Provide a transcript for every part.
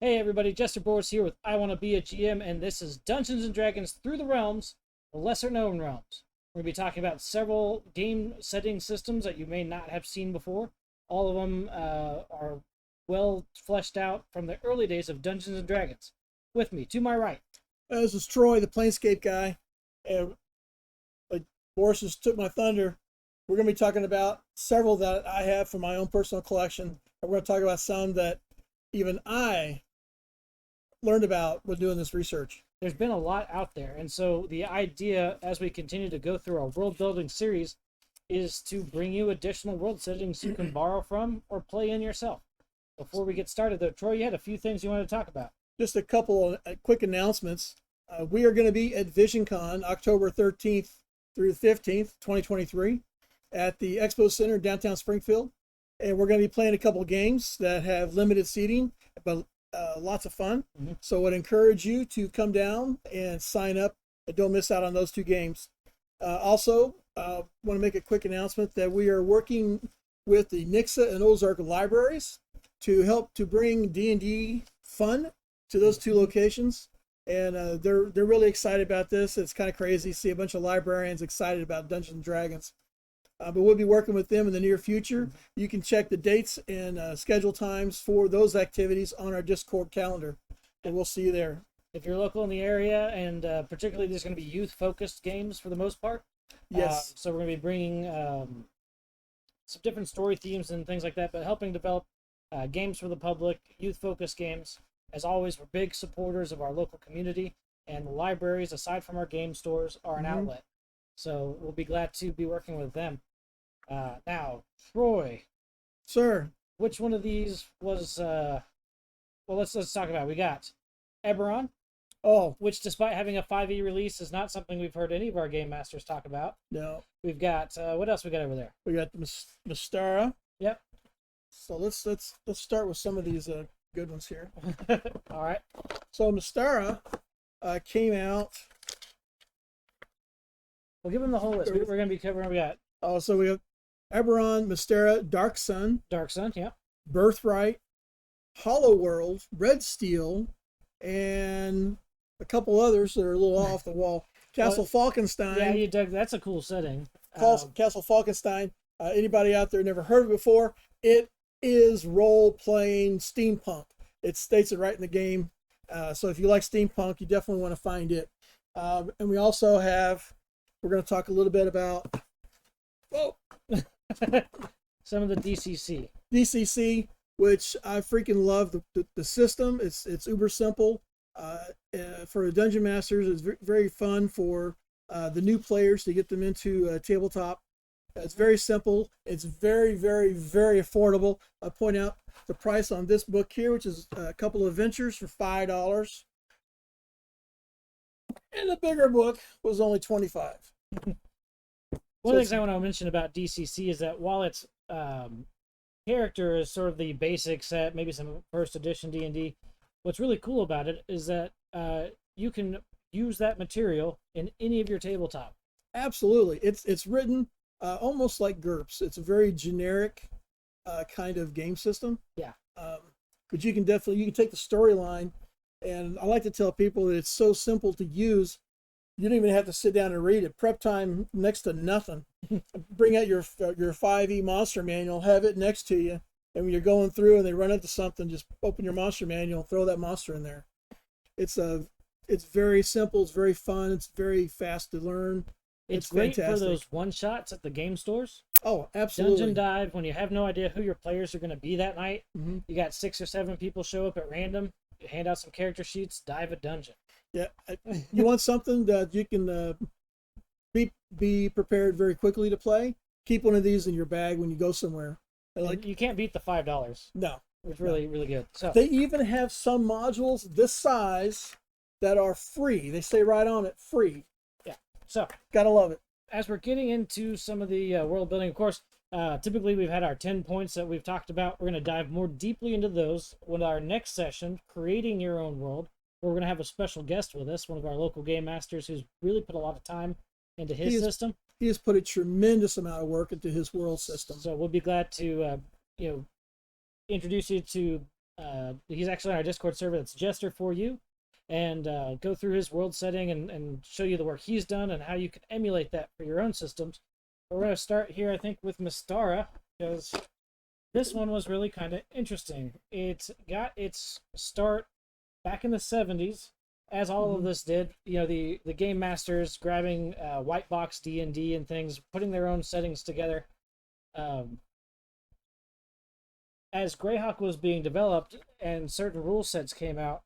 Hey everybody, Jester Borris here with I Want to Be a GM, and this is Dungeons & Dragons Through the Realms, the lesser known realms. We're going to be talking about several game setting systems that you may not have seen before. All of them are well fleshed out from the early days of Dungeons & Dragons. With me, to my right. This is Troy, the Planescape guy, and Boris just took my thunder. We're going to be talking about several that I have from my own personal collection, and we're going to talk about some that even I learned about when doing this research. There's been a lot out there, and so the idea as we continue to go through our world building series is to bring you additional world settings you can borrow from or play in yourself. Before we get started though, Troy, you had a few things you wanted to talk about. Just a couple of quick announcements. We are going to be at VisionCon October 13th through the 15th, 2023 at the Expo Center in downtown Springfield. And we're going to be playing a couple of games that have limited seating, but lots of fun. Mm-hmm. So I would encourage you to come down and sign up and don't miss out on those two games. Also, want to make a quick announcement that we are working with the Nixa and Ozark libraries to help to bring D&D fun to those two locations. And they're really excited about this. It's kind of crazy to see a bunch of librarians excited about Dungeons & Dragons. But we'll be working with them in the near future. You can check the dates and schedule times for those activities on our Discord calendar, and we'll see you there. If you're local in the area, and particularly there's going to be youth-focused games for the most part. Yes. So we're going to be bringing some different story themes and things like that, but helping develop games for the public, youth-focused games. As always, we're big supporters of our local community, and the libraries, aside from our game stores, are an outlet. So we'll be glad to be working with them. Now, Troy. Sir. Which one of these was, well, let's talk about it. We got Eberron. Oh. Which, despite having a 5e release, is not something we've heard any of our game masters talk about. No. We've got, what else we got over there? We got the Mystara. Yep. So let's start with some of these good ones here. All right. So Mystara came out. We'll give them the whole list. We're going to be covering what we got. Oh, so we have Eberron, Mystara, Dark Sun. Dark Sun, yeah. Birthright, Hollow World, Red Steel, and a couple others that are a little off the wall. Castle Falkenstein. Yeah, you dug. That's a cool setting. Castle Falkenstein. Anybody out there never heard of it before? It is role-playing steampunk. It states it right in the game. So if you like steampunk, you definitely want to find it. And we also have, we're going to talk a little bit about some of the DCC. DCC, which I freaking love the system. It's uber simple. For the dungeon masters, it's very fun for the new players to get them into tabletop. It's very simple. It's very, very, very affordable. I point out the price on this book here, which is a couple of adventures for $5. And the bigger book was only $25. One of the things I want to mention about DCC is that while its character is sort of the basic set, maybe some first edition D&D, what's really cool about it is that you can use that material in any of your tabletop. Absolutely. It's written almost like GURPS. It's a very generic kind of game system. Yeah. But you can take the storyline, and I like to tell people that it's so simple to use. You don't even have to sit down and read it. Prep time next to nothing. Bring out your 5e monster manual, have it next to you, and when you're going through and they run into something, just open your monster manual and throw that monster in there. It's very simple. It's very fun. It's very fast to learn. It's great fantastic for those one-shots at the game stores. Oh, absolutely. Dungeon dive, when you have no idea who your players are going to be that night. Mm-hmm. You got 6 or 7 people show up at random. You hand out some character sheets, dive a dungeon. Yeah, you want something that you can be prepared very quickly to play? Keep one of these in your bag when you go somewhere. Like, you can't beat the $5. No. It's really, really good. So they even have some modules this size that are free. They say right on it, free. Yeah. So gotta love it. As we're getting into some of the world building, of course, typically we've had our 10 points that we've talked about. We're going to dive more deeply into those with our next session, Creating Your Own World. We're going to have a special guest with us, one of our local game masters who's really put a lot of time into his system. He has put a tremendous amount of work into his world system. So we'll be glad to, introduce you to he's actually on our Discord server. That's Jester for you, and go through his world setting and show you the work he's done and how you can emulate that for your own systems. But we're going to start here, I think, with Mystara, because this one was really kind of interesting. It got its start back in the 70s, as all of this did. You know, the game masters grabbing white box D&D and things, putting their own settings together. As Greyhawk was being developed and certain rule sets came out,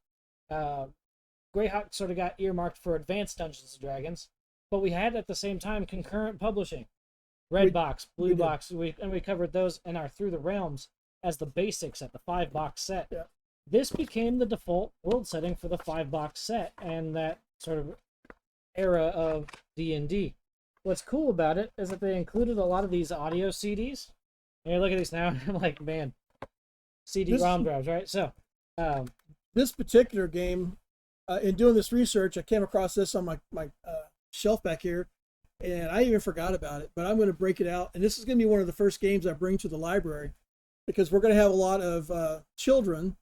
Greyhawk sort of got earmarked for advanced Dungeons and Dragons, but we had at the same time concurrent publishing. Red box, blue box, we covered those in our Through the Realms as the basics at the 5-box set. Yeah. This became the default world setting for the 5-box set and that sort of era of D&D. What's cool about it is that they included a lot of these audio CDs. And you look at these now, and I'm like, man, CD-ROM drives, right? So, this particular game, in doing this research, I came across this on my shelf back here, and I even forgot about it, but I'm going to break it out. And this is going to be one of the first games I bring to the library, because we're going to have a lot of children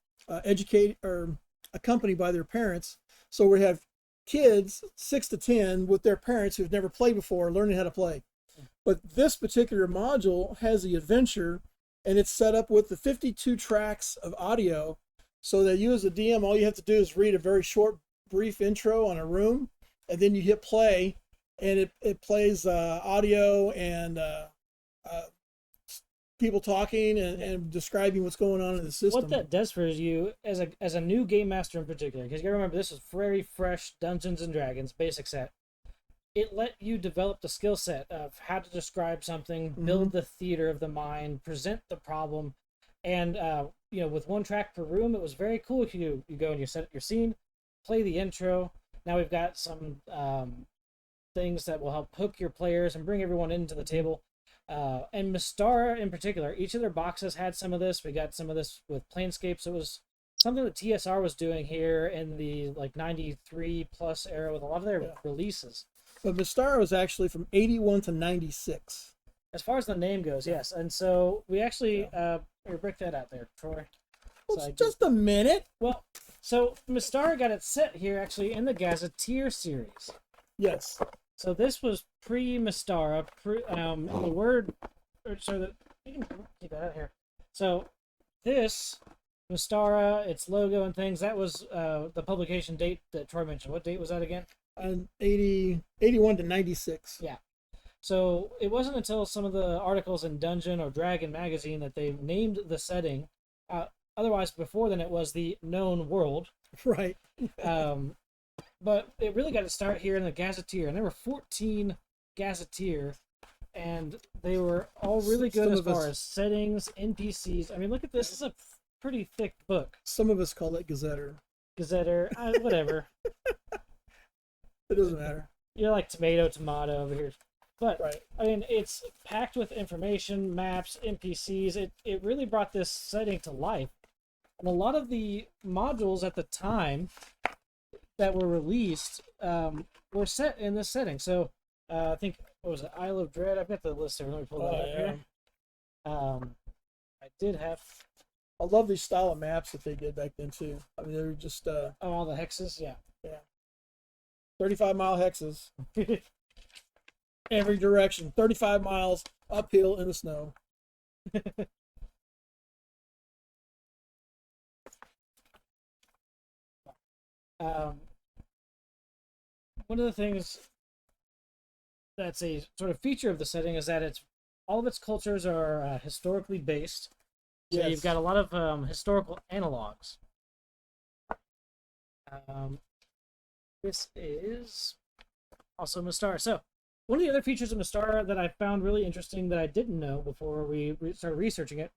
educated or accompanied by their parents. So we have kids 6 to 10 with their parents who've never played before, learning how to play. But this particular module has the adventure, and it's set up with the 52 tracks of audio, so that you as a DM, all you have to do is read a very short, brief intro on a room, and then you hit play, and it plays audio and people talking and describing what's going on in the system. What that does for you as a new game master in particular, because you gotta remember this is very fresh Dungeons and Dragons basic set. It let you develop the skill set of how to describe something, build the theater of the mind, present the problem, and you know, with 1 track per room, it was very cool. If you go and you set up your scene, play the intro. Now we've got some things that will help hook your players and bring everyone into the table. And Mystara in particular, each of their boxes had some of this. We got some of this with Planescape, so it was something that TSR was doing here in the like 93 plus era with a lot of their releases. But Mystara was actually from 81 to 96. As far as the name goes, yes. And so we actually break that out there, Troy. Well, so just a minute. Well, so Mystara got it set here actually in the Gazetteer series. Yes. So this was pre-Mystara, the word, so that you can keep that out here. So this Mystara, its logo and things, that was the publication date that Troy mentioned. What date was that again? 81 to 96. Yeah. So it wasn't until some of the articles in Dungeon or Dragon magazine that they named the setting. Otherwise, before then, it was the known world. Right. But it really got to start here in the Gazetteer, and there were 14 Gazetteer, and they were all really good as far as settings, NPCs. I mean, look at this. This is a pretty thick book. Some of us call it Gazetter. Gazetter, whatever. It doesn't matter. You're like tomato over here. But, right. I mean, it's packed with information, maps, NPCs. It really brought this setting to life. And a lot of the modules at the time that were released were set in this setting. So, I think, what was it, Isle of Dread? I've got the list here. Let me pull that up here. I did have... I love these style of maps that they did back then, too. I mean, they were just... all the hexes? Yeah. 35-mile hexes. Every direction. 35 miles uphill in the snow. One of the things that's a sort of feature of the setting is that all of its cultures are historically based. So you've got a lot of historical analogs. This is also Mystara. So one of the other features of Mystara that I found really interesting that I didn't know before we started researching it,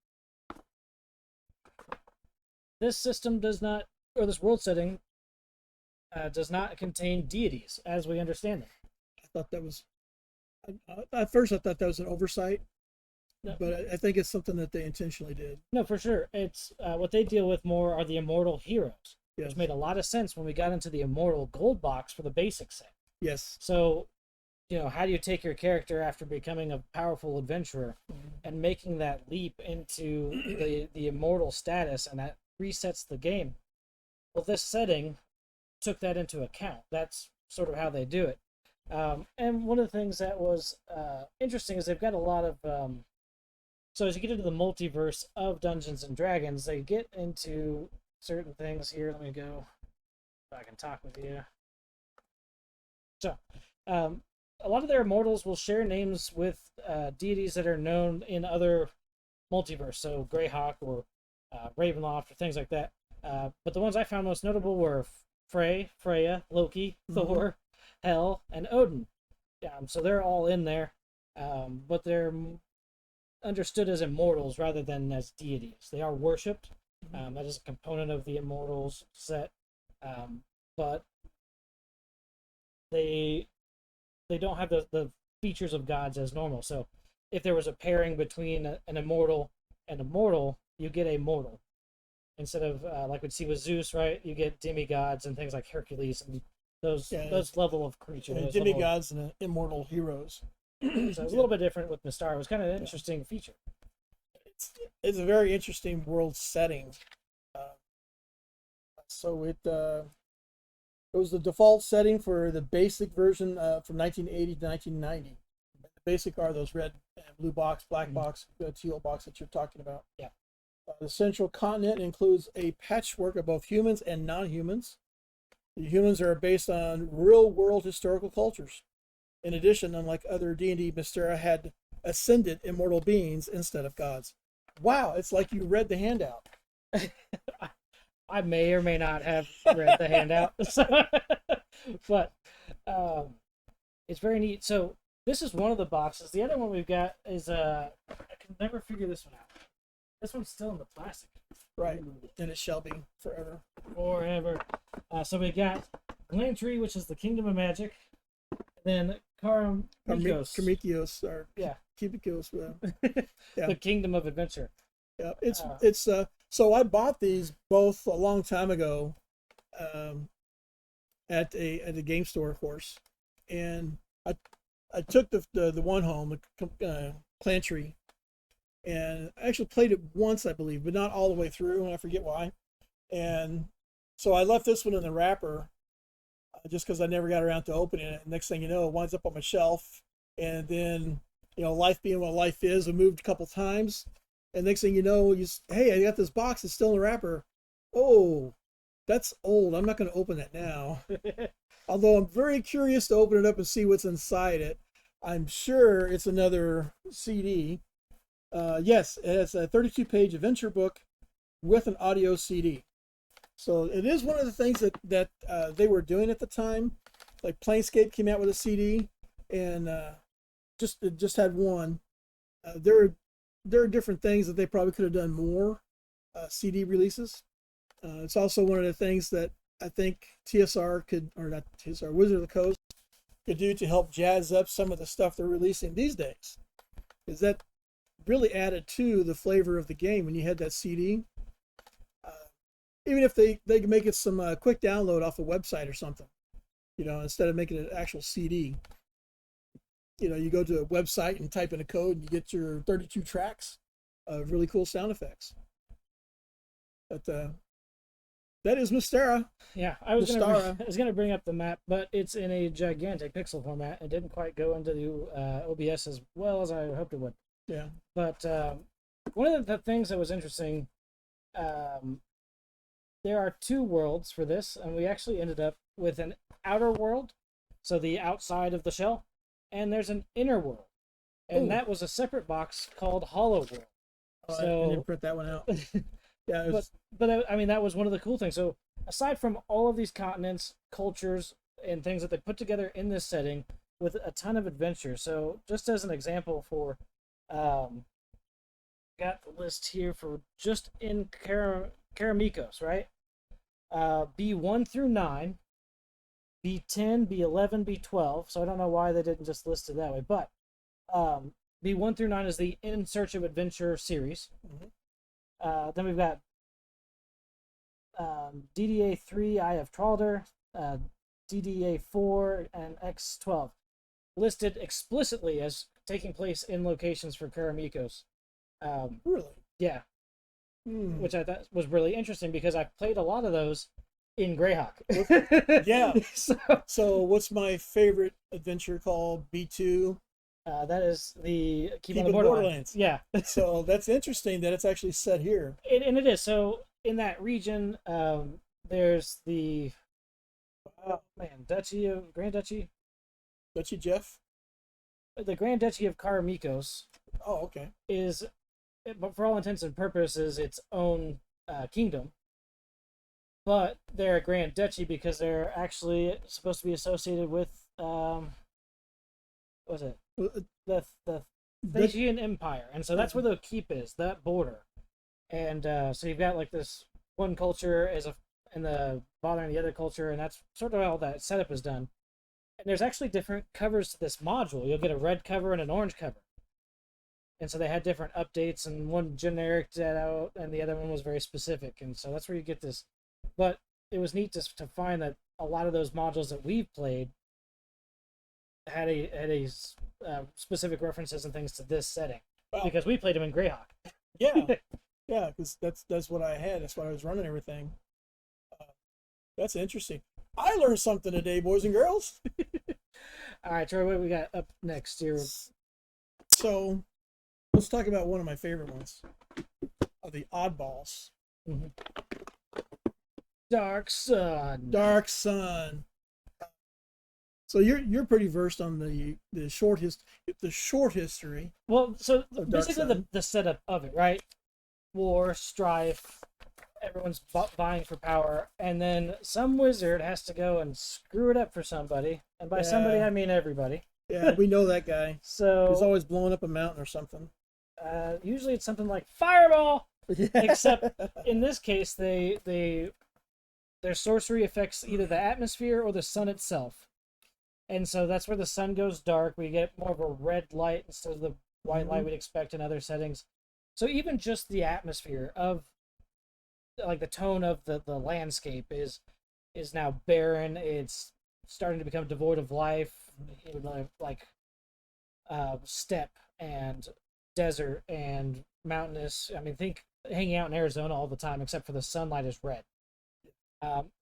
this system does not, or this world setting, does not contain deities as we understand them. I thought that was, at first I thought that was an oversight, no. But I think it's something that they intentionally did. No, for sure. It's what they deal with more are the immortal heroes. Yes. Which made a lot of sense when we got into the immortal gold box for the basic set. Yes. So, how do you take your character after becoming a powerful adventurer and making that leap into the immortal status and that resets the game. Well, this setting took that into account. That's sort of how they do it. And one of the things that was interesting is they've got a lot of. So as you get into the multiverse of Dungeons and Dragons, they get into certain things here. Let me go back and talk with you. So, a lot of their immortals will share names with deities that are known in other multiverse, so Greyhawk or Ravenloft or things like that. But the ones I found most notable were Freya, Loki, Thor, Hel, and Odin. So they're all in there, but they're understood as immortals rather than as deities. They are worshipped. That is a component of the immortals set, but they don't have the features of gods as normal. So if there was a pairing between an immortal and a mortal, you get a mortal. Instead of like we'd see with Zeus, right? You get demigods and things like Hercules and those level of creatures. And demigods and immortal heroes. So it's a little bit different with Mystara. It was kind of an interesting feature. It's a very interesting world setting. So it was the default setting for the basic version from 1980 to 1990. The basic are those red and blue box, black box, teal box that you're talking about. Yeah. The central continent includes a patchwork of both humans and non-humans. The humans are based on real-world historical cultures. In addition, unlike other D&D, Mystara had ascended immortal beings instead of gods. Wow, it's like you read the handout. I may or may not have read the handout, but it's very neat. So this is one of the boxes. The other one we've got is I can never figure this one out. This one's still in the plastic. Right, and it shall be forever. Forever. So we got Glantry, which is the Kingdom of Magic. Then Karmikios, or Kubikos. The Kingdom of Adventure. Yeah, it's so I bought these both a long time ago, at a game store, of course, and I took the one home, the Glantry, and I actually played it once, I believe, but not all the way through, and I forget why. And so I left this one in the wrapper, just because I never got around to opening it. Next thing you know, it winds up on my shelf, and then life being what life is, I moved a couple times, and next thing you know, hey, I got this box, it's still in the wrapper. Oh, that's old. I'm not going to open that now. Although I'm very curious to open it up and see what's inside it. I'm sure it's another CD. Yes, it's a 32-page adventure book with an audio CD. So it is one of the things that they were doing at the time. Like Planescape came out with a CD, and it just had one. There are different things that they probably could have done more CD releases. It's also one of the things that I think TSR could, or not TSR, Wizard of the Coast could do to help jazz up some of the stuff they're releasing these days. Is that really added to the flavor of the game when you had that CD? Even if they can make it some quick download off a website or something, instead of making it an actual CD. You go to a website and type in a code and you get your 32 tracks of really cool sound effects. But that is Mystara. Yeah, I was gonna bring up the map, but it's in a gigantic pixel format. It didn't quite go into the OBS as well as I hoped it would. Yeah. But one of the things that was interesting, there are two worlds for this, and we actually ended up with an outer world, so the outside of the shell, and there's an inner world, and that was a separate box called Hollow World. So I didn't print that one out. Yeah, but I mean, that was one of the cool things. So aside from all of these continents, cultures, and things that they put together in this setting with a ton of adventure. So just as an example for, got the list here for just in Karamikos, right? B1 through 9, B10, B11, B12. So I don't know why they didn't just list it that way, but B1 through 9 is the In Search of Adventure series. Mm-hmm. Then we've got DDA 3, Eye of Tralder, DDA 4, and X12 listed explicitly as taking place in locations for Karamikos. Really? Yeah. which I thought was really interesting because I played a lot of those in Greyhawk. Yeah. So what's my favorite adventure called? B2. That is the Keep on Keep the in Borderlands. Yeah. So that's interesting that it's actually set here. And it is. So in that region, there's the Grand Duchy. Duchy Jeff? The Grand Duchy of Karamikos Oh, okay. is, but for all intents and purposes, its own kingdom. But they're a Grand Duchy because they're actually supposed to be associated with, what was it? The Thasian Empire. And so that's where the keep is, that border. And so you've got like this one culture and the bothering the other culture, and that's sort of how that setup is done. And there's actually different covers to this module. You'll get a red cover and an orange cover. And so they had different updates, and one generic out, and the other one was very specific. And so that's where you get this. But it was neat to find that a lot of those modules that we've played had a specific references and things to this setting. Wow. Because we played them in Greyhawk. Yeah, yeah, because that's what I had. That's what I was running everything. That's interesting. I learned something today, boys and girls. All right, Troy, what we got up next here? So, let's talk about one of my favorite ones, the oddballs. Mm-hmm. Dark Sun. Dark Sun. So you're pretty versed on the short history. Well, so basically the setup of it, right? War, strife, everyone's vying for power, and then some wizard has to go and screw it up for somebody, and by somebody I mean everybody. Yeah, we know that guy. So he's always blowing up a mountain or something. Usually it's something like fireball. Yeah. Except in this case, their sorcery affects either the atmosphere or the sun itself, and so that's where the sun goes dark. We get more of a red light instead of the white light we'd expect in other settings. So even just the atmosphere of, like, the tone of the landscape is now barren. It's starting to become devoid of life, like steppe and desert and mountainous. I mean, think hanging out in Arizona all the time, except for the sunlight is red.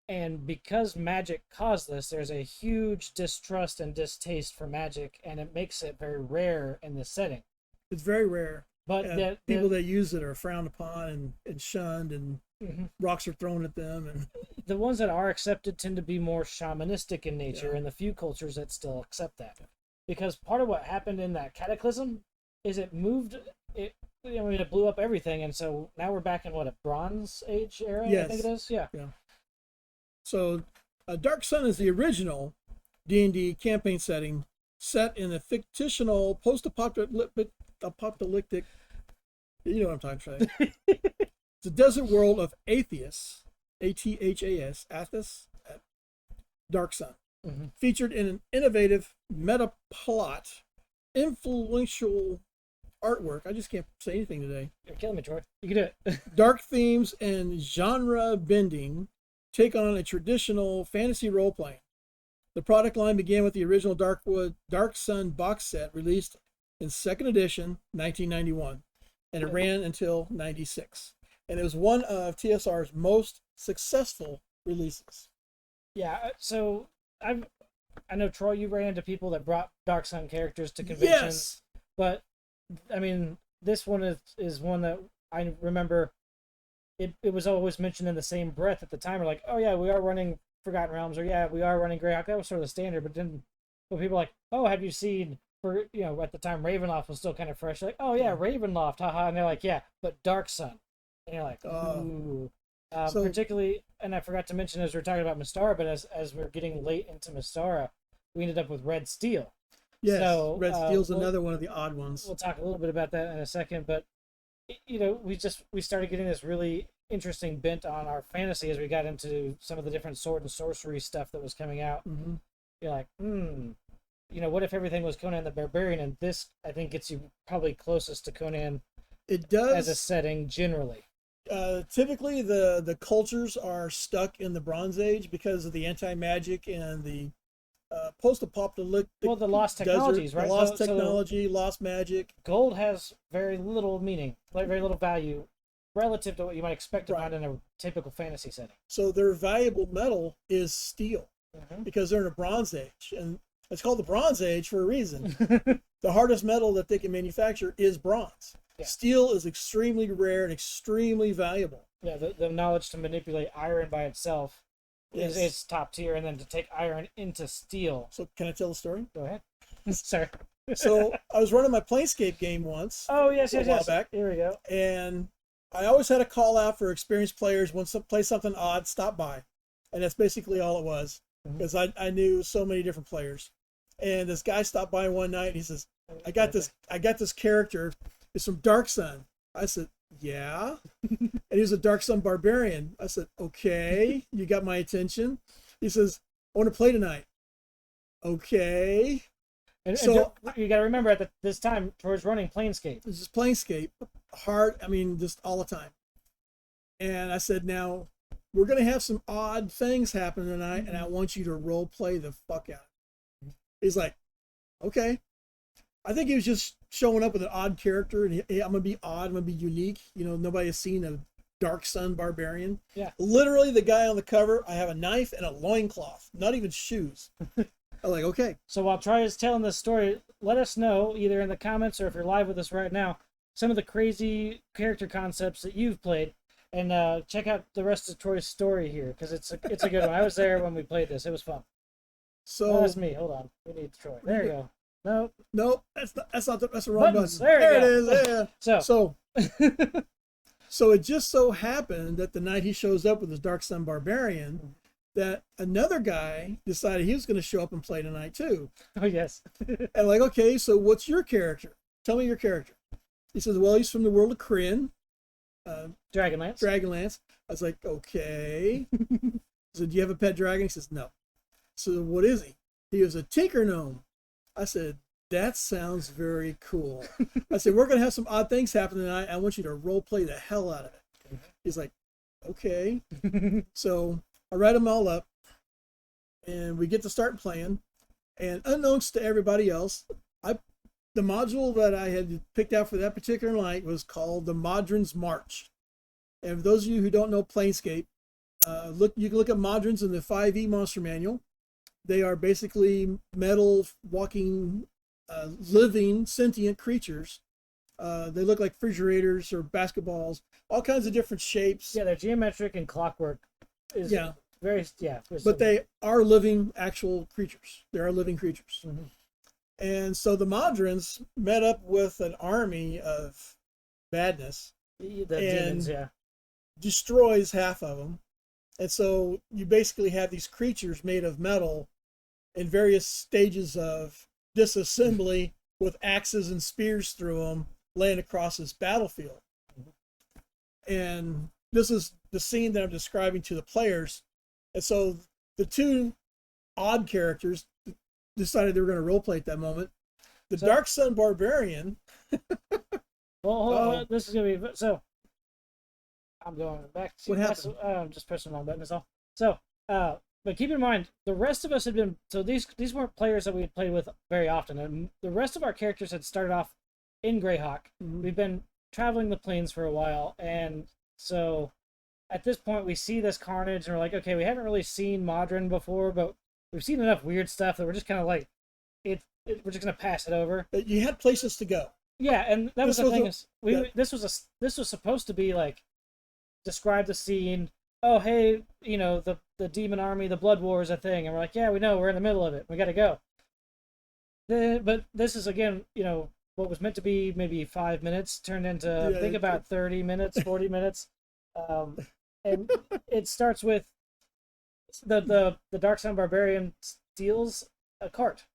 And because magic caused this, there's a huge distrust and distaste for magic, and it makes it very rare in this setting. It's very rare. But people that use it are frowned upon and shunned, and rocks are thrown at them. And the ones that are accepted tend to be more shamanistic in nature, and the few cultures that still accept that. Because part of what happened in that cataclysm is it blew up everything, and so now we're back in a Bronze Age era. Yes. I think it is. Yeah. So, Dark Sun is the original D&D campaign setting set in a fictional post-apocalyptic. You know what I'm talking about. It's a desert world of Athas, Athas, Athos, Dark Sun, featured in an innovative meta plot, influential artwork. I just can't say anything today. You're killing me, Troy. You can do it. Dark themes and genre bending take on a traditional fantasy role playing. The product line began with the original Dark Sun box set released in second edition, 1991, and it ran until 96. And it was one of TSR's most successful releases. Yeah, so I know, Troy, you ran into people that brought Dark Sun characters to conventions. Yes. But, I mean, this one is one that I remember it was always mentioned in the same breath at the time. We're like, oh, yeah, we are running Forgotten Realms, or yeah, we are running Greyhawk. That was sort of the standard. But then people were like, oh, have you seen, at the time, Ravenloft was still kind of fresh. Like, oh, yeah, Ravenloft, haha. And they're like, yeah, but Dark Sun. And you're like, ooh. Particularly, and I forgot to mention as we were talking about Mystara, but as we're getting late into Mystara, we ended up with Red Steel. Yes, so, Red Steel's another one of the odd ones. We'll talk a little bit about that in a second, but we started getting this really interesting bent on our fantasy as we got into some of the different sword and sorcery stuff that was coming out. You're like, what if everything was Conan the Barbarian? And this, I think, gets you probably closest to Conan. It does, as a setting generally. Typically, the cultures are stuck in the Bronze Age because of the anti-magic and the post-apocalyptic. Well, the lost technologies, desert, right? Lost technology, lost magic. Gold has very little meaning, like very little value relative to what you might expect to Right. find in a typical fantasy setting. So their valuable metal is steel because they're in a Bronze Age, and it's called the Bronze Age for a reason. The hardest metal that they can manufacture is bronze. Yeah. Steel is extremely rare and extremely valuable. Yeah, the knowledge to manipulate iron by itself Yes. is top tier, and then to take iron into steel. So can I tell the story? Go ahead. Sorry. So I was running my Planescape game once. Oh, yes, a while yes. back, Here we go. and I always had a call out for experienced players when some play something odd, stop by, and that's basically all it was because I knew so many different players. And this guy stopped by one night and he says, I got this character. It's from Dark Sun. I said, yeah. And he was a Dark Sun barbarian. I said, okay, you got my attention. He says, I want to play tonight. Okay. And So you got to remember at this time, Troy's running Planescape. this is Planescape, hard. I mean, just all the time. And I said, now we're going to have some odd things happen tonight, and I want you to role play the fuck out. He's like, okay. I think he was just showing up with an odd character, and I'm going to be odd, I'm going to be unique. You know, nobody has seen a Dark Sun barbarian. Yeah. Literally, the guy on the cover, I have a knife and a loincloth, not even shoes. I'm like, okay. So while Troy is telling this story, let us know, either in the comments or if you're live with us right now, some of the crazy character concepts that you've played. And check out the rest of Troy's story here, because it's a good one. I was there when we played this. It was fun. So That's me. Hold on. We need Troy. There you go. Nope, that's the wrong Buttons. button. There it you is. go. Yeah. So So it just so happened that the night he shows up with his Dark Sun Barbarian, that another guy decided he was going to show up and play tonight too. oh yes. And like, okay, so what's your character? Tell me your character. He says, well, he's from the world of Kryn, Dragonlance. Dragonlance. I was like, okay. I said, do you have a pet dragon? He says, no. So what is he? He was a tinker gnome. I said, that sounds very cool. I said, we're going to have some odd things happen tonight. I want you to role play the hell out of it. He's like, okay. So I write them all up, and we get to start playing. And unbeknownst to everybody else, the module that I had picked out for that particular night was called the Modron's March. And for those of you who don't know Planescape, you can look at Modrons in the 5e monster manual. They are basically metal, walking, living, sentient creatures. They look like refrigerators or basketballs, all kinds of different shapes. Yeah, they're geometric and clockwork. Is very But they are living, actual creatures. They are living creatures. Mm-hmm. And so the Modrons met up with an army of badness, The demons, yeah. destroys half of them. And so you basically have these creatures made of metal in various stages of disassembly with axes and spears through them laying across this battlefield. And this is the scene that I'm describing to the players. And so the two odd characters decided they were going to roleplay at that moment. The Dark Sun Barbarian. Well, hold on. This is going to be... So, I'm going back to... What happened? I'm just pressing the wrong button, that's all. So, but keep in mind, the rest of us had been... So these weren't players that we had played with very often. And the rest of our characters had started off in Greyhawk. Mm-hmm. We've been traveling the plains for a while. And so, at this point, we see this carnage, and we're like, okay, we haven't really seen Modron before, but we've seen enough weird stuff that we're just kind of like, we're just gonna pass it over. You had places to go. Yeah, and that was the thing. This was supposed to be like, describe the scene. Oh, hey, the demon army, the blood war is a thing, and we're like, yeah, we know, we're in the middle of it. We got to go. But this is again, what was meant to be maybe 5 minutes turned into I think about 30 minutes, 40 minutes, and it starts with the Dark Sun Barbarian steals a cart.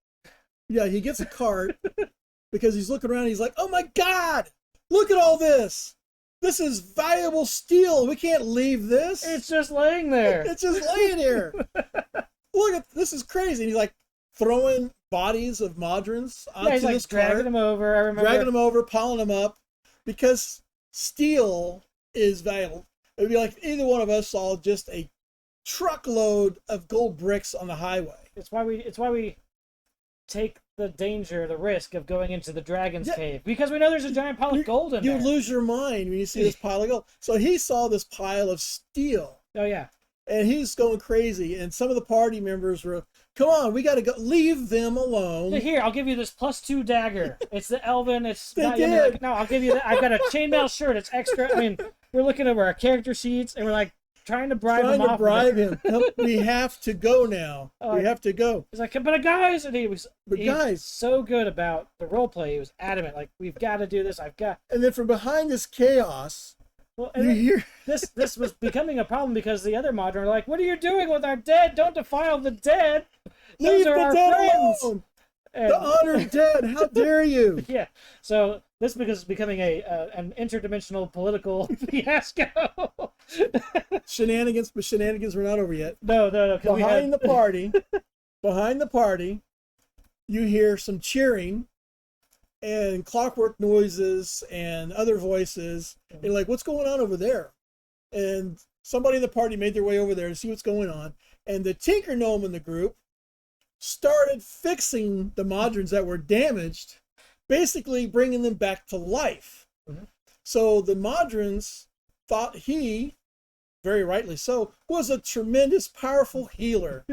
Yeah, he gets a cart because he's looking around and he's like, oh my God, look at all this. This is valuable steel. We can't leave this. It's just laying there. It's just laying here. Look at this is crazy. And he's like throwing bodies of Modrons onto he's like this dragging cart, them over. I remember dragging them over, piling them up, because steel is valuable. It would be like if either one of us saw just a truckload of gold bricks on the highway. It's why we take the danger, the risk of going into the dragon's cave because we know there's a giant pile of gold in there. You lose your mind when you see this pile of gold. So he saw this pile of steel. Oh yeah. And he's going crazy. And some of the party members were, come on, we got to go. Leave them alone. Here, I'll give you this +2 dagger. It's the elven. It's They not, did. like, no, I'll give you that. I've got a chainmail shirt. It's extra. I mean, we're looking over our character sheets and we're like trying to bribe him off. Him. We have to go now. We have to go. He's like, but guys, and he was guys, so good about the role play. He was adamant, like, we've got to do this. And then from behind this chaos, well, and you hear this was becoming a problem because the other modern were like, what are you doing with our dead? Don't defile the dead. Leave Those are the our dead friends. alone. And, the honored dead. How dare you? Yeah. So this is becoming an interdimensional political fiasco. Shenanigans, but shenanigans were not over yet. No. Behind the party, you hear some cheering and clockwork noises and other voices. And you're like, what's going on over there? And somebody in the party made their way over there to see what's going on. And the Tinker Gnome in the group started fixing the Modrons that were damaged, basically bringing them back to life. Mm-hmm. So the Modrons thought he, very rightly so, was a tremendous, powerful healer.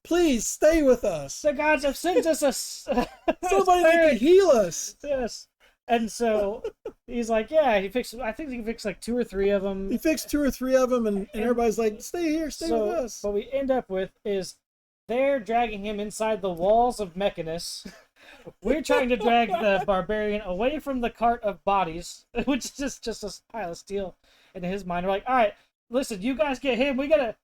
Please stay with us. The gods have sent us Somebody that can heal us. Yes. And so he's like, yeah, I think he fixed like 2 or 3 of them. He fixed 2 or 3 of them, and everybody's like, stay here, stay with us. What we end up with is they're dragging him inside the walls of Mechanus. We're trying to drag the barbarian away from the cart of bodies, which is just a pile of steel. In his mind, we're like, all right, listen, you guys get him. We gotta,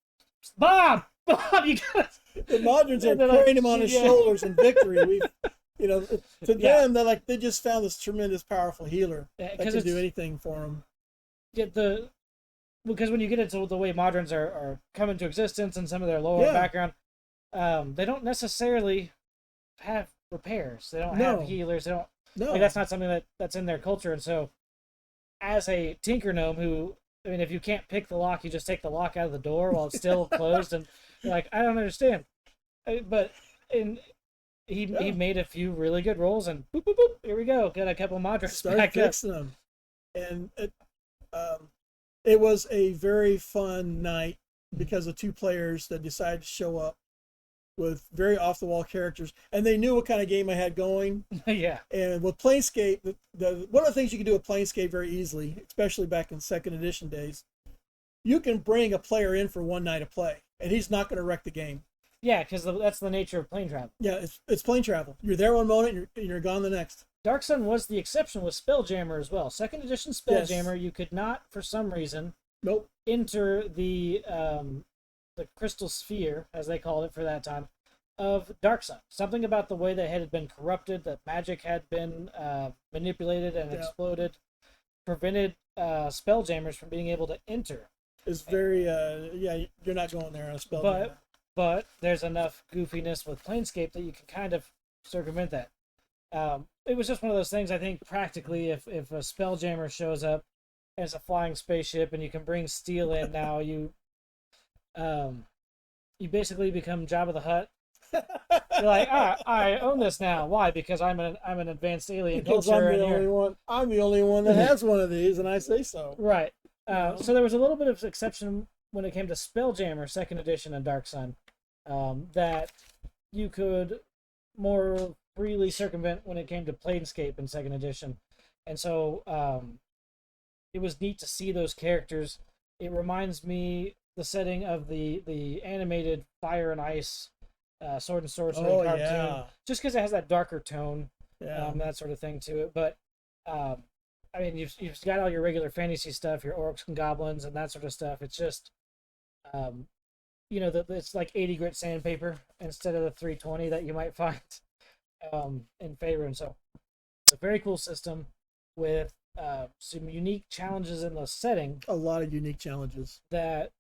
Bob, you gotta. The Modrons are carrying him on his shoulders in victory. To them, they just found this tremendous, powerful healer that can do anything for them. Because when you get into the way Modrons are come into existence and some of their lower background, they don't necessarily have repairs. They don't have healers. They don't. No, that's not something that's in their culture. And so, as a Tinker Gnome, if you can't pick the lock, you just take the lock out of the door while it's still closed, and you're like, I don't understand. But he made a few really good rolls, and boop boop boop, here we go. Got a couple Modrons started fixing them, and it was a very fun night because of 2 players that decided to show up with very off-the-wall characters, and they knew what kind of game I had going. Yeah. And with Planescape, one of the things you can do with Planescape very easily, especially back in 2nd edition days, you can bring a player in for 1 night of play, and he's not going to wreck the game. Yeah, because that's the nature of plane travel. Yeah, it's plane travel. You're there one moment, and you're gone the next. Dark Sun was the exception with Spelljammer as well. 2nd edition Spelljammer, you could not, for some reason, enter the crystal sphere, as they called it for that time, of Dark Sun. Something about the way they had been corrupted, that magic had been manipulated and exploded, prevented Spelljammers from being able to enter. It's very, you're not going there on a Spelljammer. But there's enough goofiness with Planescape that you can kind of circumvent that. It was just one of those things, I think, practically, if a Spelljammer shows up and it's a flying spaceship and you can bring steel in now, you basically become Jabba the Hutt. You're like, I own this now. Why? Because I'm an advanced alien culture. I'm the only one that has one of these, and I say so. Right. So there was a little bit of exception when it came to Spelljammer 2nd edition and Dark Sun, that you could more freely circumvent when it came to Planescape in 2nd edition. And so it was neat to see those characters. It reminds me the setting of the animated Fire and Ice Sword and Sorcery cartoon. Yeah. Just because it has that darker tone, that sort of thing to it. But you've got all your regular fantasy stuff, your orcs and goblins and that sort of stuff. It's just it's like 80 grit sandpaper instead of the 320 that you might find in favor. And so it's a very cool system with some unique challenges in the setting. A lot of unique challenges that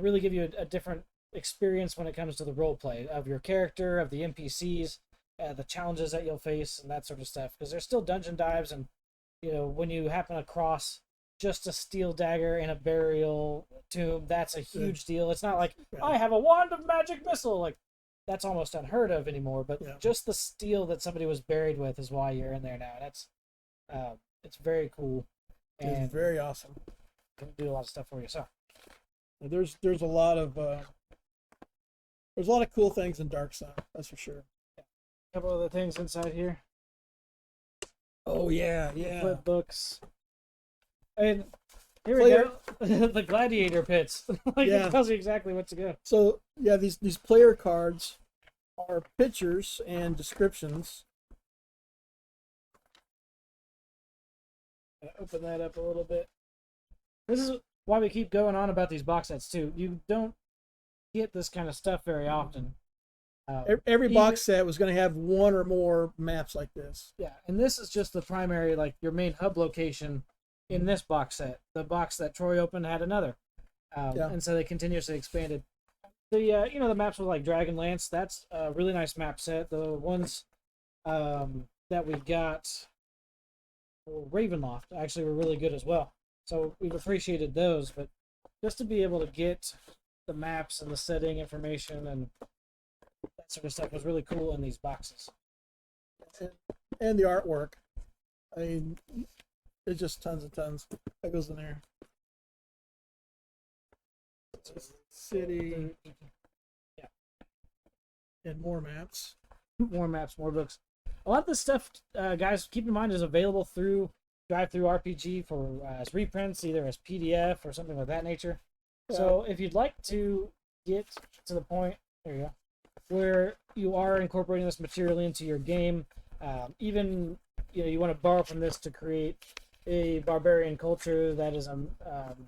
really give you a different experience when it comes to the role play of your character, of the NPCs, the challenges that you'll face, and that sort of stuff. Because there's still dungeon dives, and when you happen across just a steel dagger in a burial tomb, that's a huge deal. It's not like I have a wand of magic missile. Like, that's almost unheard of anymore. But Yeah. just the steel that somebody was buried with is why you're in there now. That's it's very cool and It's very awesome. can do a lot of stuff for you. So There's a lot of cool things in Dark Sun, that's for sure. a couple other things inside here. Oh yeah, yeah. Flip books. And here we go. The gladiator pits. Like Yeah. it tells you exactly what to go. So yeah, these player cards are pictures and descriptions. Open that up a little bit. This is why we keep going on about these box sets too. You don't get this kind of stuff very often. Every even- box set was going to have one or more maps like this. Yeah, and this is just the primary, like your main hub location in this box set. The box that Troy opened had another, Yeah. and so they continuously expanded. The the maps with like Dragonlance, that's a really nice map set. The ones that we got for Ravenloft actually were really good as well. So we've appreciated those, but just to be able to get the maps and the setting information and that sort of stuff was really cool in these boxes. And the artwork. I mean, there's just tons and tons that goes in there. City. Yeah. And more maps. More maps, more books. A lot of this stuff, guys, keep in mind, is available through Drive-Through RPG for as reprints, either as PDF or something of that nature. Yeah. So if you'd like to get to the point, there you go, where you are incorporating this material into your game, even you want to borrow from this to create a barbarian culture that is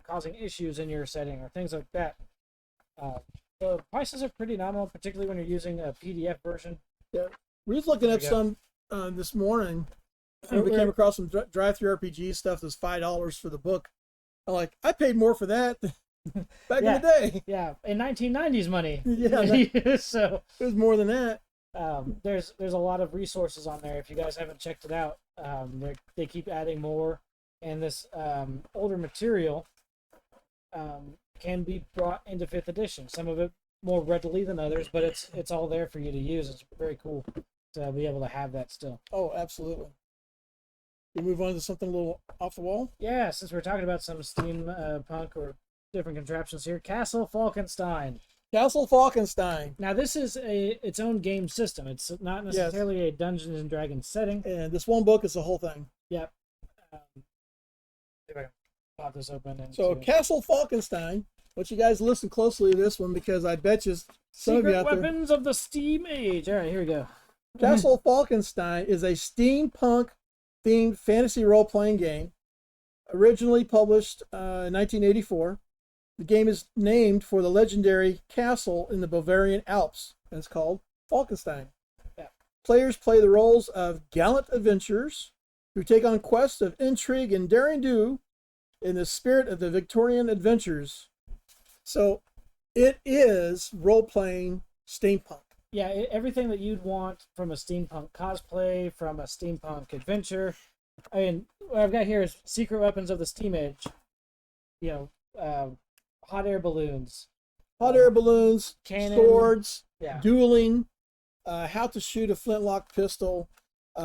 causing issues in your setting or things like that. The prices are pretty nominal, particularly when you're using a PDF version. Yeah. We was looking at There you some this morning. And we came across some drive-through RPG stuff that's $5 for the book. I'm like, I paid more for that back in the day. Yeah, in 1990s money. Yeah, So it was more than that. there's a lot of resources on there. If you guys haven't checked it out, they keep adding more, and this older material can be brought into 5th edition. Some of it more readily than others, but it's all there for you to use. It's very cool to be able to have that still. Oh, absolutely. We move on to something a little off the wall. Yeah, since we're talking about some steampunk or different contraptions here, Castle Falkenstein. Castle Falkenstein. Now this is its own game system. It's not necessarily a Dungeons and Dragons setting. And this one book is the whole thing. Yep. See if I can pop this open. So Castle Falkenstein. I want you guys to listen closely to this one because I bet you some of you Secret out there. Weapons of the Steam Age. All right, here we go. Castle Falkenstein is a steampunk themed fantasy role-playing game, originally published in 1984. The game is named for the legendary castle in the Bavarian Alps, and it's called Falkenstein. Yeah. Players play the roles of gallant adventurers who take on quests of intrigue and daring do in the spirit of the Victorian adventures. So it is role-playing steampunk. Yeah, everything that you'd want from a steampunk cosplay, from a steampunk adventure. I mean, what I've got here is Secret Weapons of the Steam Age. Hot air balloons. Hot air balloons, Cannon. swords, Yeah. dueling, how to shoot a flintlock pistol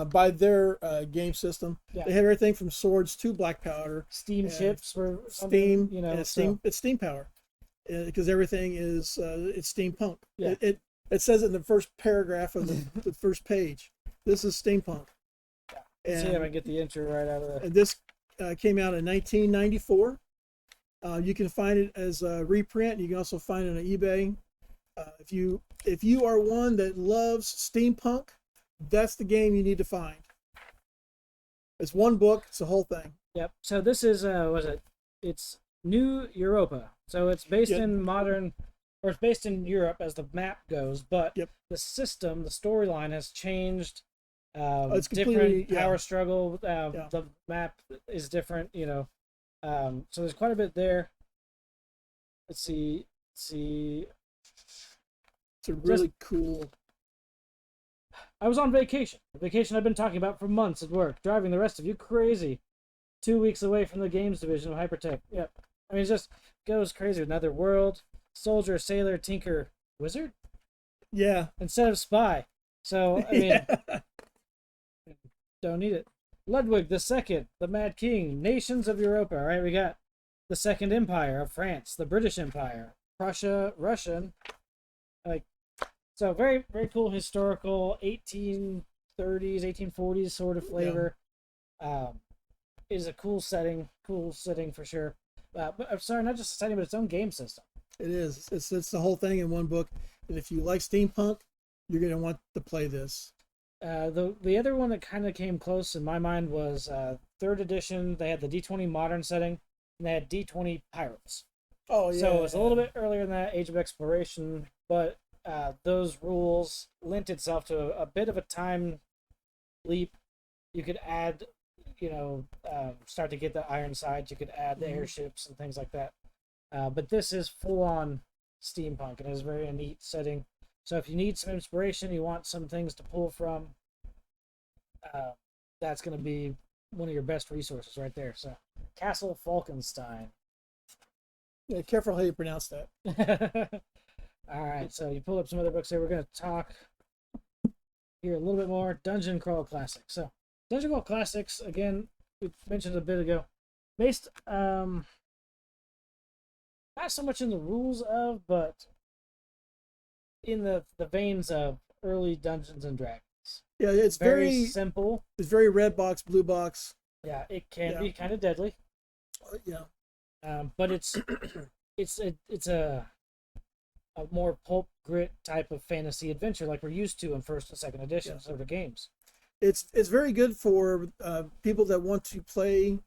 by their game system. Yeah. They have everything from swords to black powder, Steam and ships for steam, something, and it's steam power, because everything is it's steampunk. Yeah. It says it in the first paragraph of the first page. This is steampunk. See if I can get the intro right out of the. And this came out in 1994. You can find it as a reprint. You can also find it on eBay. If you are one that loves steampunk, that's the game you need to find. It's one book. It's the whole thing. Yep. So this is it's New Europa. So it's based in modern, or it's based in Europe as the map goes, but the system, the storyline has changed. It's different completely power struggle. The map is different. So there's quite a bit there. Let's see. It's a really cool. I was on vacation. The vacation I've been talking about for months at work, driving the rest of you crazy. 2 weeks away from the games division of Hypertech. Yep. I mean, it just goes crazy. Another world, soldier, sailor, tinker, wizard. Yeah. instead of spy. So I mean, don't need it. Ludwig the Second, the Mad King, nations of Europa. Right, we got the Second Empire of France, the British Empire, Prussia, Russian. Like, so very very cool historical 1830s, 1840s sort of flavor. It is a cool setting for sure. But I'm sorry, not just a setting, but its own game system. It is. It's the whole thing in one book. And if you like steampunk, you're gonna want to play this. The other one that kind of came close in my mind was third edition. They had the D20 modern setting, and they had D20 pirates. Oh yeah. So it's a little bit earlier than that, Age of Exploration, but those rules lent itself to a bit of a time leap. You could add, start to get the iron sides. You could add the airships and things like that. But this is full on steampunk, and it is very a neat setting. So if you need some inspiration, you want some things to pull from, that's going to be one of your best resources right there. So Castle Falkenstein. Yeah, careful how you pronounce that. All right, so you pulled up some other books here. We're going to talk here a little bit more. Dungeon Crawl Classics. So Dungeon Crawl Classics, again, we mentioned a bit ago, based not so much in the rules of, but in the veins of early Dungeons and Dragons. Yeah, it's very simple. It's very red box, blue box. Yeah, it can be kind of deadly. Yeah. But it's a more pulp grit type of fantasy adventure like we're used to in first and second edition sort of games. It's very good for people that want to play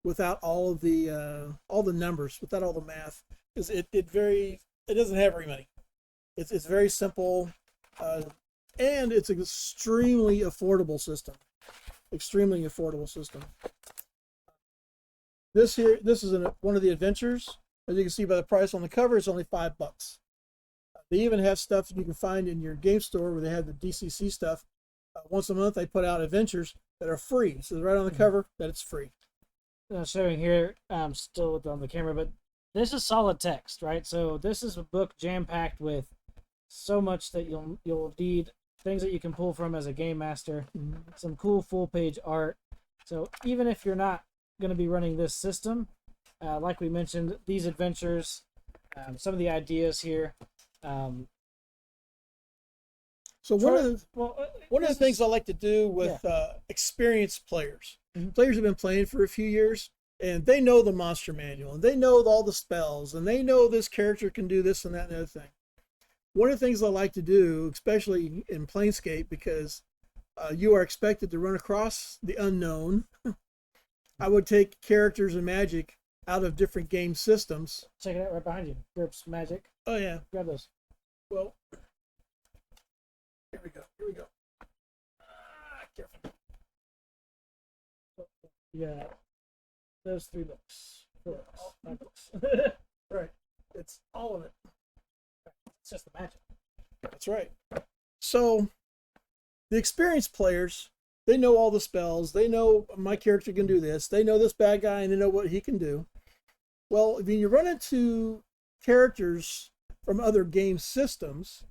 without all the numbers, without all the math. Because it doesn't have very many. It's very simple, and it's an extremely affordable system. Extremely affordable system. This is one of the adventures. As you can see by the price on the cover, it's only $5. They even have stuff you can find in your game store where they have the DCC stuff. Once a month, they put out adventures that are free. So right on the cover that it's free. Showing here, still on the camera, but this is solid text, right? So this is a book jam-packed with so much that you'll need things that you can pull from as a game master. Some cool full-page art. So even if you're not going to be running this system, like we mentioned, these adventures, some of the ideas here. So one of the things I like to do with experienced players, players have been playing for a few years, and they know the monster manual, and they know all the spells, and they know this character can do this and that and the other thing. One of the things I like to do, especially in Planescape, because you are expected to run across the unknown, I would take characters and magic out of different game systems. Check it out right behind you. GURPS Magic. Oh, yeah. Grab those. Well, here we go. Careful. Yeah. Those 3 books. 4 books. 5 books. Right. It's all of it. It's just the magic. That's right. So the experienced players, they know all the spells. They know my character can do this. They know this bad guy, and they know what he can do. Well, when you run into characters from other game systems,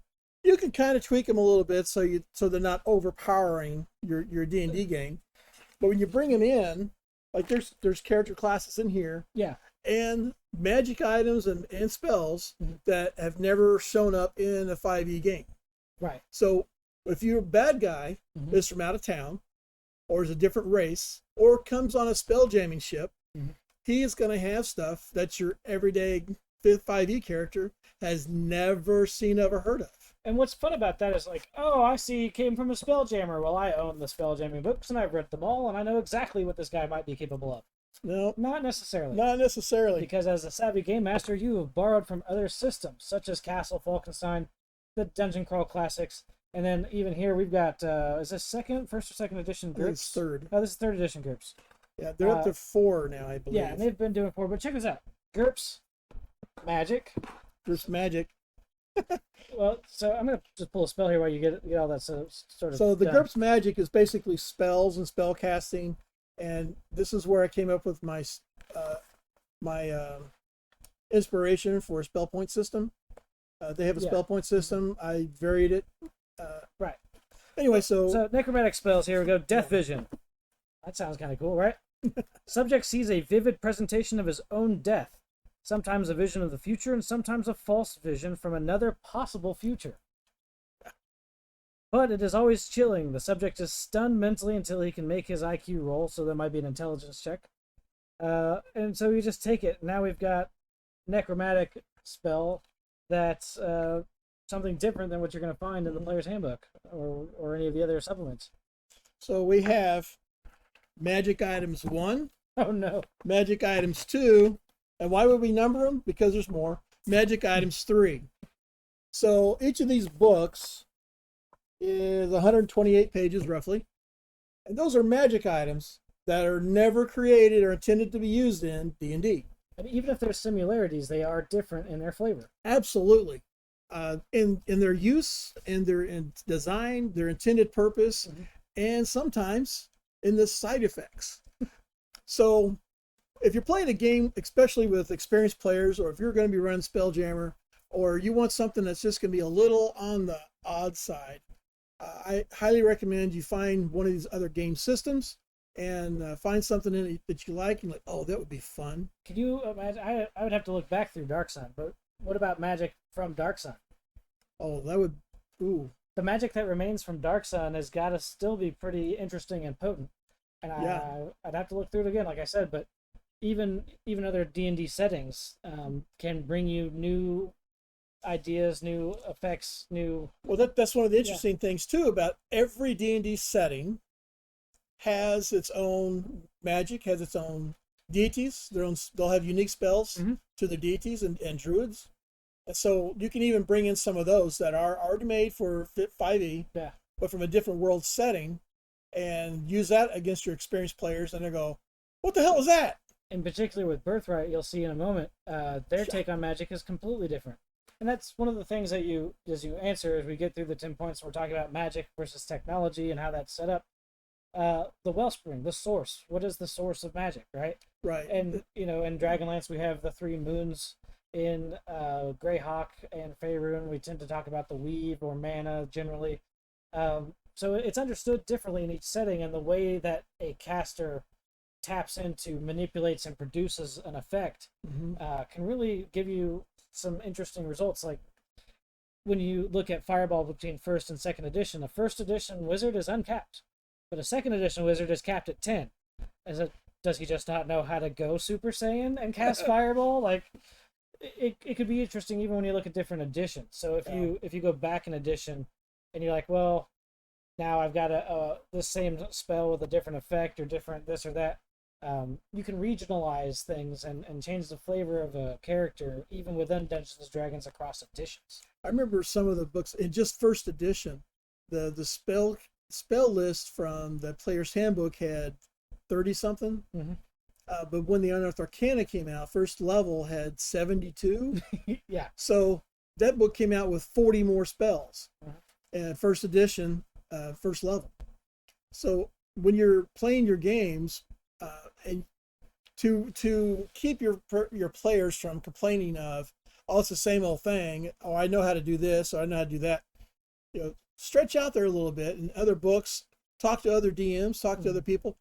you can kind of tweak them a little bit so they're not overpowering your D&D game. But when you bring them in, like there's character classes in here, and magic items and spells that have never shown up in a 5e game. Right. So if you're a bad guy that's from out of town, or is a different race, or comes on a spell jamming ship, he is going to have stuff that your everyday 5e character has never seen, ever heard of. And what's fun about that is like, oh, I see he came from a spelljammer. Well, I own the spelljamming books, and I've read them all, and I know exactly what this guy might be capable of. No, not necessarily. Not necessarily. Because as a savvy game master, you have borrowed from other systems, such as Castle Falkenstein, the Dungeon Crawl Classics, and then even here we've got, is this first or second edition groups? It's third. Oh, this is third edition groups. Yeah, they're up to 4 now, I believe. Yeah, and they've been doing 4, but check this out. GURPS Magic. GURPS Magic. Well, so I'm going to just pull a spell here while you get all that sort of. So the done. GURPS Magic is basically spells and spell casting, and this is where I came up with my inspiration for a spell point system. They have a Yeah. spell point system. I varied it. Right. Anyway, so necromantic spells. Here we go. Death vision. That sounds kind of cool, right? Subject sees a vivid presentation of his own death, sometimes a vision of the future and sometimes a false vision from another possible future. But it is always chilling. The subject is stunned mentally until he can make his IQ roll, so there might be an intelligence check. And so you just take it. Now we've got necromantic spell that's something different than what you're going to find in the player's handbook or any of the other supplements. so we have magic items 1, Oh no. magic items 2, and why would we number them? Because there's more. Magic items 3. So each of these books is 128 pages roughly, and those are magic items that are never created or intended to be used in D&D. And even if there's similarities, they are different in their flavor. Absolutely. In their use, in their design, their intended purpose, and sometimes in the side effects. So if you're playing a game, especially with experienced players, or if you're going to be running Spelljammer, or you want something that's just going to be a little on the odd side, I highly recommend you find one of these other game systems and find something in it that you like and like, oh, that would be fun. Can you imagine? I would have to look back through Dark Sun, but what about magic from Dark Sun? Oh, that would, ooh. The magic that remains from Dark Sun has got to still be pretty interesting and potent. And Yeah. I'd have to look through it again, like I said, but even other D&D settings can bring you new ideas, new effects, new. Well, that's one of the interesting things too about every D&D setting has its own magic, has its own deities. They'll have unique spells to the deities and druids. And so you can even bring in some of those that are already made for 5e, but from a different world setting, and use that against your experienced players, and they go, what the hell was that? In particular with Birthright, you'll see in a moment, their take on magic is completely different. And that's one of the things that you answer as we get through the 10 points. We're talking about magic versus technology and how that's set up. The wellspring, the source. What is the source of magic, right? Right. And, in Dragonlance, we have the 3 moons. In Greyhawk and Faerun, we tend to talk about the weave or mana generally. So it's understood differently in each setting, and the way that a caster taps into, manipulates, and produces an effect can really give you some interesting results. Like when you look at Fireball between first and second edition, a first edition wizard is uncapped, but a second edition wizard is capped at 10. Does he just not know how to go Super Saiyan and cast Fireball? Like, it could be interesting even when you look at different editions. So if you go back an edition and you're like, well, now I've got the same spell with a different effect or different this or that, you can regionalize things and change the flavor of a character even within Dungeons and Dragons across editions. I remember some of the books in just first edition, the spell list from the player's handbook had 30 something. But when the Unearthed Arcana came out, first level had 72. Yeah. So that book came out with 40 more spells. And first edition, first level. So when you're playing your games, and to keep your players from complaining of, oh, it's the same old thing, oh, I know how to do this, or I know how to do that, stretch out there a little bit in other books, talk to other DMs, talk to other people.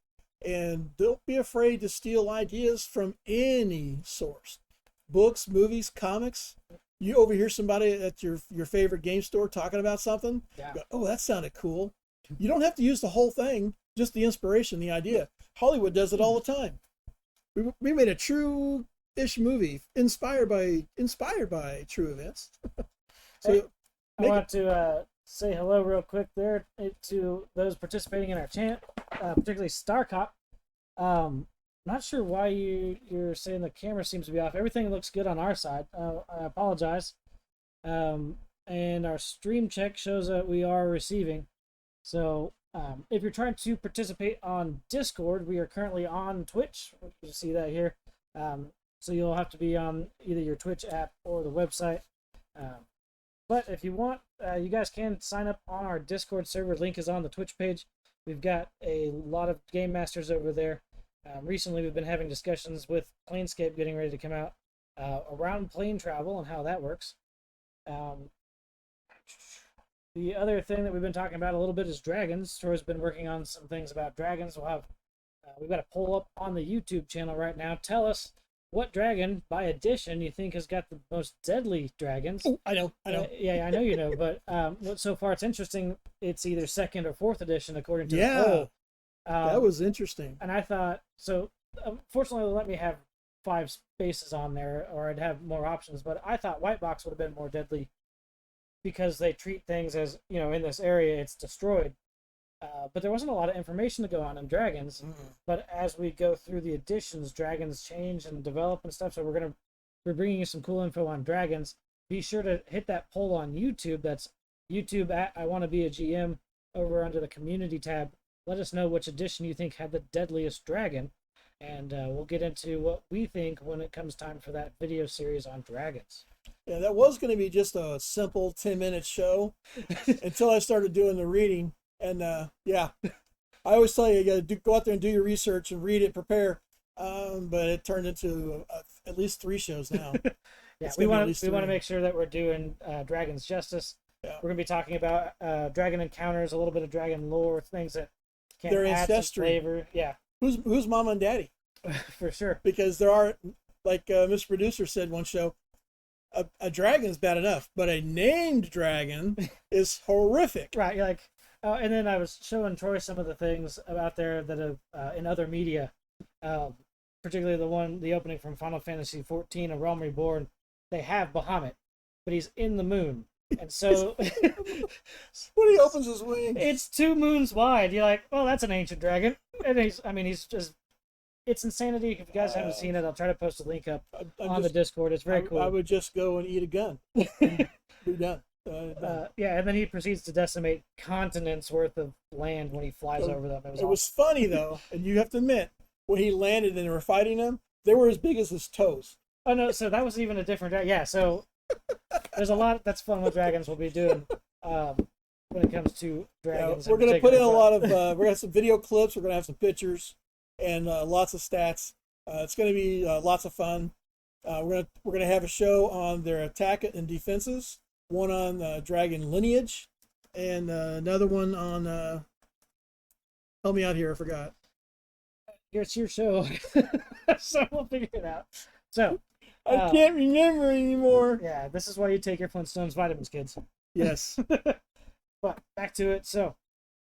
And don't be afraid to steal ideas from any source. Books, movies, comics. You overhear somebody at your favorite game store talking about something. Yeah. Go, oh, that sounded cool. You don't have to use the whole thing, just the inspiration, the idea. Hollywood does it all the time. We made a true-ish movie inspired by true events. So I want to say hello real quick there to those participating in our chant, particularly Starcop. Not sure why you're saying the camera seems to be off. Everything looks good on our side. I apologize. And our stream check shows that we are receiving. So if you're trying to participate on Discord, we are currently on Twitch. You see that here. So you'll have to be on either your Twitch app or the website. But if you want, you guys can sign up on our Discord server. Link is on the Twitch page. We've got a lot of game masters over there. Recently, we've been having discussions with Planescape getting ready to come out around plane travel and how that works. Um, the other thing that we've been talking about a little bit is dragons. Troy's been working on some things about dragons. We've got a poll up on the YouTube channel right now. Tell us what dragon by edition you think has got the most deadly dragons. Oh, I know. Yeah, I know you know, but so far it's interesting. It's either 2nd or 4th edition according to the Yeah, poll. that was interesting. And I thought, so fortunately, they let me have 5 spaces on there, or I'd have more options. But I thought White Box would have been more deadly because they treat things as, in this area it's destroyed. But there wasn't a lot of information to go on in dragons. But as we go through the editions, dragons change and develop and stuff. So we're bringing you some cool info on dragons. Be sure to hit that poll on YouTube. That's YouTube at I Want to Be a GM over under the community tab. Let us know which edition you think had the deadliest dragon, and we'll get into what we think when it comes time for that video series on dragons. Yeah, that was going to be just a simple 10-minute show until I started doing the reading. And yeah, I always tell you, got to go out there and do your research and read it, prepare. But it turned into at least 3 shows now. Yeah, we want to make sure that we're doing dragons justice. Yeah. We're going to be talking about dragon encounters, a little bit of dragon lore, things that can their add ancestry. some flavor. Yeah. Who's mom and daddy? For sure. Because there are, like Mr. Producer said one show, a dragon's bad enough, but a named dragon is horrific. Right. You're like, and then I was showing Troy some of the things out there that have in other media, particularly the opening from Final Fantasy XIV, A Realm Reborn. They have Bahamut, but he's in the moon. And so when he opens his wings, it's 2 moons wide. You're like, well, that's an ancient dragon. And he's just, it's insanity. If you guys haven't seen it, I'll try to post a link up on the Discord. It's very cool. I would just go and eat a gun. Be done. Yeah, and then he proceeds to decimate continents worth of land when he flies over them. It was funny though, and you have to admit, when he landed and they were fighting him, they were as big as his toes. Oh no, so that was even a different dragon. Yeah, so there's a lot that's fun with dragons we'll be doing when it comes to dragons. We're going to put in a lot of, we're going to have some video clips, we're going to have some pictures, and lots of stats. It's going to be lots of fun. We're going to have a show on their attack and defenses, one on dragon lineage, and another one on, help me out here, I forgot. It's your show, so we'll figure it out. So, I can't remember anymore. Yeah, this is why you take your Flintstones vitamins, kids. Yes. But back to it. So,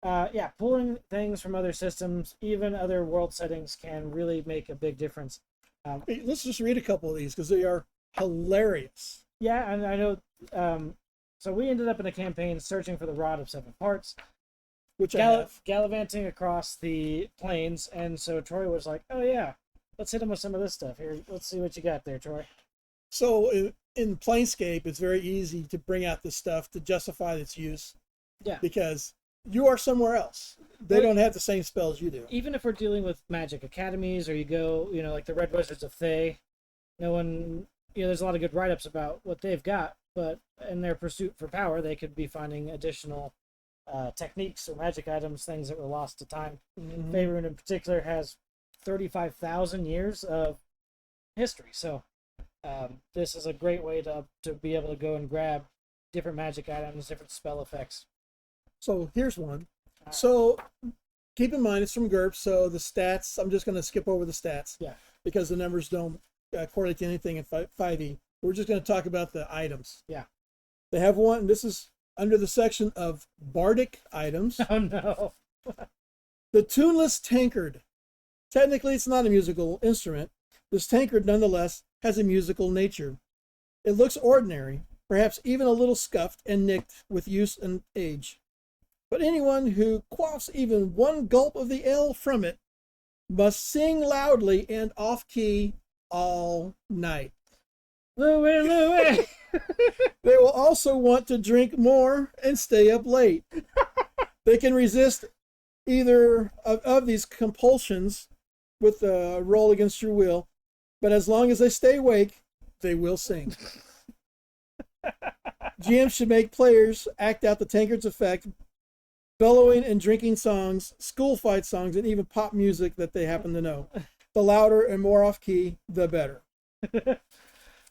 yeah, pulling things from other systems, even other world settings, can really make a big difference. Hey, let's just read a couple of these because they are hilarious. Yeah, and I know. So we ended up in a campaign searching for the Rod of 7 Parts, which I have. Gallivanting across the plains, and so Troy was like, "Oh yeah, let's hit him with some of this stuff. Here, let's see what you got there, Troy." So in Planescape, it's very easy to bring out this stuff to justify its use. Yeah. Because you are somewhere else. They don't have the same spells you do. Even if we're dealing with magic academies, or you go, like the Red Wizards of Thay, no one, there's a lot of good write-ups about what they've got, but in their pursuit for power, they could be finding additional techniques or magic items, things that were lost to time. Mm-hmm. Faerun in particular has 35,000 years of history, so this is a great way to be able to go and grab different magic items, different spell effects. So here's one. So keep in mind it's from GURPS, so the stats, I'm just going to skip over the stats. Yeah. Because the numbers don't correlate to anything in 5e. We're just going to talk about the items. Yeah. They have one, this is under the section of bardic items. Oh no. The tuneless tankard. Technically it's not a musical instrument. This tankard nonetheless has a musical nature. It looks ordinary, perhaps even a little scuffed and nicked with use and age. But anyone who quaffs even one gulp of the ale from it must sing loudly and off-key all night. Louie, Louie! They will also want to drink more and stay up late. They can resist either of these compulsions with a roll against your will, but as long as they stay awake, they will sing. GMs should make players act out the tankard's effect, bellowing and drinking songs, school fight songs, and even pop music that they happen to know. The louder and more off-key, the better.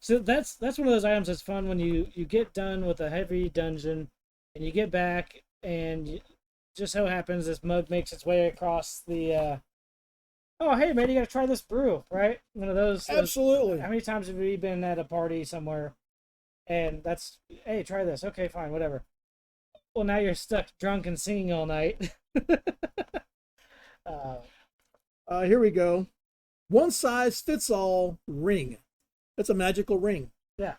So that's one of those items that's fun when you get done with a heavy dungeon, and you get back, and just so happens this mug makes its way across the. Oh, hey man, you gotta try this brew, right? One of those. Absolutely. How many times have we been at a party somewhere, and that's, hey, try this. Okay, fine, whatever. Well, now you're stuck drunk and singing all night. Here we go. One size fits all ring. It's a magical ring. Yeah.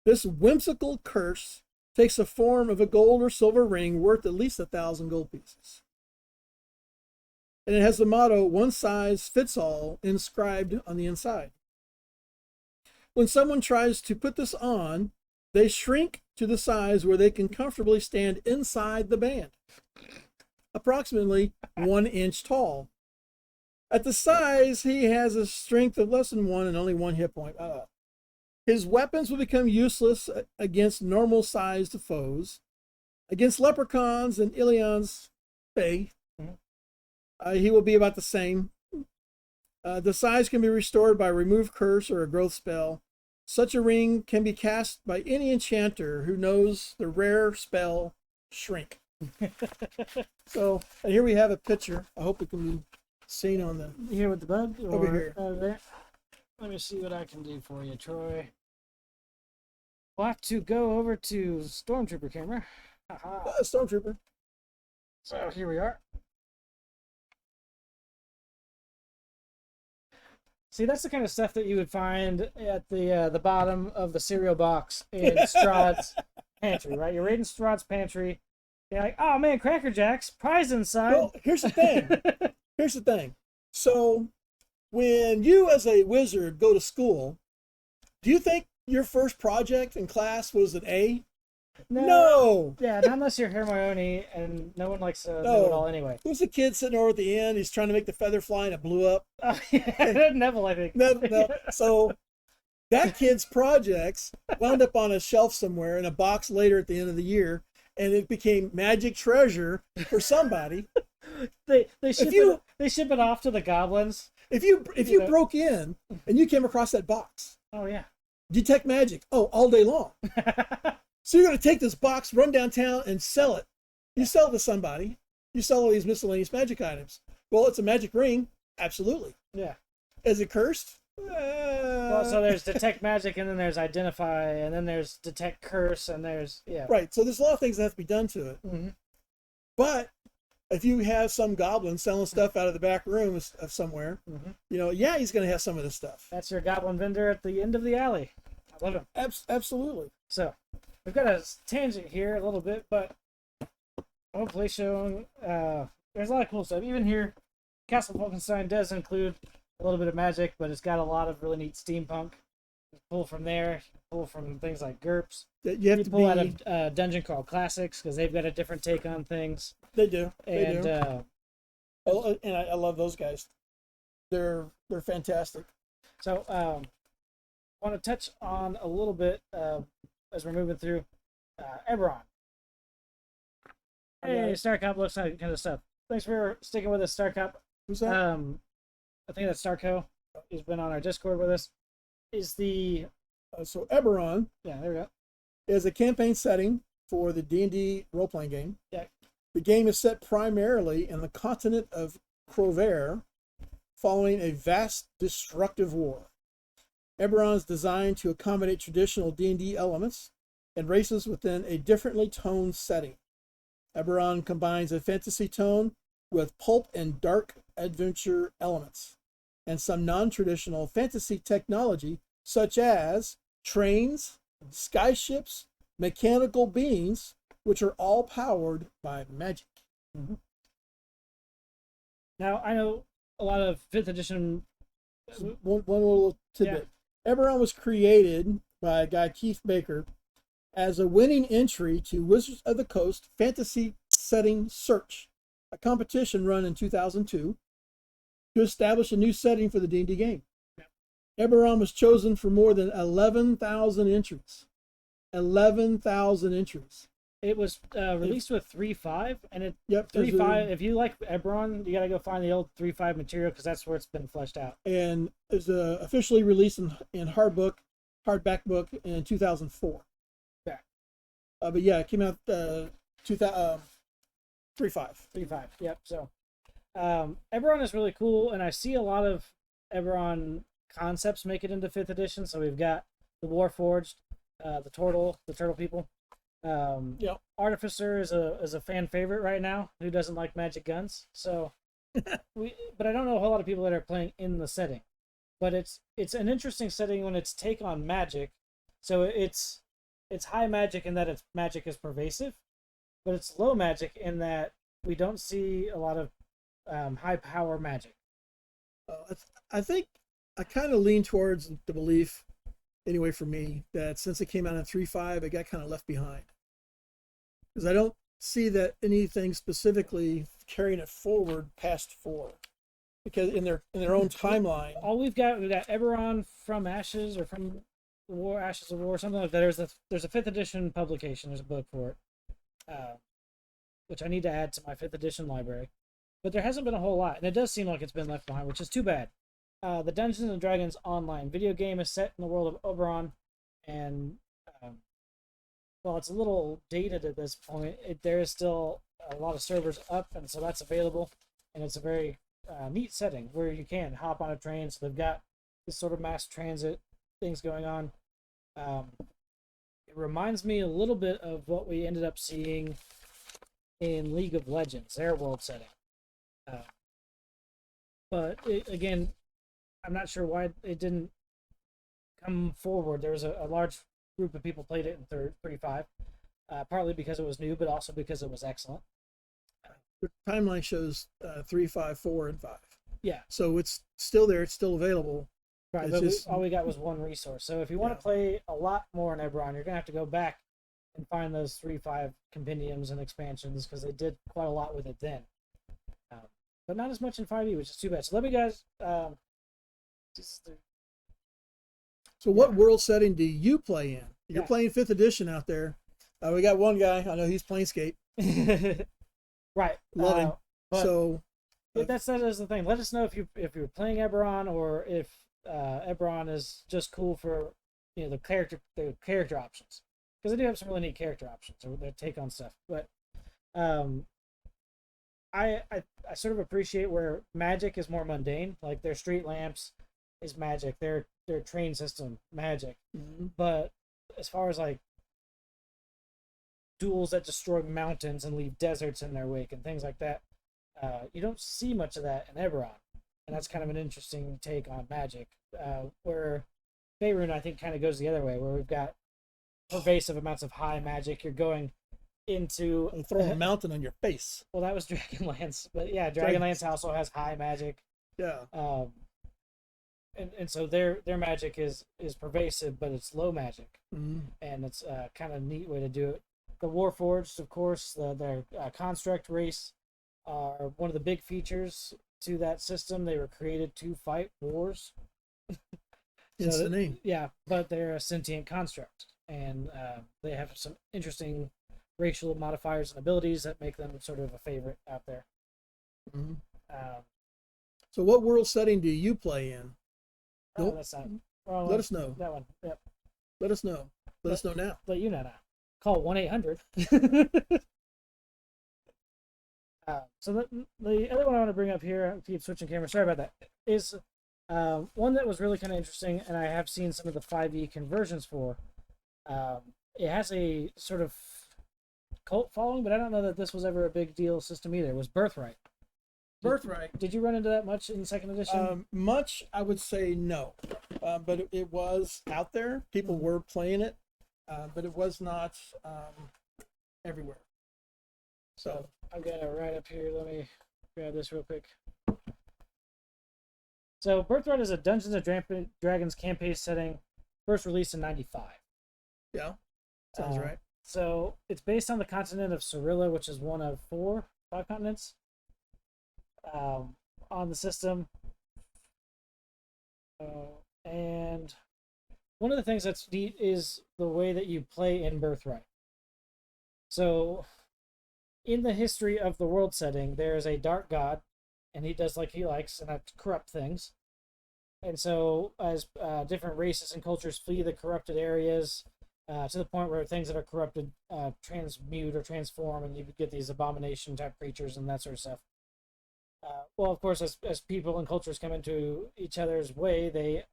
This whimsical curse takes the form of a gold or silver ring worth at least 1,000 gold pieces. And it has the motto, one size fits all, inscribed on the inside. When someone tries to put this on, they shrink to the size where they can comfortably stand inside the band, approximately 1 inch tall. At the size, he has a strength of less than 1 and only 1 hit point. His weapons will become useless against normal-sized foes. Against leprechauns and Ilion's Fae, he will be about the same. The size can be restored by remove curse or a growth spell. Such a ring can be cast by any enchanter who knows the rare spell Shrink. So, and here we have a picture. I hope it can be seen on the... Here with the bug? Over here. There? Let me see what I can do for you, Troy. We'll have to go over to Stormtrooper camera. Stormtrooper. So here we are. See, that's the kind of stuff that you would find at the bottom of the cereal box in Strahd's pantry, right? You're raiding Strahd's pantry. You're like, oh man, Cracker Jacks, prize inside. Well, here's the thing. Here's the thing. So, when you as a wizard go to school, do you think your first project in class was an A? No. Yeah, not unless you're Hermione, and no one likes to know it all anyway. Who's the kid sitting over at the end? He's trying to make the feather fly and it blew up. Oh, yeah, Neville, I think. No. So that kid's projects wound up on a shelf somewhere in a box later at the end of the year, and it became magic treasure for somebody. They ship it off to the goblins. If you broke in and you came across that box, oh yeah, detect magic. Oh, all day long. So you're going to take this box, run downtown, and sell it. You sell it to somebody. You sell all these miscellaneous magic items. Well, it's a magic ring. Absolutely. Yeah. Is it cursed? Well, so there's detect magic, and then there's identify, and then there's detect curse, and there's, yeah. Right. So there's a lot of things that have to be done to it. Mm-hmm. But if you have some goblin selling stuff out of the back room of somewhere, yeah, he's going to have some of this stuff. That's your goblin vendor at the end of the alley. I love him. Absolutely. So we've got a tangent here a little bit, but hopefully showing there's a lot of cool stuff. Even here, Castle Wolfenstein does include a little bit of magic, but it's got a lot of really neat steampunk. You pull from there, pull from things like GURPS. You pull out of a dungeon called Classics because they've got a different take on things. They do. And and I love those guys. They're fantastic. So I want to touch on a little bit as we're moving through Eberron. Hey, Star Cop looks like kind of stuff. Thanks for sticking with us, Star Cop. Who's that? I think that's Starco. He's been on our Discord with us. Is the so Eberron? Yeah, there we go. Is a campaign setting for the D&D role-playing game. Yeah. The game is set primarily in the continent of Crover, following a vast destructive war. Eberron is designed to accommodate traditional D&D elements and races within a differently toned setting. Eberron combines a fantasy tone with pulp and dark adventure elements, and some non-traditional fantasy technology such as trains, skyships, mechanical beings, which are all powered by magic. Mm-hmm. Now, I know a lot of 5th edition... One little tidbit. Yeah. Eberron was created by a guy, Keith Baker, as a winning entry to Wizards of the Coast Fantasy Setting Search, a competition run in 2002 to establish a new setting for the D&D game. Yeah. Eberron was chosen for more than 11,000 entries. 11,000 entries. It was released with 3.5, and it 3.5. If you like Eberron, you gotta go find the old 3.5 material because that's where it's been fleshed out. And it's officially released in hard book hardback book in 2004. Yeah. But yeah, it came out 2000, 3.5. 3.5. Yep. So, Eberron is really cool, and I see a lot of Eberron concepts make it into 5th edition. So we've got the Warforged, the turtle people. Yep. Artificer is a fan favorite right now. Who doesn't like magic guns? So, but I don't know a whole lot of people that are playing in the setting. But it's an interesting setting when it's take on magic. So it's high magic in that its magic is pervasive, but it's low magic in that we don't see a lot of high power magic. I think I kind of lean towards the belief, anyway, for me, that since it came out in 3.5, it got kind of left behind. Because I don't see that anything specifically carrying it forward past 4. Because in their own timeline, All we've got Eberron from Ashes or from War, Ashes of War, something like that. There's a 5th edition publication. There's a book for it, which I need to add to my 5th edition library. But there hasn't been a whole lot, and it does seem like it's been left behind, which is too bad. The Dungeons and Dragons online video game is set in the world of Oberon, and while it's a little dated at this point, there is still a lot of servers up, and so that's available, and it's a very neat setting where you can hop on a train. So they've got this sort of mass transit things going on. It reminds me a little bit of what we ended up seeing in League of Legends, their world setting. But again, I'm not sure why it didn't come forward. There was a large group of people played it in 3.5, partly because it was new, but also because it was excellent. the timeline shows 3, 5, 4, and 5. Yeah. So it's still there. It's still available. Right, It's but all we got was one resource. So if you want to play a lot more in Eberron, you're going to have to go back and find those 3.5 compendiums and expansions, because they did quite a lot with it then. But not as much in 5e, which is too bad. So let me guys... So what world setting do you play in? You're Yeah. playing 5th edition out there. We got one guy. I know he's playing Scape. Right. Love him. But So that is the thing. Let us know if you're playing Eberron, or if Eberron is just cool for the character options, because they do have some really neat character options or their take on stuff. But I sort of appreciate where magic is more mundane. Like their street lamps is magic. Their train system magic. mhm. But as far as like duels that destroy mountains and leave deserts in their wake and things like that, you don't see much of that in Eberron, and that's kind of an interesting take on magic. Where Faerun, I think, kind of goes the other way, where we've got pervasive amounts of high magic. You're going into And throw a mountain on your face. well, that was Dragonlance, but yeah, Dragonlance also has high magic. Yeah. And so their magic is pervasive, but it's low magic, Mhm. and it's kind of a neat way to do it. The Warforged, of course, their construct race are one of the big features to that system. They were created to fight wars. It's the name. Yeah, but they're a sentient construct, and they have some interesting racial modifiers and abilities that make them sort of a favorite out there. Mhm. Um, So what world setting do you play in? oh, Nope. that's not. Well, Let us know. that one. Yep. Let us know. Let us know now. Let you know now. Call 1-800. So the other one I want to bring up here, I keep switching cameras, sorry about that, is one that was really kind of interesting, and I have seen some of the 5e conversions for. It has a sort of cult following, but I don't know that this was ever a big deal system either. It was Birthright. Birthright. Did you run into that much in 2nd edition? Much, I would say no, but it was out there. People were playing it, but it was not everywhere. So I've got it right up here. Let me grab this real quick. So Birthright is a Dungeons and Dragons campaign setting, first released in 95. yeah, sounds right. So it's based on the continent of Cyrilla, which is one of 5 continents on the system. And one of the things that's neat is the way that you play in Birthright. So in the history of the world setting, there is a dark god, and he does like he likes, and that's corrupt things. And so, as different races and cultures flee the corrupted areas, to the point where things that are corrupted transmute or transform, and you get these abomination type creatures and that sort of stuff. Well, of course, as people and cultures come into each other's way, they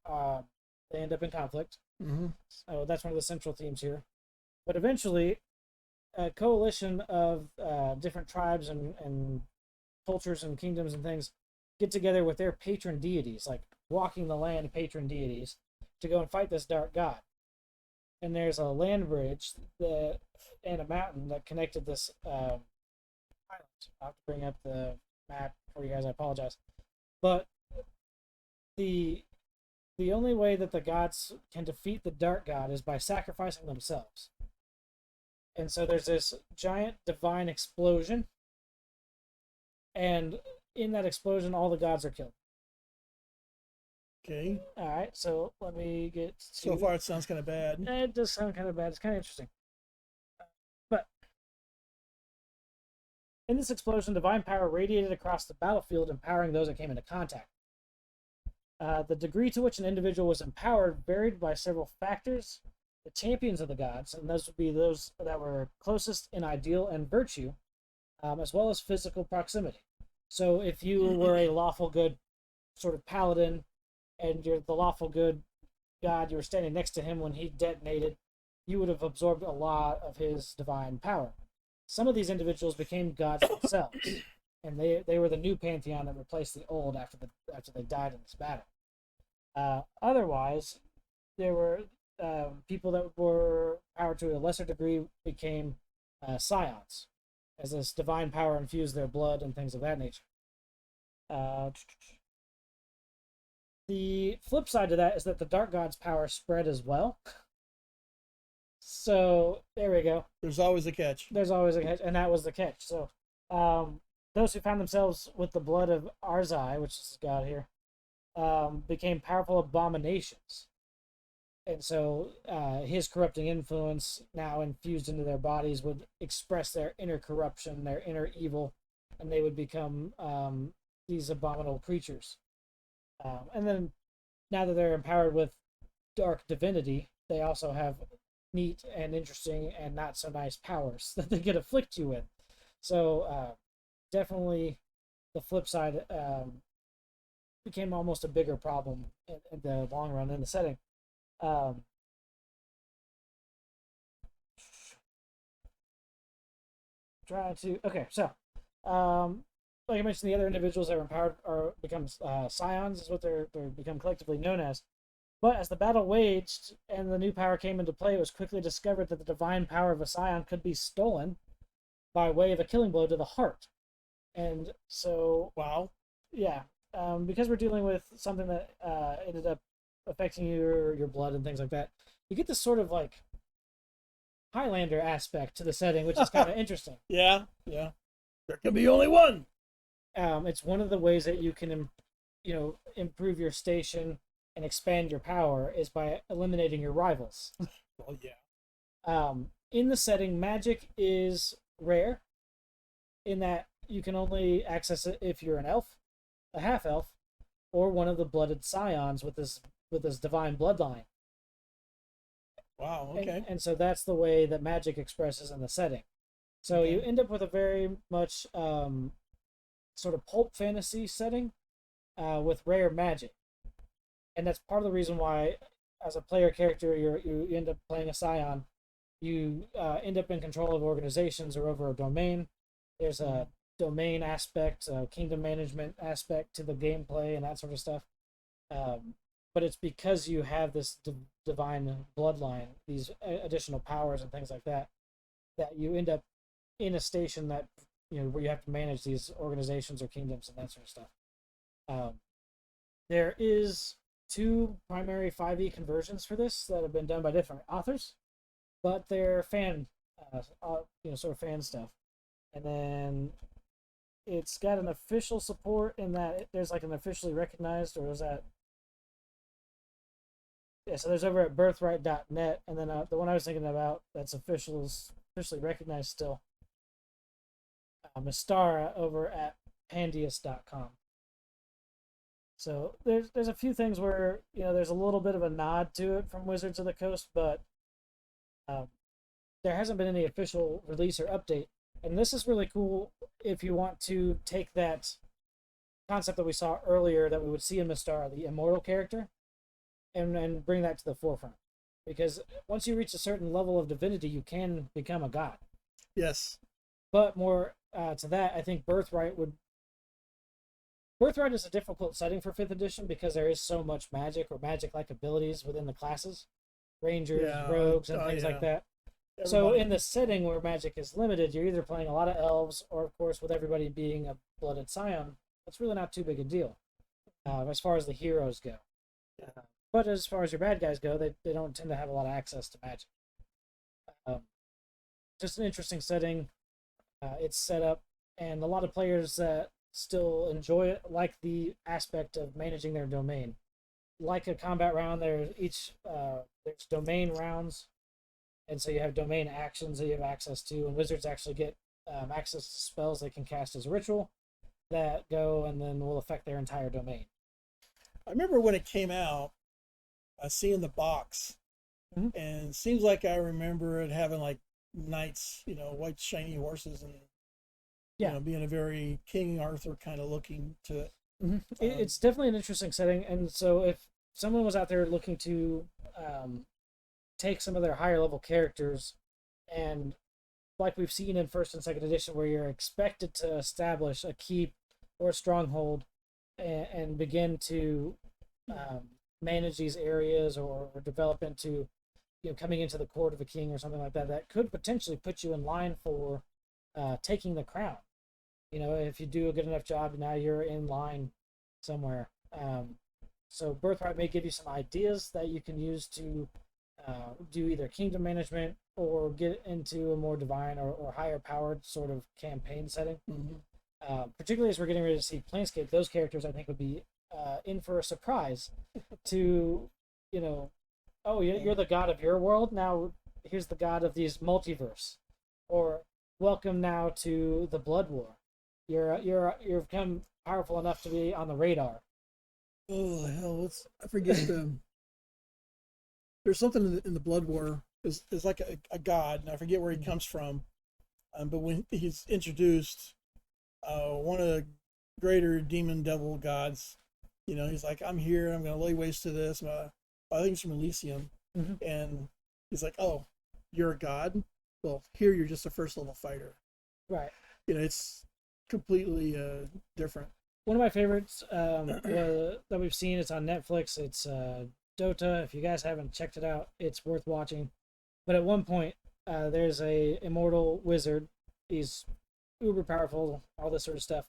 end up in conflict. Mm-hmm. So that's one of the central themes here. But eventually, a coalition of different tribes and cultures and kingdoms and things get together with their patron deities, like walking the land patron deities, to go and fight this dark god. And there's a land bridge and a mountain that connected this island. I'll have to bring up the map for you guys. I apologize, but the only way that the gods can defeat the dark god is by sacrificing themselves. And so there's this giant divine explosion, and in that explosion, all the gods are killed. Okay. All right, so let me get to... So far, it sounds kind of bad. It does sound kind of bad. It's kind of interesting. But in this explosion, divine power radiated across the battlefield, empowering those that came into contact. The degree to which an individual was empowered varied by several factors. The champions of the gods, and those would be those that were closest in ideal and virtue, as well as physical proximity. So if you were a lawful good sort of paladin, and you're the lawful good god, you were standing next to him when he detonated, you would have absorbed a lot of his divine power. Some of these individuals became gods themselves, and they were the new pantheon that replaced the old after they died in this battle. Otherwise, there were people that were powered to a lesser degree became scions, as this divine power infused their blood and things of that nature. The flip side to that is that the dark god's power spread as well. So there we go. There's always a catch. There's always a catch, and that was the catch. So those who found themselves with the blood of Arzai, which is God here, became powerful abominations. And so his corrupting influence, now infused into their bodies, would express their inner corruption, their inner evil, and they would become these abominable creatures. And then, now that they're empowered with dark divinity, they also have neat and interesting and not so nice powers that they could afflict you with. So, definitely, the flip side became almost a bigger problem in the long run in the setting. Like I mentioned, the other individuals that are empowered become scions, is what they're become collectively known as. But as the battle waged and the new power came into play, it was quickly discovered that the divine power of a scion could be stolen by way of a killing blow to the heart. And so, wow, yeah, because we're dealing with something that ended up affecting your blood and things like that, you get this sort of like Highlander aspect to the setting, which is kind of interesting. Yeah. There can be only one. It's one of the ways that you can, improve your station and expand your power is by eliminating your rivals. Well, yeah. In the setting, magic is rare, in that you can only access it if you're an elf, a half elf, or one of the blooded scions with this divine bloodline. Wow. Okay. And so that's the way that magic expresses in the setting. So you end up with a very much sort of pulp fantasy setting with rare magic, and that's part of the reason why, as a player character, you end up playing a scion. You end up in control of organizations or over a domain. There's a domain aspect, a kingdom management aspect to the gameplay and that sort of stuff. But it's because you have this divine bloodline, these additional powers and things like that, that you end up in a station that, where you have to manage these organizations or kingdoms and that sort of stuff. There is 2 primary 5e conversions for this that have been done by different authors, but they're fan, sort of fan stuff. And then it's got an official support in that there's like an officially recognized, or is that? Yeah, so there's over at birthright.net, and then the one I was thinking about that's officially recognized still, Mystara over at pandius.com. So there's a few things where there's a little bit of a nod to it from Wizards of the Coast, but um, there hasn't been any official release or update. And this is really cool if you want to take that concept that we saw earlier that we would see in Mystara, the immortal character, and bring that to the forefront. Because once you reach a certain level of divinity, you can become a god. Yes. But more to that, I think Birthright is a difficult setting for 5th edition because there is so much magic or magic-like abilities within the classes. Rangers, rogues, and things like that. So in the setting where magic is limited, you're either playing a lot of elves, or of course, with everybody being a blooded scion, it's really not too big a deal as far as the heroes go. But as far as your bad guys go, they don't tend to have a lot of access to magic. Just an interesting setting. It's set up, and a lot of players that still enjoy it like the aspect of managing their domain. Like a combat round, there's domain rounds, and so you have domain actions that you have access to, and wizards actually get access to spells they can cast as a ritual that go and then will affect their entire domain. I remember when it came out, seeing the box, and it seems like I remember it having like knights, white shiny horses, and being a very King Arthur kind of looking to it. It's definitely an interesting setting, and so if someone was out there looking to take some of their higher level characters, and like we've seen in 1st and 2nd edition, where you're expected to establish a keep or a stronghold and begin to manage these areas or develop into coming into the court of a king or something like that, that could potentially put you in line for taking the crown. If you do a good enough job, now you're in line somewhere. So Birthright may give you some ideas that you can use to do either kingdom management or get into a more divine or higher powered sort of campaign setting. Particularly as we're getting ready to see Planescape, those characters I think would be in for a surprise to, oh, you're the god of your world, now here's the god of these multiverse, or welcome now to the Blood War. You've become powerful enough to be on the radar. Oh hell! I forget there's something in the Blood War is like a god, and I forget where he comes from. But when he's introduced, one of the greater demon devil gods, he's like, I'm here, I'm going to lay waste to this. I think it's from Elysium. And he's like, oh, you're a god? Well, here you're just a first level fighter. Right. It's completely different. One of my favorites that we've seen, it's on Netflix. It's Dota. If you guys haven't checked it out, it's worth watching. But at one point, there's a immortal wizard. He's uber powerful, all this sort of stuff.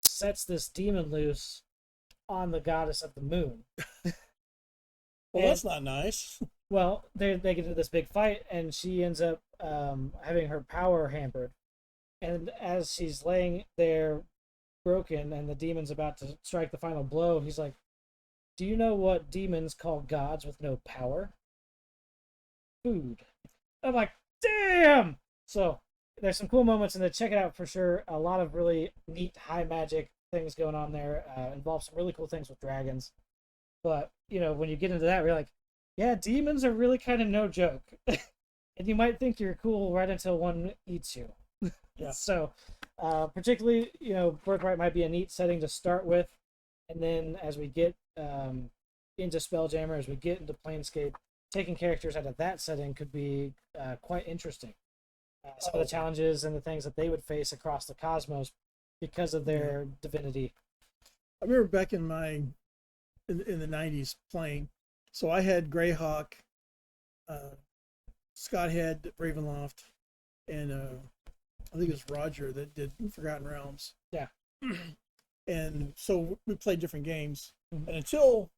Sets this demon loose on the goddess of the moon. Well, that's not nice. Well, they get into this big fight, and she ends up having her power hampered. And as she's laying there broken and the demon's about to strike the final blow, he's like, do you know what demons call gods with no power? Food. I'm like, damn! So there's some cool moments in there. Check it out for sure. A lot of really neat high magic things going on there. Involves some really cool things with dragons. But, when you get into that, we're like, yeah, demons are really kind of no joke. And you might think you're cool right until one eats you. Yeah. So, particularly, Birthright might be a neat setting to start with. And then as we get into Spelljammer, as we get into Planescape, taking characters out of that setting could be quite interesting. Some of the challenges and the things that they would face across the cosmos because of their divinity. I remember back in the 90s playing. So I had Greyhawk, Scott had Ravenloft, and I think it was Roger that did Forgotten Realms. Yeah. And so we played different games. And until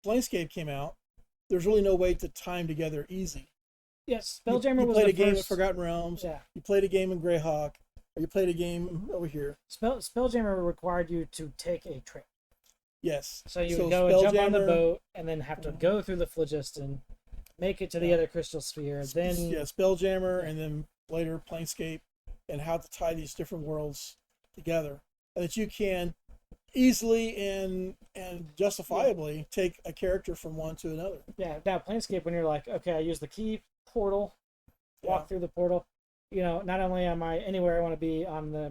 Planescape came out, there's really no way to time together easy. Yes, Spelljammer you was played the a game first... of Forgotten Realms. Yeah. You played a game in Greyhawk. Or you played a game over here. Spelljammer required you to take a trip. Yes. So you would go and jump on the boat and then have to go through the phlogiston, make it to the other crystal sphere. Then Spelljammer, and then later Planescape, and how to tie these different worlds together. that you can easily and justifiably take a character from one to another. Yeah. Now, Planescape, when you're like, okay, I use the key portal, walk through the portal. You know, not only am I anywhere I want to be on the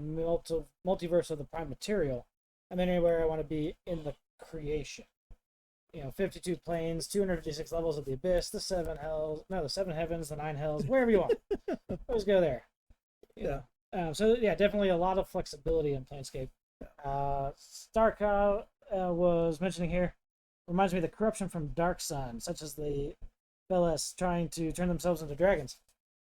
multiverse of the prime material, I'm anywhere I want to be in the creation. You know, 52 planes, 256 levels of the abyss, the seven heavens, the nine hells, wherever you want. Let's go there. Yeah. So yeah, definitely a lot of flexibility in Planescape. Starcraft was mentioning here reminds me of the corruption from Dark Sun, such as the perilous trying to turn themselves into dragons.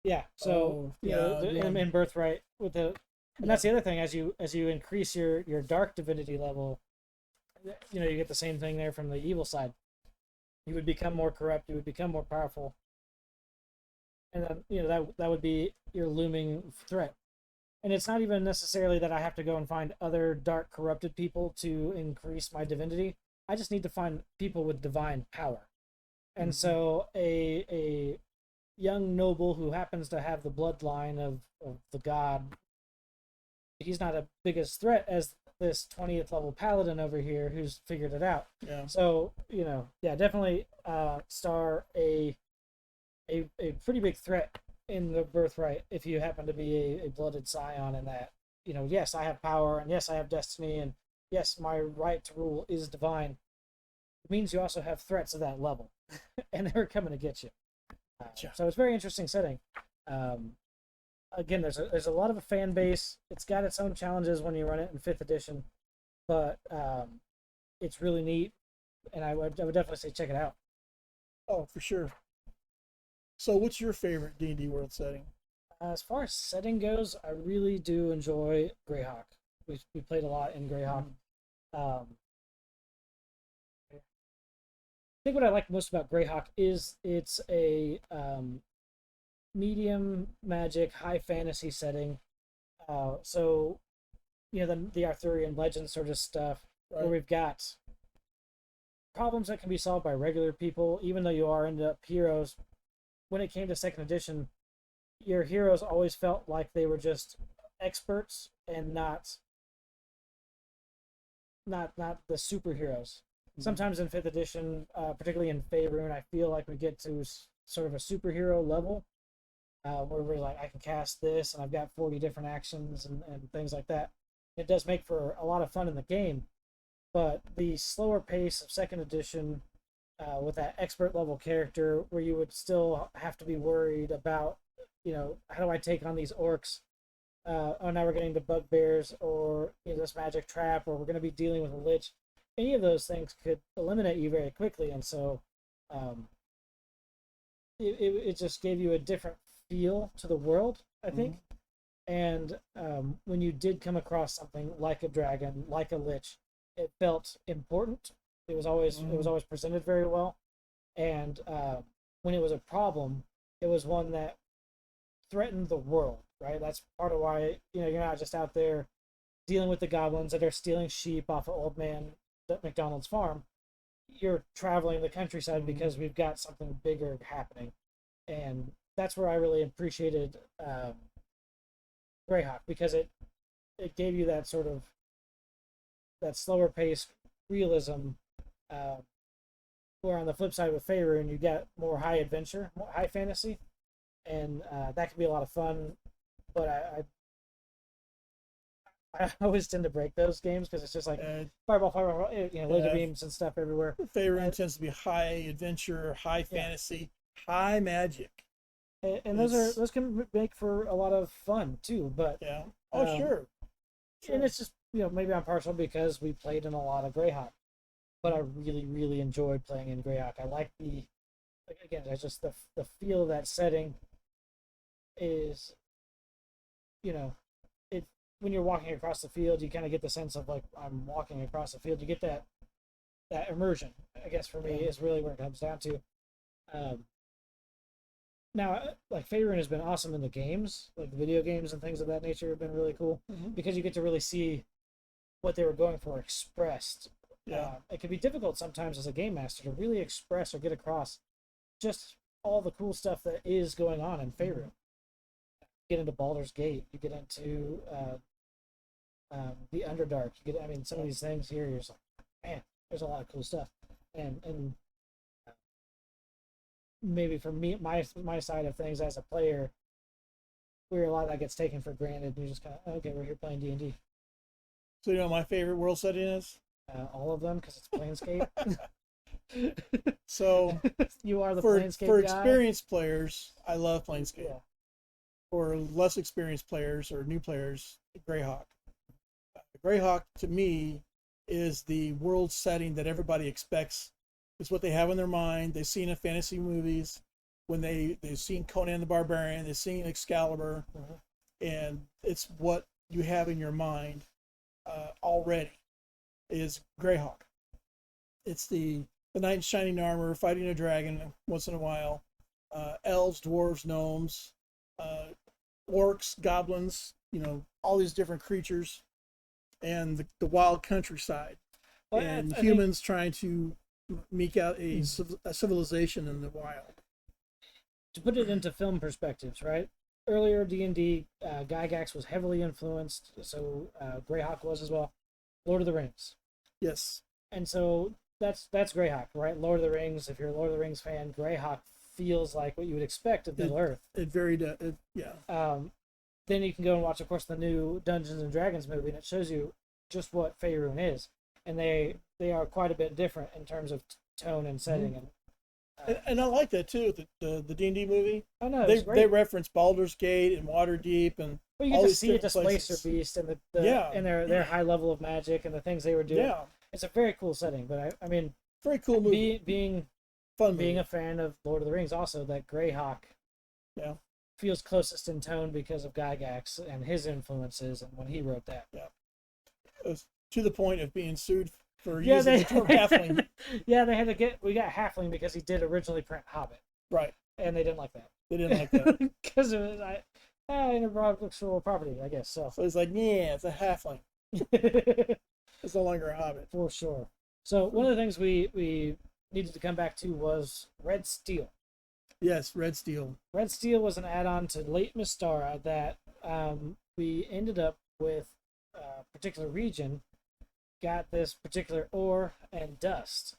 Yeah. So in Birthright with the, and that's the other thing, as you increase your dark divinity level, you know, you get the same thing there from the evil side. You would become more corrupt. You would become more powerful, and then you know that would be your looming threat. And it's not even necessarily that I have to go and find other dark corrupted people to increase my divinity. I just need to find people with divine power. And so a young noble who happens to have the bloodline of the god, he's not as big a threat as this 20th level paladin over here who's figured it out. Yeah. So, you know, yeah, definitely Star a pretty big threat in the Birthright if you happen to be a blooded scion, in that, you know, yes, I have power, and yes, I have destiny, and yes, my right to rule is divine. It means you also have threats of that level, and they're coming to get you. So it's a very interesting setting. Again, there's a lot of a fan base. It's got its own challenges when you run it in 5th edition, but it's really neat, and I would definitely say check it out. Oh, for sure. So, what's your favorite D&D world setting? As far as setting goes, I really do enjoy Greyhawk. We played a lot in Greyhawk. I think what I like most about Greyhawk is it's a medium magic, high fantasy setting. So, you know, the Arthurian legend sort of stuff, where we've got problems that can be solved by regular people, even though you are end up heroes. When it came to 2nd edition, your heroes always felt like they were just experts and not the superheroes. Sometimes in 5th edition, particularly in Faerun, I feel like we get to sort of a superhero level, where we're like, I can cast this and I've got 40 different actions and things like that. It does make for a lot of fun in the game, but the slower pace of 2nd edition, with that expert level character, where you would still have to be worried about, you know, how do I take on these orcs? Oh, now we're getting the bugbears, or, you know, this magic trap, or we're going to be dealing with a lich. Any of those things could eliminate you very quickly, and so it just gave you a different feel to the world, I think. And when you did come across something like a dragon, like a lich, it felt important. It was always presented very well, and when it was a problem, it was one that threatened the world. Right, that's part of why, you know, you're not just out there dealing with the goblins that are stealing sheep off of Old Man McDonald's farm. You're traveling the countryside because we've got something bigger happening, and that's where I really appreciated Greyhawk, because it gave you that sort of that slower pace realism. Where on the flip side with Faerun, you get more high adventure, more high fantasy, and that can be a lot of fun. But I always tend to break those games because it's just like fireball, you know, laser beams and stuff everywhere. Faerun tends to be high adventure, high fantasy, high magic, and those can make for a lot of fun too. But sure. And it's just, you know, maybe I'm partial because we played in a lot of Greyhawk, but I really, really enjoyed playing in Greyhawk. I like again, it's just the feel of that setting is, you know, it, when you're walking across the field, you kind of get the sense of like, I'm walking across the field. You get that immersion, I guess, for me, is really where it comes down to. Now, like, Faerun has been awesome in the games, like the video games and things of that nature have been really cool, because you get to really see what they were going for expressed. It can be difficult sometimes as a game master to really express or get across just all the cool stuff that is going on in Faerun. You get into Baldur's Gate, you get into the Underdark. You get, I mean, some of these things here, you're just like, man, there's a lot of cool stuff, and maybe for me, my side of things as a player, where a lot of that gets taken for granted. And you're just kind of, okay, we're here playing D&D. So you know what my favorite world setting is? All of them, because it's Planescape. So you are the for Planescape for guy. experienced players, I love Planescape. Yeah. For less experienced players or new players, Greyhawk. Greyhawk to me is the world setting that everybody expects. It's what they have in their mind. They've seen in fantasy movies when they've seen Conan the Barbarian, they've seen Excalibur, and it's what you have in your mind already is Greyhawk. It's the knight in shining armor fighting a dragon once in a while, elves, dwarves, gnomes, orcs, goblins, all these different creatures, and the wild countryside, and humans trying to make out a civilization in the wild. To put it into film perspectives, right? Earlier D&D, Gygax was heavily influenced, so Greyhawk was as well. Lord of the Rings. Yes. And so that's Greyhawk, right? Lord of the Rings. If you're a Lord of the Rings fan, Greyhawk feels like what you would expect of Middle Earth. Yeah. Then you can go and watch, of course, the new Dungeons and Dragons movie, and it shows you just what Faerun is, and they are quite a bit different in terms of tone and setting. And I like that too. The D&D movie. Oh no, they reference Baldur's Gate and Waterdeep and. Well, you get to see a displacer beast and and their high level of magic and the things they were doing. Yeah, it's a very cool setting. But I mean, very cool movie. Being a fan of Lord of the Rings, also that Greyhawk, feels closest in tone because of Gygax and his influences and when he wrote that. Yeah, it was to the point of being sued for using the term halfling. Yeah, we got halfling because he did originally print Hobbit. Right. And they didn't like that. They didn't like that because it was intellectual property, I guess. So it's like, yeah, it's a halfling. It's no longer a hobbit. For sure. So one of the things we needed to come back to was Red Steel. Yes, Red Steel. Red Steel was an add-on to Late Mystara that we ended up with a particular region, got this particular ore and dust.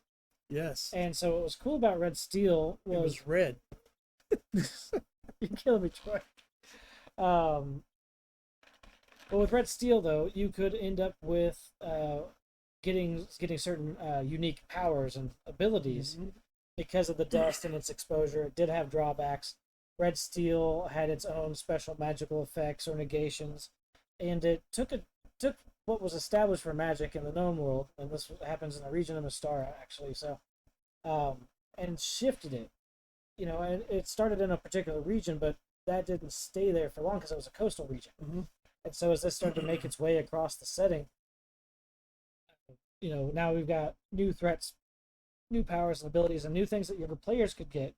Yes. And so what was cool about Red Steel was... It was red. You're killing me, Troy. But with Red Steel, though, you could end up with getting certain unique powers and abilities because of the dust and its exposure. It did have drawbacks. Red Steel had its own special magical effects or negations, and it took what was established for magic in the known world, and this happens in the region of Mystara, actually. So, and shifted it. And it started in a particular region, but that didn't stay there for long because it was a coastal region. And so as this started to make its way across the setting, now we've got new threats, new powers and abilities, and new things that younger players could get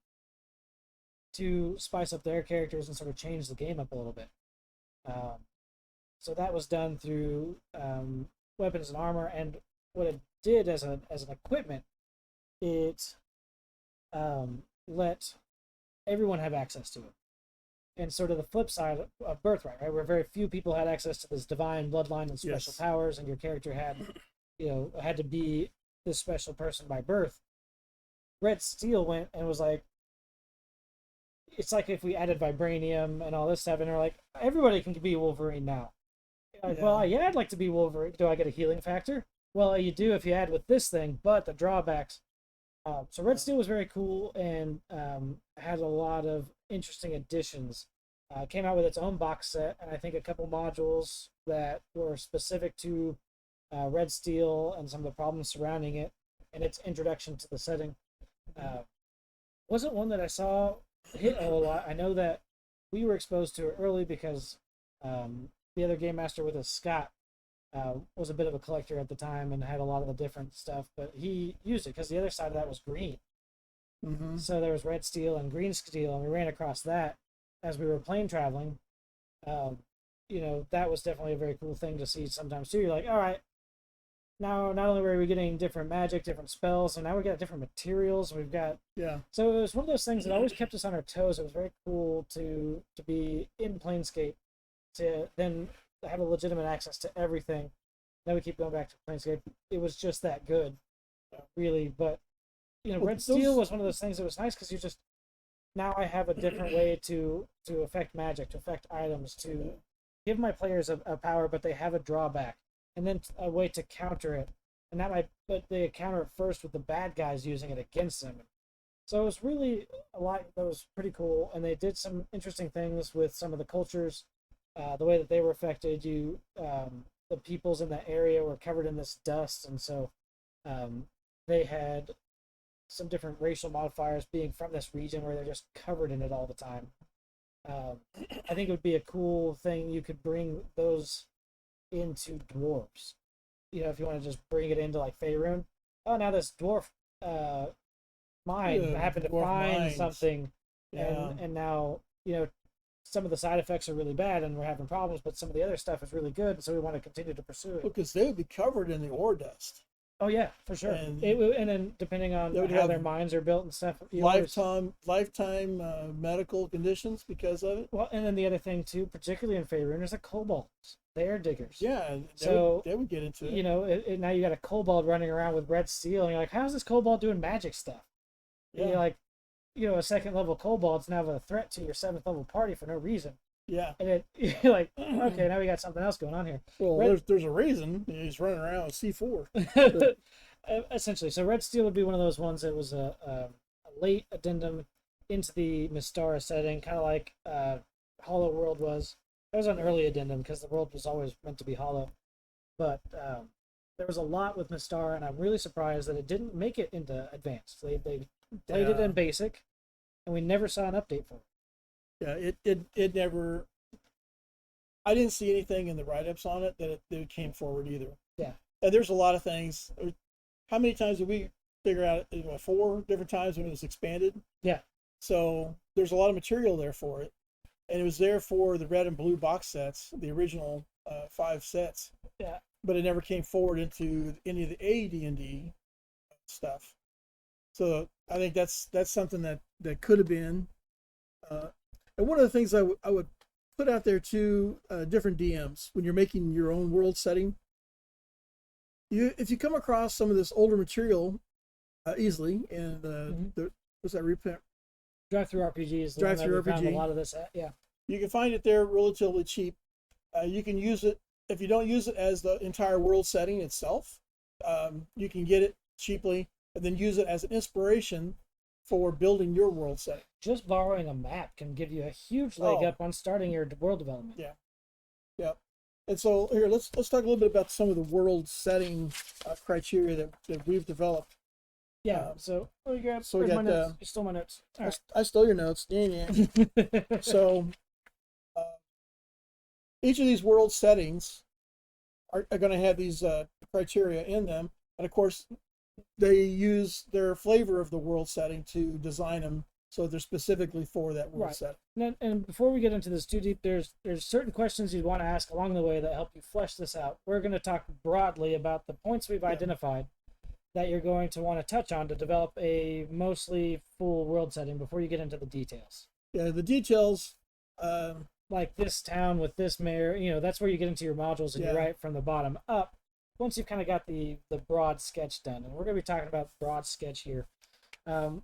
to spice up their characters and sort of change the game up a little bit. So that was done through weapons and armor, and what it did as an equipment, it let everyone have access to it. And sort of the flip side of Birthright, right, where very few people had access to this divine bloodline and special powers, and your character had, had to be this special person by birth. Red Steel went and was like, it's like if we added vibranium and all this stuff, and they're like, everybody can be Wolverine now. Like, well, yeah, I'd like to be Wolverine. Do I get a healing factor? Well, you do if you add with this thing, but the drawbacks. So Red Steel was very cool and had a lot of interesting additions. Came out with its own box set, and I think a couple modules that were specific to Red Steel and some of the problems surrounding it and its introduction to the setting. Wasn't one that I saw hit a whole lot. I know that we were exposed to it early because the other game master with us, Scott, was a bit of a collector at the time and had a lot of the different stuff, but he used it because the other side of that was green. So there was Red Steel and Green Steel, and we ran across that as we were plane traveling. That was definitely a very cool thing to see sometimes too. You're like, all right, now not only were we getting different magic, different spells, and now we got different materials. We've got So it was one of those things that always kept us on our toes. It was very cool to be in Planescape, to then have a legitimate access to everything. Now we keep going back to Planescape. It was just that good, really. But Red Steel was one of those things that was nice because you just now I have a different way to affect magic, to affect items, to give my players a power, but they have a drawback, and then a way to counter it. And but they counter it first with the bad guys using it against them. So it was really a lot that was pretty cool, and they did some interesting things with some of the cultures, the way that they were affected. The peoples in that area were covered in this dust, and so they had some different racial modifiers being from this region where they're just covered in it all the time. I think it would be a cool thing. You could bring those into dwarves. If you want to just bring it into like Faerun. Oh, now this dwarf mind happened to find something, and now some of the side effects are really bad and we're having problems, but some of the other stuff is really good, so we want to continue to pursue it. Because they would be covered in the ore dust. Oh yeah, for sure. And then depending on how their minds are built and stuff, lifetime medical conditions because of it. Well, and then the other thing too, particularly in Faerun, is the kobolds. They are diggers. Yeah, they would get into it. Now you got a kobold running around with red steel, and you're like, how's this kobold doing magic stuff? Yeah. And you're like, a second level kobold's now a threat to your 7th level party for no reason. Yeah. And you're like, okay, now we got something else going on here. Well, there's a reason he's running around with C4. Essentially. So Red Steel would be one of those ones that was a late addendum into the Mystara setting, kind of like Hollow World was. That was an early addendum because the world was always meant to be hollow. But there was a lot with Mystara, and I'm really surprised that it didn't make it into Advanced. They played it in Basic, and we never saw an update for it. Yeah, it never. I didn't see anything in the write-ups on it that it came forward either. Yeah, and there's a lot of things. How many times did we figure out? 4 different times when it was expanded. Yeah. So there's a lot of material there for it, and it was there for the red and blue box sets, the original 5 sets. Yeah. But it never came forward into any of the AD&D stuff. So I think that's something that could have been. And one of the things I would put out there to different DMs when you're making your own world setting, if you come across some of this older material easily, and what's that reprint? Drive-through RPGs. Drive-through RPG. A lot of this, yeah. You can find it there relatively cheap. You can use it if you don't use it as the entire world setting itself. You can get it cheaply and then use it as an inspiration for building your world setting. Just borrowing a map can give you a huge leg up on starting your world development. Yeah. And so here, let's talk a little bit about some of the world setting criteria that we've developed. Yeah. So we got my notes. You stole my notes. Right. I stole your notes. Yeah. So each of these world settings are going to have these criteria in them, and of course, they use their flavor of the world setting to design them so they're specifically for that world setting. And before we get into this too deep, there's certain questions you'd want to ask along the way that help you flesh this out. We're going to talk broadly about the points we've identified that you're going to want to touch on to develop a mostly full world setting before you get into the details. Yeah, the details. Like this town with this mayor, that's where you get into your modules and you write from the bottom up. Once you've kind of got the broad sketch done, and we're going to be talking about broad sketch here. And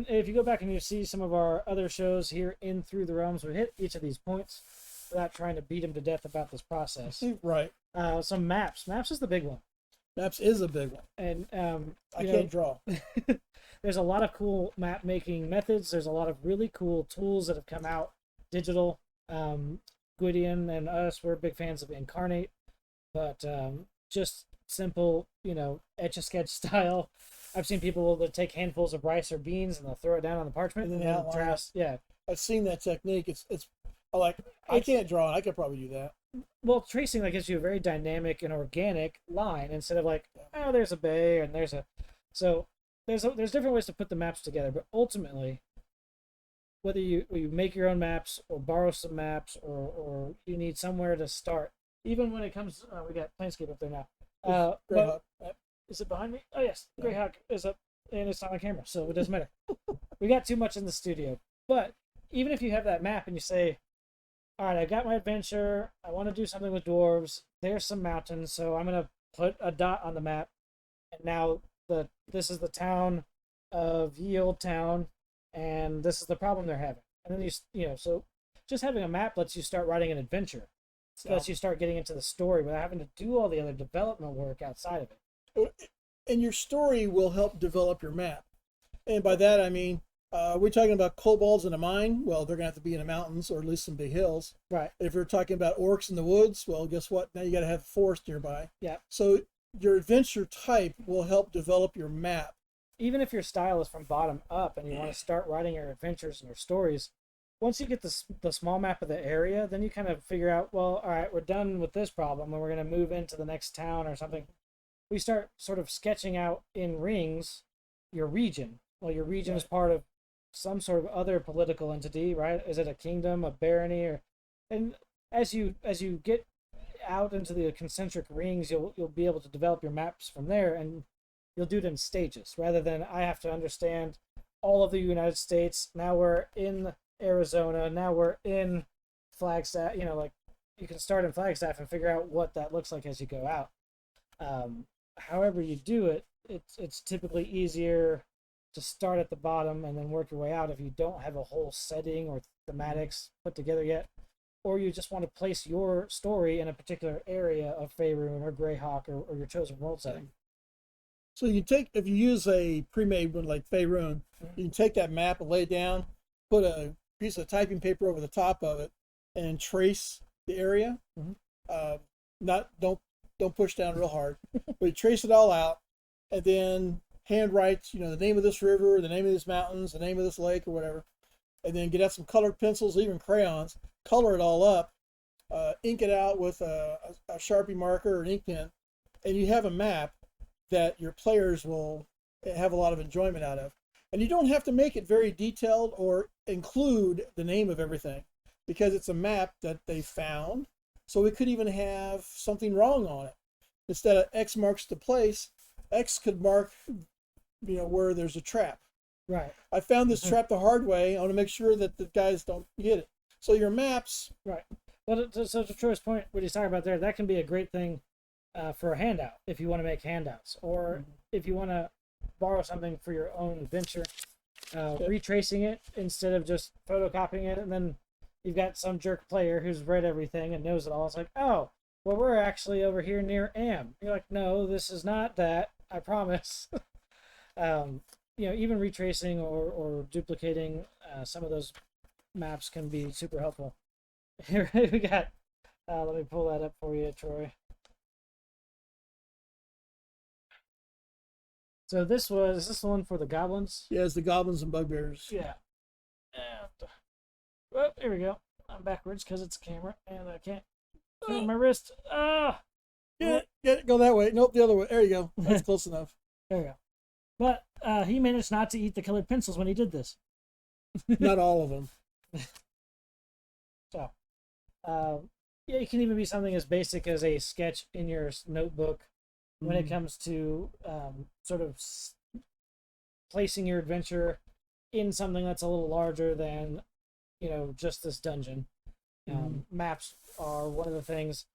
if you go back and you see some of our other shows here in Through the Realms, we hit each of these points without trying to beat them to death about this process. Right. Some maps. Maps is the big one. Maps is a big one. And I can't draw. There's a lot of cool map making methods. There's a lot of really cool tools that have come out digital. Gwydion and us, we're big fans of Incarnate, but just simple, etch-a-sketch style. I've seen people that take handfuls of rice or beans and they'll throw it down on the parchment and then outline. Yeah, I've seen that technique. It's I can't draw. I could probably do that. Well, tracing gives you a very dynamic and organic line instead of there's a bay and there's a. So there's different ways to put the maps together, but ultimately, whether you make your own maps or borrow some maps or you need somewhere to start, even when it comes, we got Planescape up there now. Is it behind me? Oh yes, Greyhawk is up and it's not on camera, so it doesn't matter. We got too much in the studio, but even if you have that map and you say, all right, I got my adventure. I want to do something with dwarves. There's some mountains, so I'm gonna put a dot on the map. And now this is the town of Ye Old Town, and this is the problem they're having. And then so just having a map lets you start writing an adventure. It lets you start getting into the story without having to do all the other development work outside of it. And your story will help develop your map. And by that I mean, we're talking about kobolds in a mine. Well, they're gonna have to be in the mountains or at least some big hills. Right. If you're talking about orcs in the woods, well, guess what? Now you got to have a forest nearby. Yeah. So your adventure type will help develop your map. Even if your style is from bottom up and you want to start writing your adventures and your stories, once you get the small map of the area, then you kind of figure out, well, all right, we're done with this problem and we're going to move into the next town or something. We start sort of sketching out in rings your region. Well, your region is part of some sort of other political entity, right? Is it a kingdom, a barony, and as you get out into the concentric rings, you'll be able to develop your maps from there, and you'll do it in stages rather than I have to understand all of the United States. Now we're in Arizona. Now we're in Flagstaff. Like you can start in Flagstaff and figure out what that looks like as you go out. However you do it, it's typically easier to start at the bottom and then work your way out if you don't have a whole setting or thematics put together yet, or you just want to place your story in a particular area of Faerun or Greyhawk or your chosen world setting. So you take, if you use a pre-made one like Faerun, you can take that map and lay it down, put a piece of typing paper over the top of it, and trace the area. Don't push down real hard, but you trace it all out, and then handwrite, the name of this river, the name of these mountains, the name of this lake, or whatever, and then get out some colored pencils, even crayons, color it all up, ink it out with a Sharpie marker or an ink pen, and you have a map that your players will have a lot of enjoyment out of. And you don't have to make it very detailed or include the name of everything, because it's a map that they found. So it could even have something wrong on it. Instead of X marks the place, X could mark, where there's a trap. Right. I found this trap the hard way. I want to make sure that the guys don't get it. So your maps. Right. Well, so to Troy's point, what he's talking about there, that can be a great thing for a handout if you want to make handouts, or if you want to borrow something for your own adventure, retracing it instead of just photocopying it, and then you've got some jerk player who's read everything and knows it all. It's like, oh, well, we're actually over here near Am. You're like, no, this is not that. I promise. Even retracing or duplicating some of those maps can be super helpful. Here we got. Let me pull that up for you, Troy. So is this the one for the goblins? Yeah, it's the goblins and bugbears. Yeah. And well, here we go. I'm backwards because it's a camera and I can't turn my wrist. Get it, go that way. Nope, the other way. There you go. That's close enough. There we go. But he managed not to eat the colored pencils when he did this. Not all of them. So, it can even be something as basic as a sketch in your notebook when it comes to sort of placing your adventure in something that's a little larger than, just this dungeon. Maps are one of the things,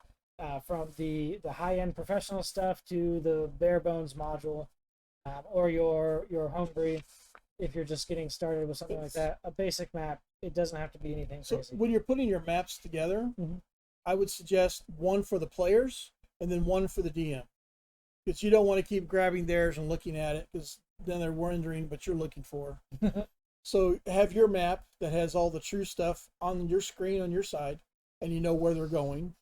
from the high-end professional stuff to the bare bones module, or your homebrew. If you're just getting started with something like that, a basic map, it doesn't have to be anything crazy. So when you're putting your maps together, I would suggest one for the players and then one for the DM. Because you don't want to keep grabbing theirs and looking at it, because then they're wondering what you're looking for. So have your map that has all the true stuff on your screen on your side, and you know where they're going.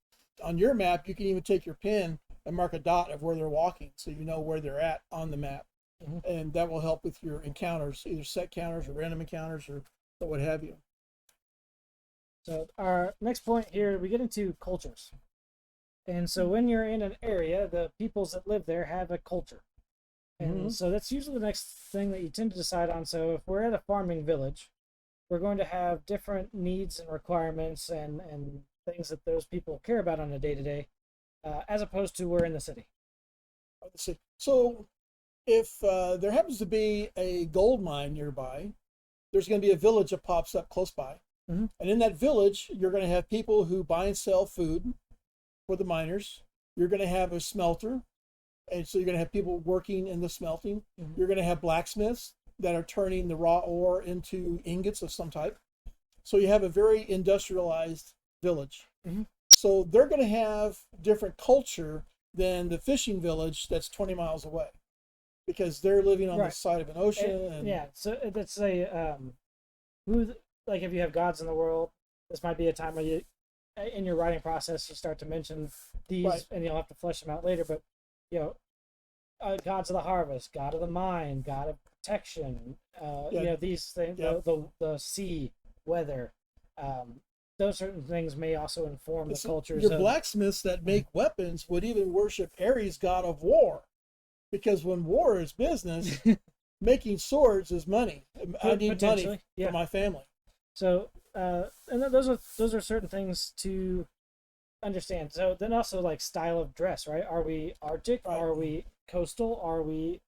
On your map, you can even take your pen and mark a dot of where they're walking, so you know where they're at on the map. And that will help with your encounters, either set counters or random encounters or what have you. So our next point here, we get into cultures. And so when you're in an area, the peoples that live there have a culture. And so that's usually the next thing that you tend to decide on. So if we're at a farming village, we're going to have different needs and requirements and things that those people care about on a day-to-day, as opposed to we're in the city. Let's see. So if there happens to be a gold mine nearby, there's going to be a village that pops up close by. And in that village, you're going to have people who buy and sell food for the miners. You're going to have a smelter, and so you're going to have people working in the smelting. You're going to have blacksmiths that are turning the raw ore into ingots of some type. So you have a very industrialized village. So they're going to have different culture than the fishing village that's 20 miles away, because they're living on the side of an ocean. And so let's say like if you have gods in the world, this might be a time where you, in your writing process, you start to mention these, and you'll have to flesh them out later. But gods of the harvest, god of the mine, god of protection, these things, the sea, weather, those certain things may also inform the cultures. Your blacksmiths that make weapons would even worship Ares, god of war, because when war is business, making swords is money. I need money for my family. So, and those are certain things to understand. So then also like style of dress, right? Are we Arctic? Right. Are we coastal? Are we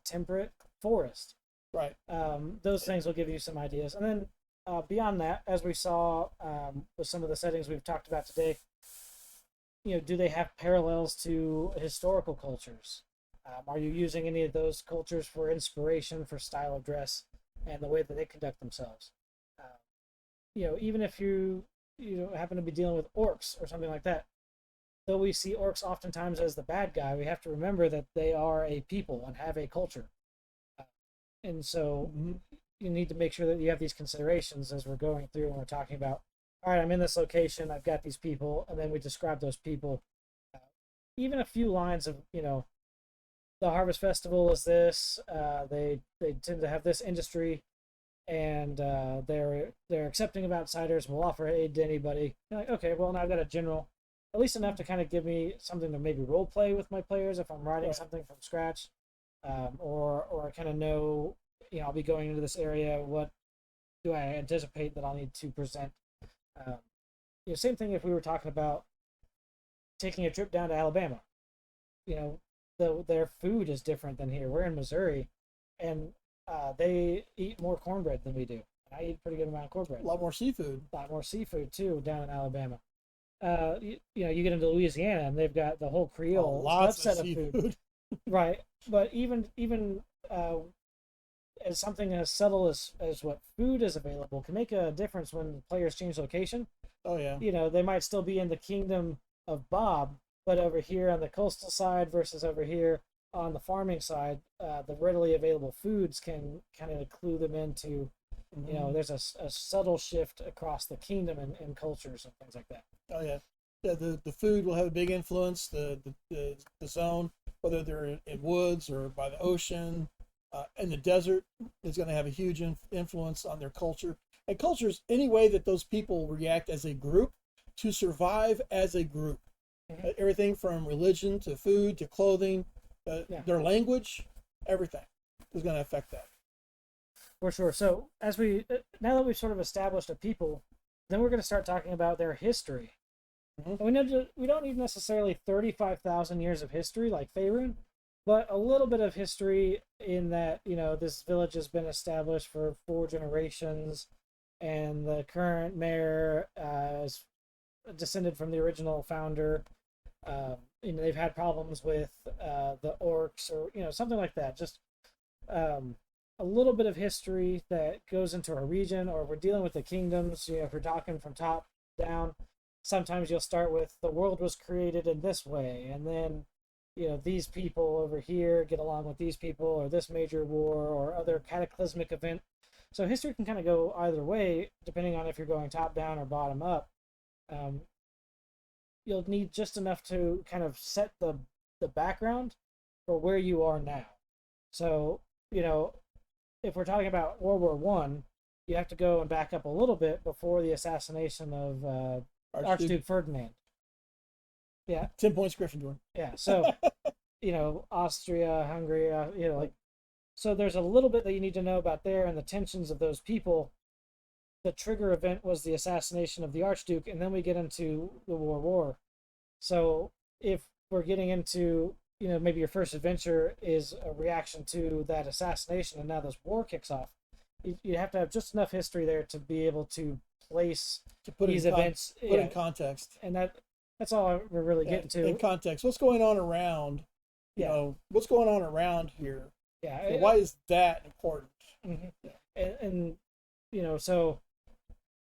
temperate forest? Right. Those things will give you some ideas. And then beyond that, as we saw with some of the settings we've talked about today, do they have parallels to historical cultures? Are you using any of those cultures for inspiration for style of dress and the way that they conduct themselves? Even if you happen to be dealing with orcs or something like that, though we see orcs oftentimes as the bad guy, we have to remember that they are a people and have a culture. And so you need to make sure that you have these considerations as we're going through and we're talking about, all right, I'm in this location, I've got these people, and then we describe those people. Even a few lines of, the Harvest Festival is this, they tend to have this industry, and they're accepting of outsiders, will offer aid to anybody. You're like, okay, well, now I've got a general, at least enough to kind of give me something to maybe role play with my players if I'm writing something from scratch, or I kind of know, I'll be going into this area, what do I anticipate that I'll need to present. Same thing if we were talking about taking a trip down to Alabama. Their food is different than here. We're in Missouri, and they eat more cornbread than we do. I eat a pretty good amount of cornbread. A lot more seafood. A lot more seafood too down in Alabama. You get into Louisiana and they've got the whole Creole subset of food. Right, but even as something as subtle as what food is available can make a difference when players change location. Oh yeah. They might still be in the kingdom of Bob, but over here on the coastal side versus over here on the farming side, the readily available foods can kind of clue them into, there's a subtle shift across the kingdom and cultures and things like that. Oh yeah. Yeah, the food will have a big influence. The zone, whether they're in woods or by the ocean, and the desert is going to have a huge influence on their culture. And cultures, any way that those people react as a group to survive as a group. Everything from religion to food to clothing, their language, everything is going to affect that. For sure. So now that we've sort of established a people, then we're going to start talking about their history. And we don't need necessarily 35,000 years of history like Faerun, but a little bit of history in that, this village has been established for 4 generations, and the current mayor is descended from the original founder. They've had problems with the orcs or something like that. Just a little bit of history that goes into a region, or we're dealing with the kingdoms. If we're talking from top down, sometimes you'll start with the world was created in this way, and then these people over here get along with these people, or this major war or other cataclysmic event. So history can kind of go either way depending on if you're going top down or bottom up. You'll need just enough to kind of set the background for where you are now. So, if we're talking about World War One, you have to go and back up a little bit before the assassination of Archduke Ferdinand. Yeah. 10 points, Gryffindor. Yeah. So, Austria, Hungary, so there's a little bit that you need to know about there and the tensions of those people. The trigger event was the assassination of the Archduke, and then we get into the War. So if we're getting into, maybe your first adventure is a reaction to that assassination, and now this war kicks off, you have to have just enough history there to be able to place To put these events. put in context. And that's all we're really getting to. In context, what's going on around? You know, what's going on around here? Yeah. So why is that important? Mm-hmm. And you know, so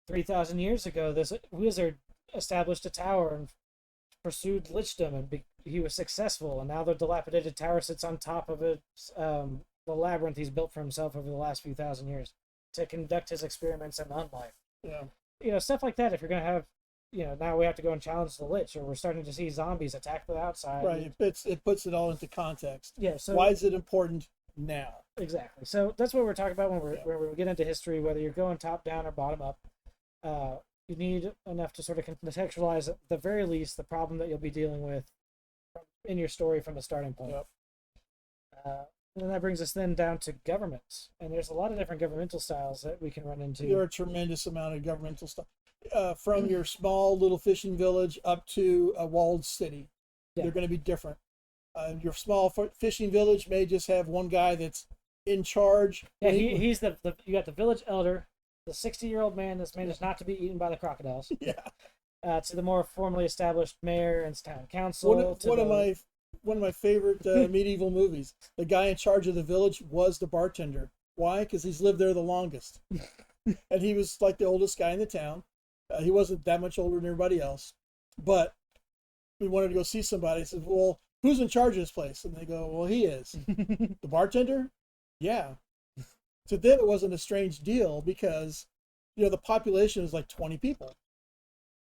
3,000 years ago, this wizard established a tower and pursued lichdom, and he was successful. And now the dilapidated tower sits on top of it, the labyrinth he's built for himself over the last few thousand years to conduct his experiments in unlife. Yeah. You know, stuff like that. If you're going to have, you know, now we have to go and challenge the lich, or we're starting to see zombies attack the outside. Right. It puts it all into context. Yeah. So why is it important now? Exactly. So that's what we're talking about when we get into history, whether you're going top down or bottom up. You need enough to sort of contextualize, at the very least, the problem that you'll be dealing with in your story from the starting point. Yep. And then that brings us then down to governments. And there's a lot of different governmental styles that we can run into. There are a tremendous amount of governmental stuff. From your small little fishing village up to a walled city. Yeah. They're going to be different. Your small fishing village may just have one guy that's in charge. Yeah, he's you got the village elder, the 60-year-old man that's managed not to be eaten by the crocodiles. Yeah. To the more formally established mayor and town council. One of my favorite medieval movies. The guy in charge of the village was the bartender. Why? Because he's lived there the longest, and he was like the oldest guy in the town. He wasn't that much older than everybody else, but we wanted to go see somebody. He said, "Well, who's in charge of this place?" And they go, "Well, he is." The bartender? Yeah. So then it wasn't a strange deal because, you know, the population is like 20 people.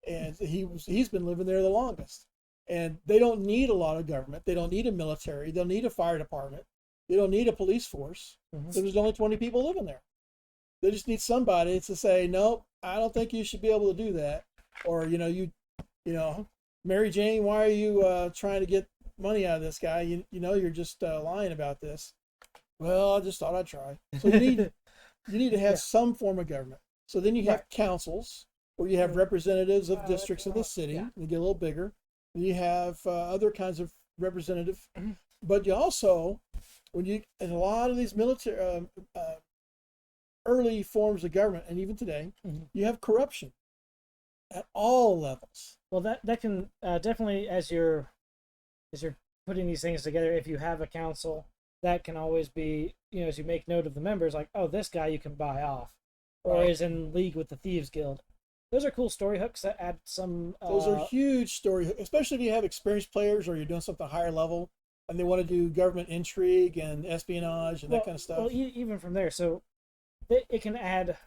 And he's been living there the longest. And they don't need a lot of government. They don't need a military. They don't need a fire department. They don't need a police force. Mm-hmm. So there's only 20 people living there. They just need somebody to say, "No, I don't think you should be able to do that." Or, you know, "Mary Jane, why are you trying to get money out of this guy? You know, you're just lying about this." "Well, I just thought I'd try." So you need to have some form of government. So then you have councils, where you have representatives of districts in the city. Yeah. They get a little bigger. You have other kinds of representative, but you also, in a lot of these military early forms of government, and even today, you have corruption at all levels. Well, that can definitely, as you're putting these things together, if you have a council, that can always be, you know, as you make note of the members, like, oh, this guy you can buy off, or is in league with the Thieves Guild. Those are cool story hooks that add some. Those are huge story hooks, especially if you have experienced players or you're doing something higher level and they want to do government intrigue and espionage and that kind of stuff. Well, even from there, so it can add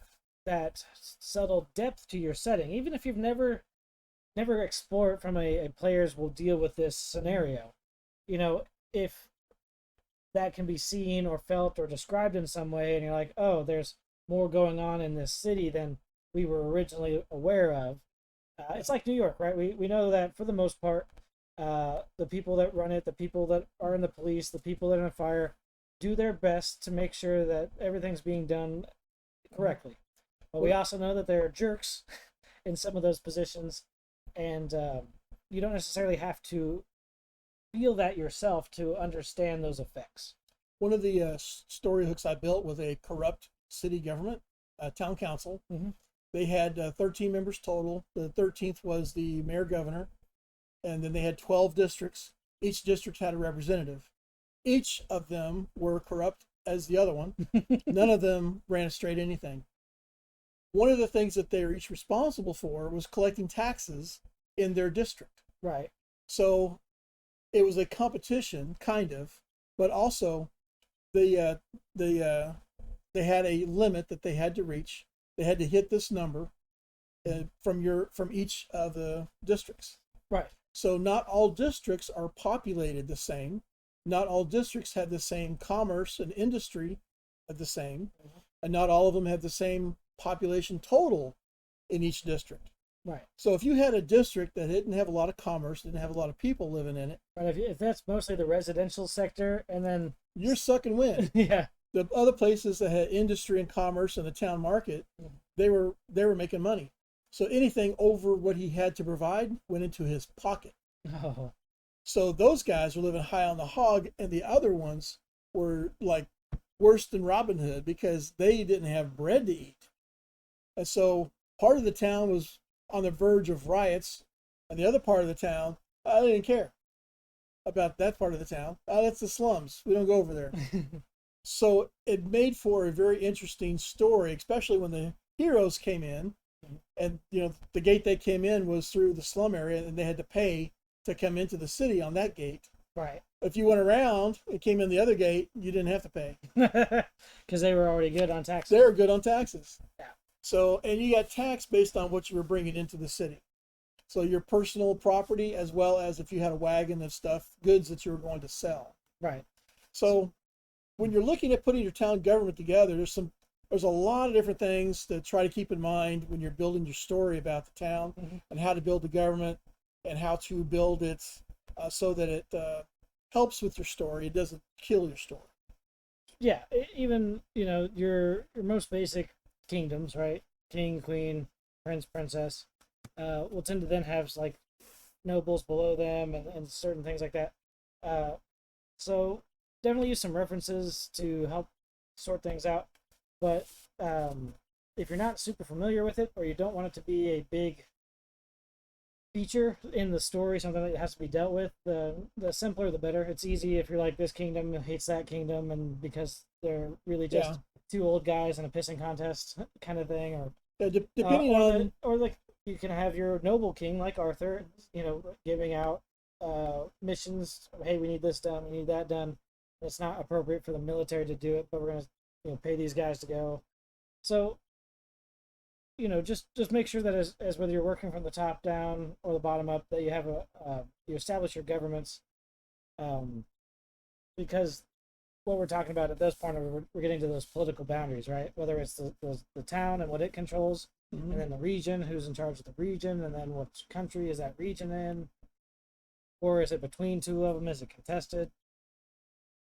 that subtle depth to your setting, even if you've never explored from a players will deal with this scenario. You know, if that can be seen or felt or described in some way, and you're like, oh, there's more going on in this city than we were originally aware of. It's like New York, right? We know that for the most part, the people that run it, the people that are in the police, the people that are in fire, do their best to make sure that everything's being done correctly. But we also know that there are jerks in some of those positions, and you don't necessarily have to feel that yourself to understand those effects. One of the story hooks I built was a corrupt city government, town council. Mm-hmm. They had 13 members total. The 13th was the mayor governor. And then they had 12 districts. Each district had a representative. Each of them were corrupt as the other one. None of them ran straight anything. One of the things that they were each responsible for was collecting taxes in their district. Right. So it was a competition, kind of, but also they had a limit that they had to reach. They had to hit this number from each of the districts. Right. So not all districts are populated the same. Not all districts have the same commerce and industry the same. Mm-hmm. And not all of them have the same population total in each district. Right. So if you had a district that didn't have a lot of commerce, didn't have a lot of people living in it. Right. If that's mostly the residential sector, and then you're sucking wind. Yeah. The other places that had industry and commerce and the town market, they were making money. So anything over what he had to provide went into his pocket. Oh. So those guys were living high on the hog, and the other ones were like worse than Robin Hood because they didn't have bread to eat. And so part of the town was on the verge of riots, and the other part of the town, I didn't care about that part of the town. That's the slums. We don't go over there. So it made for a very interesting story, especially when the heroes came in, and the gate they came in was through the slum area, and they had to pay to come into the city on that gate. Right. If you went around and came in the other gate, you didn't have to pay because they were already good on taxes. They were good on taxes. Yeah. So, and you got taxed based on what you were bringing into the city. So your personal property, as well as if you had a wagon of stuff, goods that you were going to sell. Right. So when you're looking at putting your town government together, there's a lot of different things to try to keep in mind when you're building your story about the town, and how to build the government and how to build it so that it helps with your story. It doesn't kill your story. Yeah, even your most basic kingdoms, right? King, queen, prince, princess, will tend to then have like nobles below them and certain things like that. So definitely use some references to help sort things out. But if you're not super familiar with it, or you don't want it to be a big feature in the story, something that has to be dealt with, the simpler the better. It's easy if you're like, this kingdom hates that kingdom, and because they're really just two old guys in a pissing contest kind of thing, or depending on or like you can have your noble king like Arthur, giving out missions. Hey, we need this done, we need that done. It's not appropriate for the military to do it, but we're gonna pay these guys to go. So just make sure that as whether you're working from the top down or the bottom up, that you have you establish your governments, because what we're talking about at this point, we're getting to those political boundaries, right? Whether it's the town and what it controls, and then the region, who's in charge of the region, and then what country is that region in, or is it between two of them? Is it contested?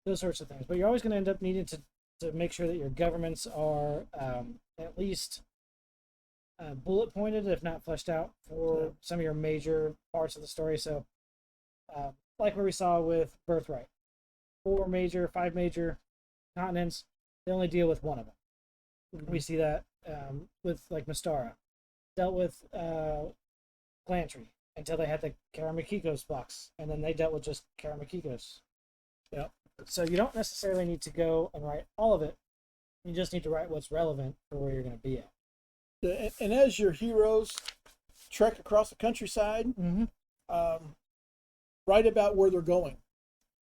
Those sorts of things. But you're always going to end up needing to make sure that your governments are at least bullet pointed, if not fleshed out, for some of your major parts of the story. So like where we saw with Birthright, 5 major continents, they only deal with one of them. We see that with like Mystara, dealt with Glantry until they had the Karamakikos box, and then they dealt with just Karamakikos. So you don't necessarily need to go and write all of it. You just need to write what's relevant for where you're going to be at. And as your heroes trek across the countryside, write about where they're going,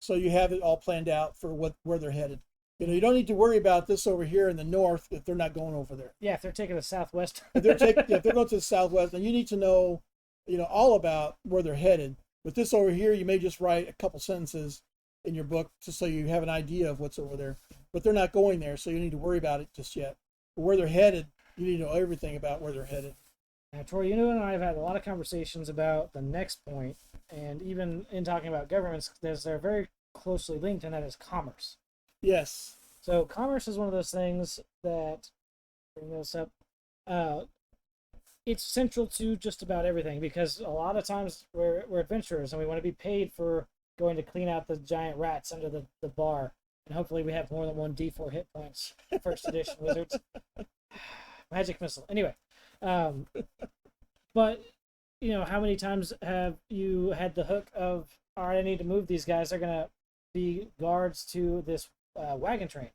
so you have it all planned out for where they're headed. You don't need to worry about this over here in the north if they're not going over there. Yeah, if they're taking the southwest. if they're going to the southwest, then you need to know, all about where they're headed. With this over here, you may just write a couple sentences in your book just so you have an idea of what's over there. But they're not going there, so you need to worry about it just yet. But where they're headed, you need to know everything about where they're headed. Now, Troy, and I have had a lot of conversations about the next point, and even in talking about governments, they're very closely linked, and that is commerce. Yes. So commerce is one of those things that, bring this up, it's central to just about everything, because a lot of times we're adventurers and we want to be paid for going to clean out the giant rats under the bar, and hopefully we have more than one D4 hit points. First edition wizards. Magic missile. Anyway, but how many times have you had the hook of, all right, I need to move these guys, they're gonna be guards to this wagon train.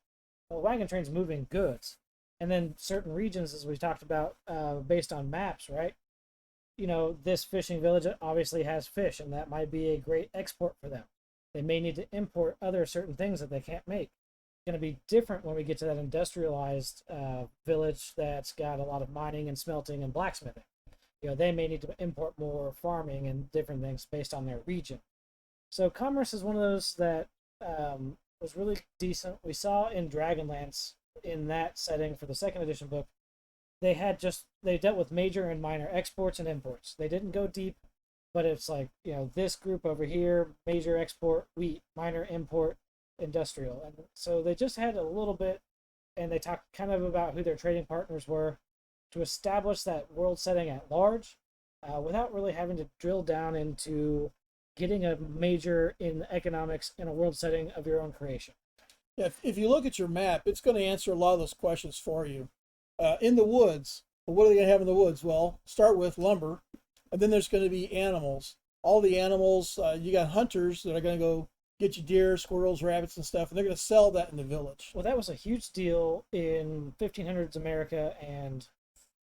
Well, wagon train's moving goods, and then certain regions, as we talked about, based on maps, right? This fishing village obviously has fish, and that might be a great export for them. They may need to import other certain things that they can't make. It's going to be different when we get to that industrialized village that's got a lot of mining and smelting and blacksmithing. They may need to import more farming and different things based on their region. So commerce is one of those that was really decent. We saw in Dragonlance, in that setting for the second edition book, they dealt with major and minor exports and imports. They didn't go deep, but it's like, this group over here, major export wheat, minor import industrial. And so they just had a little bit, and they talked kind of about who their trading partners were to establish that world setting at large, without really having to drill down into getting a major in economics in a world setting of your own creation. Yeah, if you look at your map, it's going to answer a lot of those questions for you. In the woods, But what are they going to have in the woods? Well, start with lumber, and then there's going to be animals. All the animals, you got hunters that are going to go get you deer, squirrels, rabbits, and stuff, and they're going to sell that in the village. Well, that was a huge deal in 1500s America and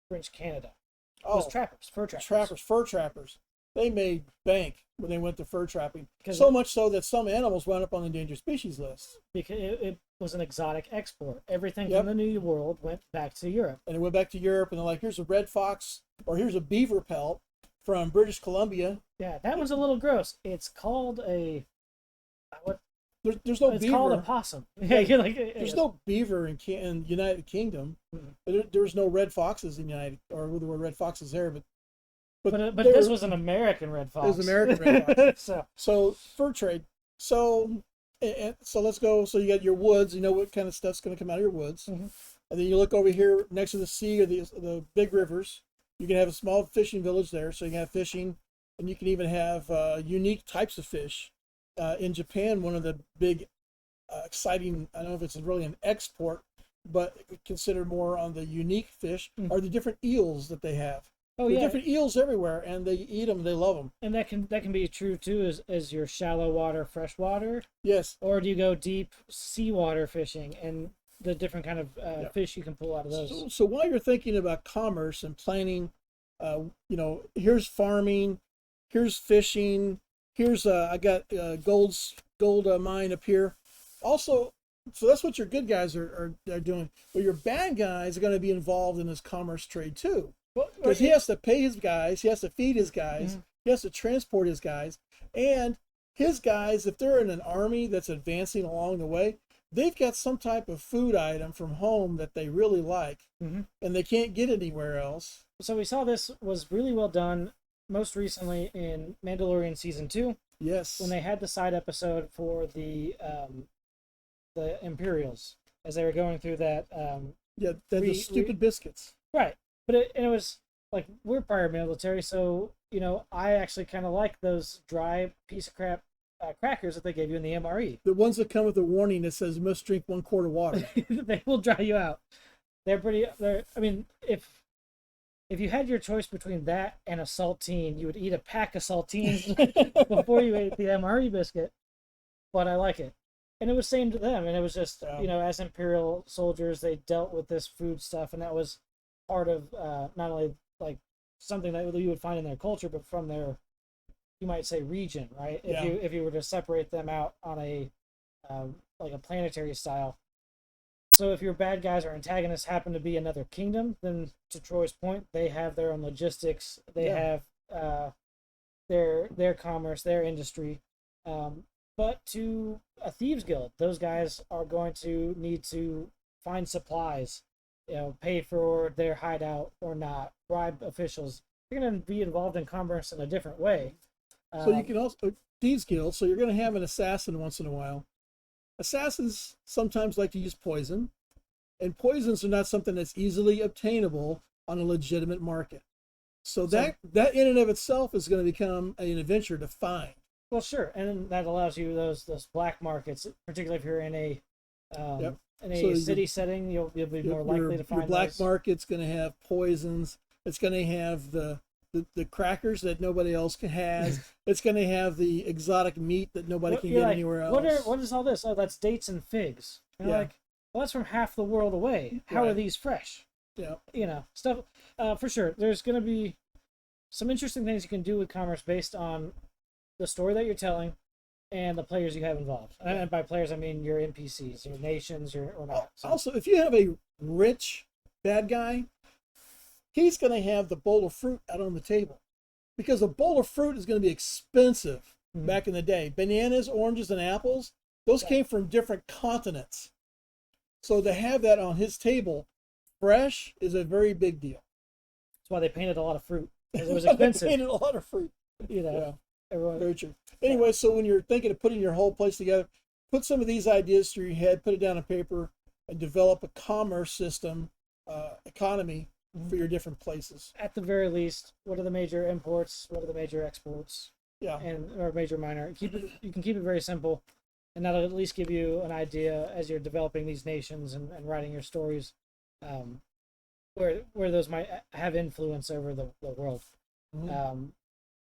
French Canada. It was trappers, fur trappers. Fur trappers. They made bank when they went to fur trapping. Because so much so that some animals wound up on the endangered species list. Because it was an exotic export. Everything from the New World went back to Europe. And it went back to Europe, and they're like, here's a red fox, or here's a beaver pelt from British Columbia. Yeah, that one's a little gross. It's called a... What? There's no it's beaver. It's called a possum. Yeah, you're like, there's no beaver in United Kingdom. Mm-hmm. There's no red foxes in United, or there were red foxes there, but this was an American red fox. It was American red fox. So fur trade. So let's go. So you got your woods. You know what kind of stuff's going to come out of your woods, and then you look over here next to the sea or the big rivers. You can have a small fishing village there, so you can have fishing, and you can even have unique types of fish. In Japan, one of the big, exciting, I don't know if it's really an export, but considered more on the unique fish, are the different eels that they have. Oh, there yeah. are different eels everywhere, and they eat them, they love them. And that can be true, too, as your shallow water, freshwater. Yes. Or do you go deep seawater fishing, and the different kind of fish you can pull out of those. So while you're thinking about commerce and planning, here's farming, here's fishing, here's I got gold mine up here. Also, so that's what your good guys are doing. But your bad guys are going to be involved in this commerce trade too, because he has to pay his guys, he has to feed his guys, he has to transport his guys, and his guys, if they're in an army that's advancing along the way, they've got some type of food item from home that they really like, and they can't get anywhere else. So we saw this was really well done most recently in Mandalorian Season 2. Yes. When they had the side episode for the Imperials, as they were going through that... the stupid biscuits. Right. But it was, like, we're prior military, so, I actually kind of like those dry piece of crap crackers that they gave you in the MRE. The ones that come with a warning that says you must drink 1 quart of water. They will dry you out. I mean, if you had your choice between that and a saltine, you would eat a pack of saltines before you ate the MRE biscuit. But I like it. And it was same to them. And it was just, as Imperial soldiers, they dealt with this food stuff. And that was part of not only like something that you would find in their culture, but from their, you might say, region, right? If you were to separate them out on a like a planetary style. So if your bad guys or antagonists happen to be another kingdom, then to Troy's point, they have their own logistics. They have their commerce, their industry. But to a thieves guild, those guys are going to need to find supplies, pay for their hideout or not, bribe officials. You're going to be involved in commerce in a different way. So you can also thieves guild. So you're going to have an assassin once in a while. Assassins sometimes like to use poison, and poisons are not something that's easily obtainable on a legitimate market. So that in and of itself is going to become an adventure to find. Well, sure, and that allows you those black markets, particularly if you're in a city setting, you'll be more likely to find your black those. Market's going to have poisons. It's going to have the crackers that nobody else has. It's going to have the exotic meat that nobody can get anywhere else. What is all this? Oh, that's dates and figs. And you're like, well, that's from half the world away. How are these fresh? Yeah. Stuff. For sure, there's going to be some interesting things you can do with commerce based on the story that you're telling and the players you have involved. And by players, I mean your NPCs, your nations, or not. So. Also, if you have a rich bad guy, he's going to have the bowl of fruit out on the table, because a bowl of fruit is going to be expensive back in the day. Bananas, oranges, and apples, those came from different continents. So to have that on his table, fresh, is a very big deal. That's why they painted a lot of fruit, because it was expensive. They painted a lot of fruit. Everyone. Very true. Anyway, so when you're thinking of putting your whole place together, put some of these ideas through your head, put it down on paper, and develop a commerce system, economy, for your different places. At the very least, what are the major imports? What are the major exports? Yeah. Or major minor. You can keep it very simple, and that'll at least give you an idea as you're developing these nations and writing your stories. where those might have influence over the world. Mhm.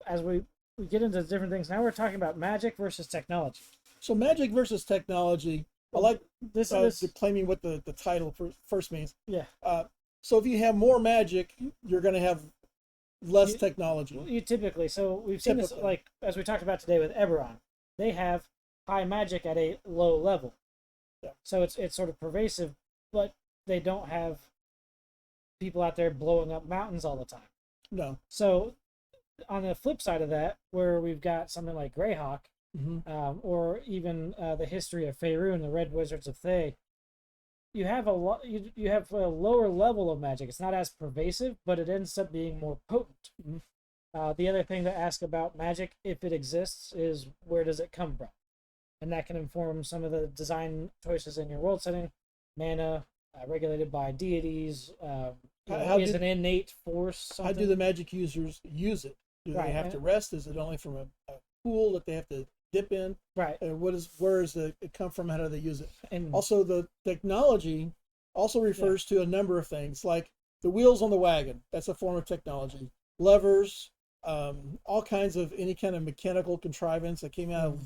As we get into different things, now we're talking about magic versus technology. So magic versus technology. I like This declaiming what the title first means. yeah. So if you have more magic, you're going to have less You- technology. You typically, so we've seen this, Typically. like as we talked about today with Eberron. They have high magic at a low level, Yeah. so it's sort of pervasive, but they don't have people out there blowing up mountains all the time. No. So on the flip side of that, where we've got something like Greyhawk, Hmm. or even the history of Faerun, the Red Wizards of Thay, you have you have a lower level of magic. It's not as pervasive, but it ends up being more potent. Mhm. The other thing to ask about magic, if it exists, is where does it come from, and that can inform some of the design choices in your world setting. Mana, regulated by deities, is an innate force. Something? How do the magic users use it? Do they Right, have to rest? Is it only from a pool that they have to dip in? Right. And where does it come from? How do they use it? And Also, the technology also refers to a number of things, like the wheels on the wagon. That's a form of technology. Levers, all kinds of any kind of mechanical contrivance that came out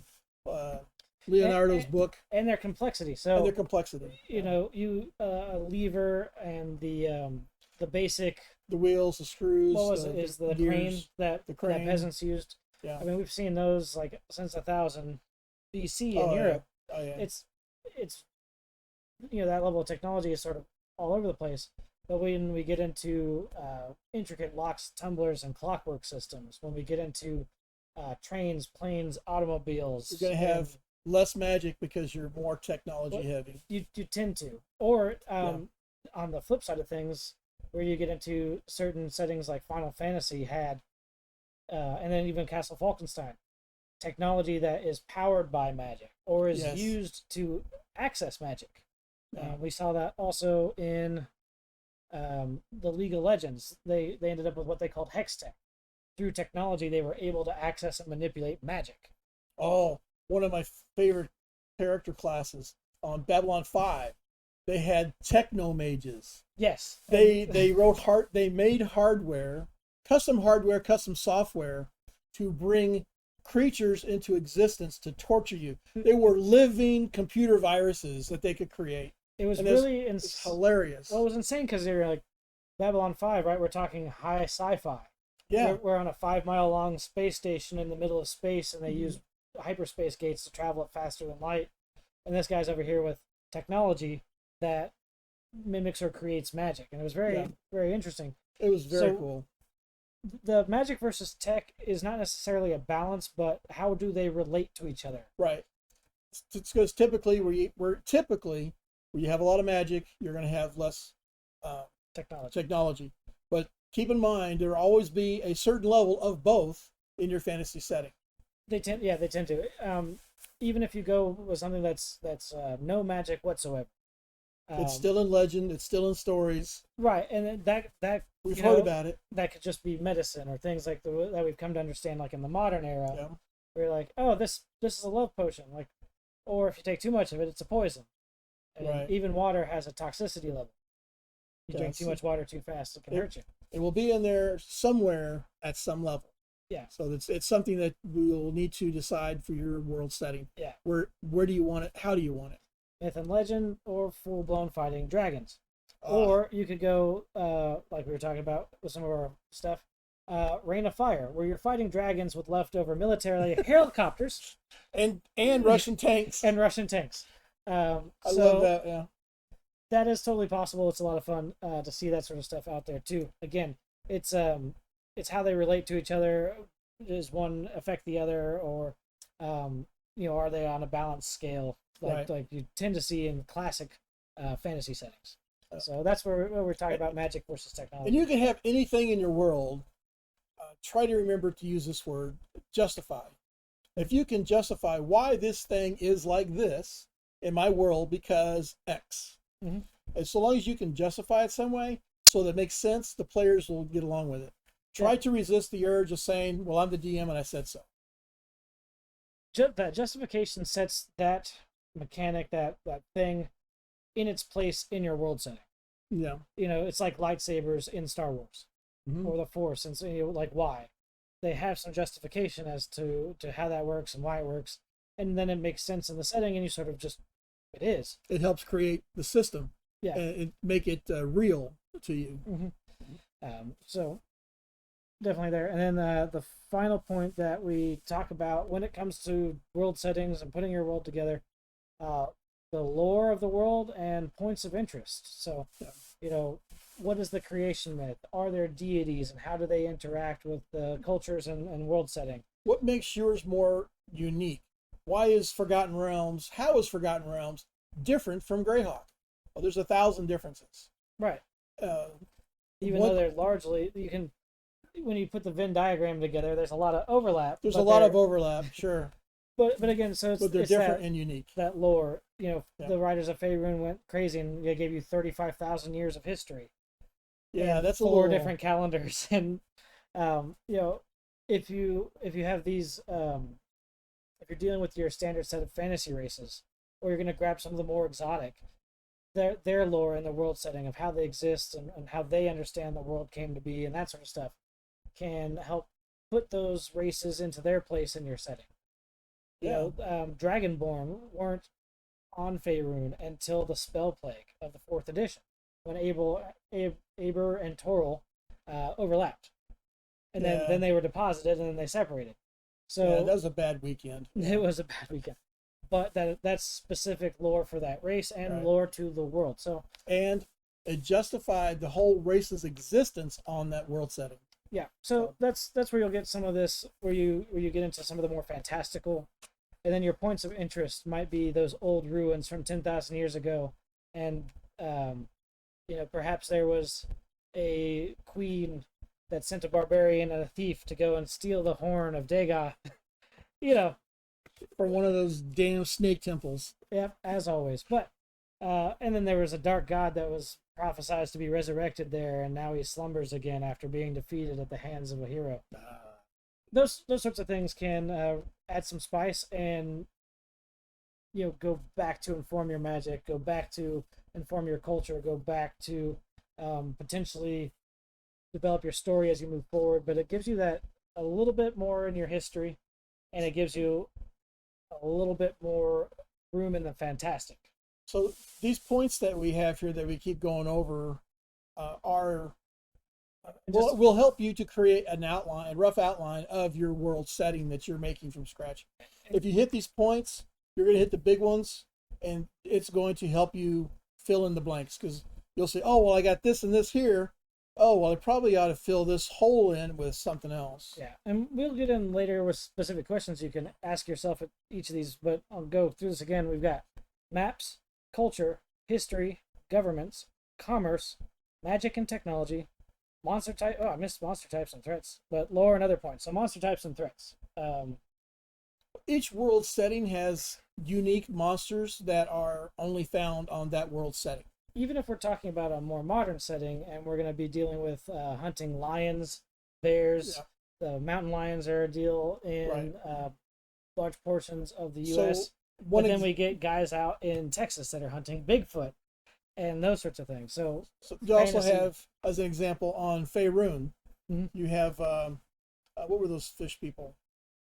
of Leonardo's book, and their complexity. and So their complexity. you a lever and the basic. The wheels, the screws. What was it? Is the gears, crane that the crane. that peasants used? Yeah. I mean, we've seen those like since 1000 BC in Oh, yeah. Europe. Oh, yeah. It's that level of technology is sort of all over the place. But when we get into intricate locks, tumblers, and clockwork systems, when we get into trains, planes, automobiles, You're going to have less magic because you're more technology heavy. You tend to. Or on the flip side of things, where you get into certain settings like Final Fantasy had, and then even Castle Falkenstein, technology that is powered by magic or is Yes. used to access magic. Yeah. We saw that also in the League of Legends. They ended up with what they called hex tech. Through technology, they were able to access and manipulate magic. Oh, one of my favorite character classes on Babylon 5. They had techno mages. Yes. They made hardware, custom software to bring creatures into existence to torture you. They were living computer viruses that they could create. It was And really it's hilarious. Well, it was insane because they were like Babylon 5, right? We're talking high sci-fi. Yeah. We're on a 5-mile long space station in the middle of space, and they use hyperspace gates to travel at faster than light. And this guy's over here with technology that mimics or creates magic, and it was very very interesting. It was very cool. The magic versus tech is not necessarily a balance, but how do they relate to each other? Right. It's because typically where you have a lot of magic, you're going to have less technology. But keep in mind, there will always be a certain level of both in your fantasy setting. They tend to. Even if you go with something that's no magic whatsoever, it's still in legend. It's still in stories. Right, and that we've heard about it. That could just be medicine or things like that we've come to understand, like in the modern era. Yeah. We're like, oh, this is a love potion, like, or if you take too much of it, it's a poison. And right. Even water has a toxicity level. You drink too much water too fast, it can hurt you. It will be in there somewhere at some level. Yeah. So it's something that we will need to decide for your world setting. Yeah. Where do you want it? How do you want it? Myth and legend, or full blown fighting dragons. Or you could go like we were talking about with some of our stuff, Reign of Fire, where you're fighting dragons with leftover military helicopters and Russian tanks. And Russian tanks. I love that. Yeah. That is totally possible. It's a lot of fun to see that sort of stuff out there too. Again, it's how they relate to each other. Does one affect the other, or are they on a balanced scale like you tend to see in classic fantasy settings? So that's where we're talking about magic versus technology. And you can have anything in your world. Try to remember to use this word, justify. If you can justify why this thing is like this in my world because X. Mm-hmm. And so long as you can justify it some way so that it makes sense, the players will get along with it. Try to resist the urge of saying, well, I'm the DM and I said so. That justification sets that mechanic, that thing in its place in your world setting. Yeah. It's like lightsabers in Star Wars Hmm. or the Force, and so, like why they have some justification as to how that works and why it works, and then it makes sense in the setting, and you sort of just it is. It helps create the system Yeah. and make it real to you. Hmm. So definitely there. And then the final point that we talk about when it comes to world settings and putting your world together, uh, the lore of the world and points of interest. So, what is the creation myth? Are there deities, and how do they interact with the cultures and world setting? What makes yours more unique? Why is Forgotten Realms, how is Forgotten Realms different from Greyhawk? Well, there's 1,000 differences. Right. Uh, Even though they're largely, you can, when you put the Venn diagram together, there's a lot of overlap. There's a lot of overlap, sure. But again, so but they're different and unique. That lore, Yeah. the writers of Faerun went crazy and they gave you 35,000 years of history. Yeah, that's four different calendars, and if you have these, if you're dealing with your standard set of fantasy races, or you're going to grab some of the more exotic, their lore and the world setting of how they exist and how they understand the world came to be and that sort of stuff can help put those races into their place in your setting. Dragonborn weren't on Faerun until the Spell Plague of the 4th edition, when Aber and Toril overlapped, and then they were deposited and then they separated. So that was a bad weekend. It was a bad weekend, but that's specific lore for that race and lore to the world. So and it justified the whole race's existence on that world setting. Yeah, so that's where you'll get some of this, where you get into some of the more fantastical, and then your points of interest might be those old ruins from 10,000 years ago, and perhaps there was a queen that sent a barbarian and a thief to go and steal the horn of Dagoth, from one of those damn snake temples. Yep, as always. But and then there was a dark god that was prophesied to be resurrected there, and now he slumbers again after being defeated at the hands of a hero. Those sorts of things can add some spice and go back to inform your magic, go back to inform your culture, go back to potentially develop your story as you move forward. But it gives you that a little bit more in your history, and it gives you a little bit more room in the fantastic. So these points that we have here that we keep going over will help you to create a rough outline of your world setting that you're making from scratch. If you hit these points, you're going to hit the big ones, and it's going to help you fill in the blanks, because you'll say, oh, well, I got this and this here. Oh, well, I probably ought to fill this hole in with something else. Yeah, and we'll get in later with specific questions you can ask yourself at each of these, but I'll go through this again. We've got maps, culture, history, governments, commerce, magic and technology, monster type. Oh, I missed monster types and threats, but lore and other points. So monster types and threats. Each world setting has unique monsters that are only found on that world setting. Even if we're talking about a more modern setting and we're going to be dealing with hunting lions, bears, the mountain lions are a deal in large portions of the U.S. But then we get guys out in Texas that are hunting Bigfoot and those sorts of things. So you also have, as an example, on Faerun, you have, what were those fish people?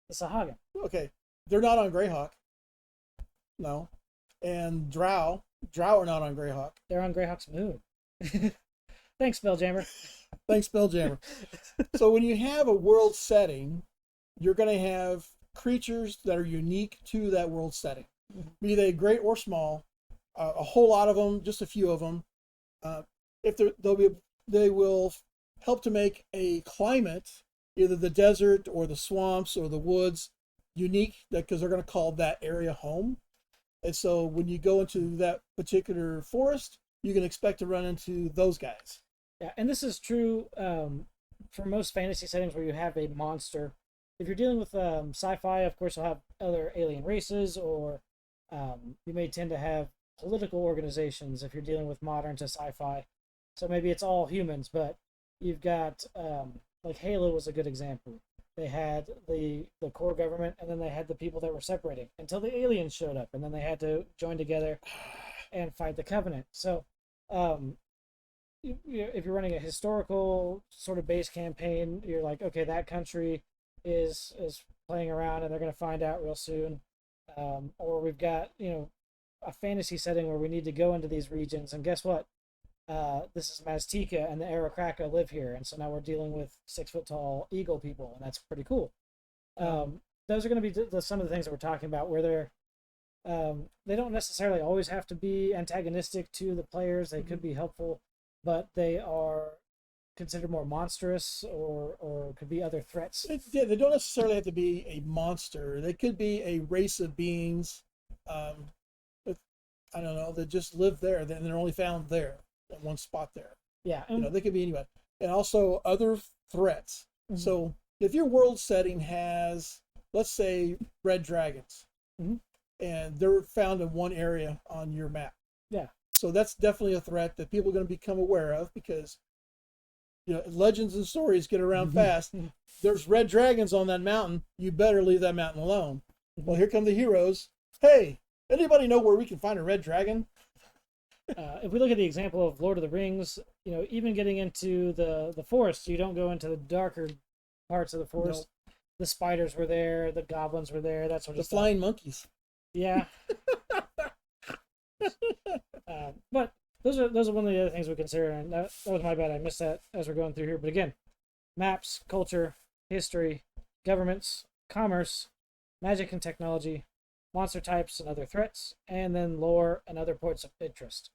The Sahagin. Okay. They're not on Greyhawk. No. And Drow are not on Greyhawk. They're on Greyhawk's moon. Thanks, Spelljammer. Thanks, Spelljammer. So when you have a world setting, you're going to have creatures that are unique to that world setting, be they great or small. A whole lot of them, just a few of them. They will help to make a climate, either the desert or the swamps or the woods, unique, because they're going to call that area home. And so when you go into that particular forest, you can expect to run into those guys. Yeah, and this is true for most fantasy settings where you have a monster. If you're dealing with sci-fi, of course, you'll have other alien races, or you may tend to have political organizations if you're dealing with modern to sci-fi. So maybe it's all humans, but you've got, like Halo was a good example. They had the core government, and then they had the people that were separating until the aliens showed up, and then they had to join together and fight the Covenant. So if you're running a historical sort of base campaign, you're like, okay, that country is playing around and they're going to find out real soon. Or we've got, a fantasy setting where we need to go into these regions, and guess what? This is Maztica and the Aracraka live here, and so now we're dealing with 6 foot tall eagle people, and that's pretty cool. Those are going to be some of the things that we're talking about, where they don't necessarily always have to be antagonistic to the players. They could be helpful, but they are considered more monstrous, or could be other threats. They don't necessarily have to be a monster. They could be a race of beings, I don't know, that just live there, and they're only found there, at one spot there. Yeah. They could be anywhere. And also other threats. Mm-hmm. So if your world setting has, let's say, red dragons, mm-hmm. and they're found in one area on your map. Yeah. So that's definitely a threat that people are going to become aware of, because legends and stories get around fast. There's red dragons on that mountain. You better leave that mountain alone. Well, here come the heroes. Hey, anybody know where we can find a red dragon? If we look at the example of Lord of the Rings, even getting into the forest, you don't go into the darker parts of the forest. No. The spiders were there, the goblins were there, that sort of stuff. The flying monkeys. Yeah. But those are one of the other things we consider, and that was my bad. I missed that as we're going through here. But again, maps, culture, history, governments, commerce, magic and technology, monster types and other threats, and then lore and other points of interest.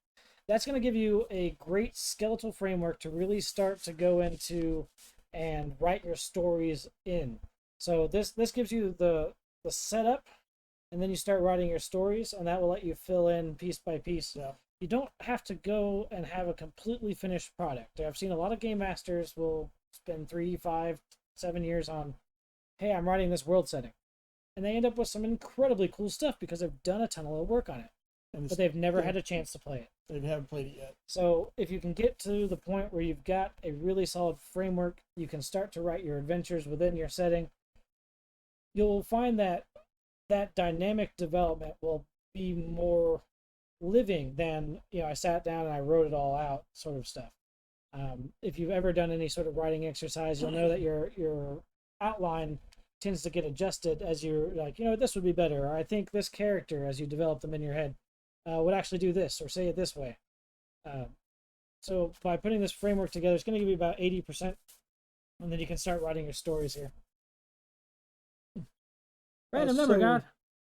That's going to give you a great skeletal framework to really start to go into and write your stories in. So this gives you the setup, and then you start writing your stories, and that will let you fill in piece by piece. Yeah. You don't have to go and have a completely finished product. I've seen a lot of game masters will spend 3, 5, 7 years on, hey, I'm writing this world setting. And they end up with some incredibly cool stuff because they've done a ton of work on it. But they've never had a chance to play it. They haven't played it yet. So if you can get to the point where you've got a really solid framework, you can start to write your adventures within your setting, you'll find that dynamic development will be more living than, I sat down and I wrote it all out sort of stuff. If you've ever done any sort of writing exercise, you'll know that your outline tends to get adjusted as you're like, this would be better, or I think this character, as you develop them in your head, would actually do this or say it this way. So by putting this framework together, it's going to give you about 80%, and then you can start writing your stories here. Random number, God.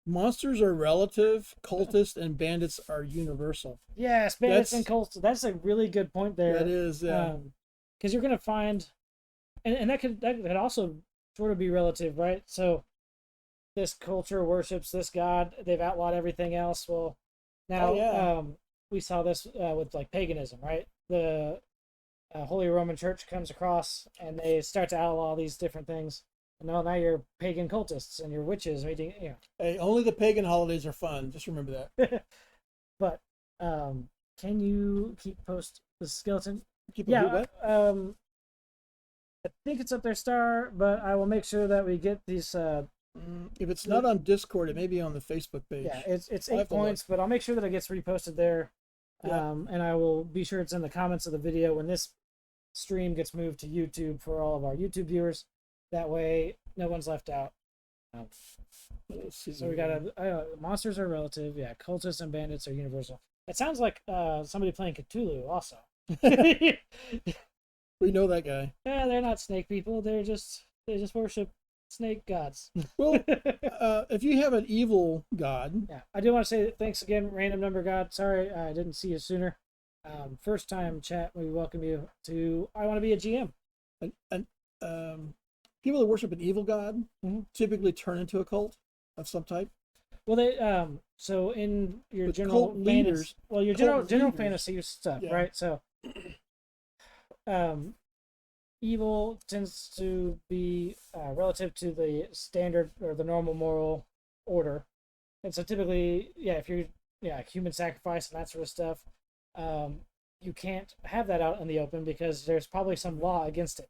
Monsters are relative, cultists and bandits are universal. Yes, bandits and cultists. That's a really good point there. That is, yeah. Because you're going to find, and that could also sort of be relative, right? So this culture worships this god. They've outlawed everything else. Well, now we saw this with like paganism, right? The Holy Roman Church comes across and they start to outlaw these different things. And now you're pagan cultists and you're witches. Hey, only the pagan holidays are fun. Just remember that. But can you keep post the skeleton? What? I think it's up there, Star, but I will make sure that we get these. If it's not on Discord, it may be on the Facebook page. Yeah, it's 8 points, but I'll make sure that it gets reposted there. Yeah. And I will be sure it's in the comments of the video when this stream gets moved to YouTube for all of our YouTube viewers. That way, no one's left out. So we got monsters are relative. Yeah, cultists and bandits are universal. It sounds like somebody playing Cthulhu also. We know that guy. Yeah, they're not snake people. They just worship snake gods. Well, if you have an evil god. Yeah, I do want to say thanks again, Random Number God. Sorry I didn't see you sooner. First time chat, we welcome you to I Want to Be a GM. And people that worship an evil god typically turn into a cult of some type. Well, they so in your general fantasy, your general fantasy stuff, yeah. Right? So, evil tends to be relative to the standard or the normal moral order, and so typically, if you're human sacrifice and that sort of stuff, you can't have that out in the open because there's probably some law against it.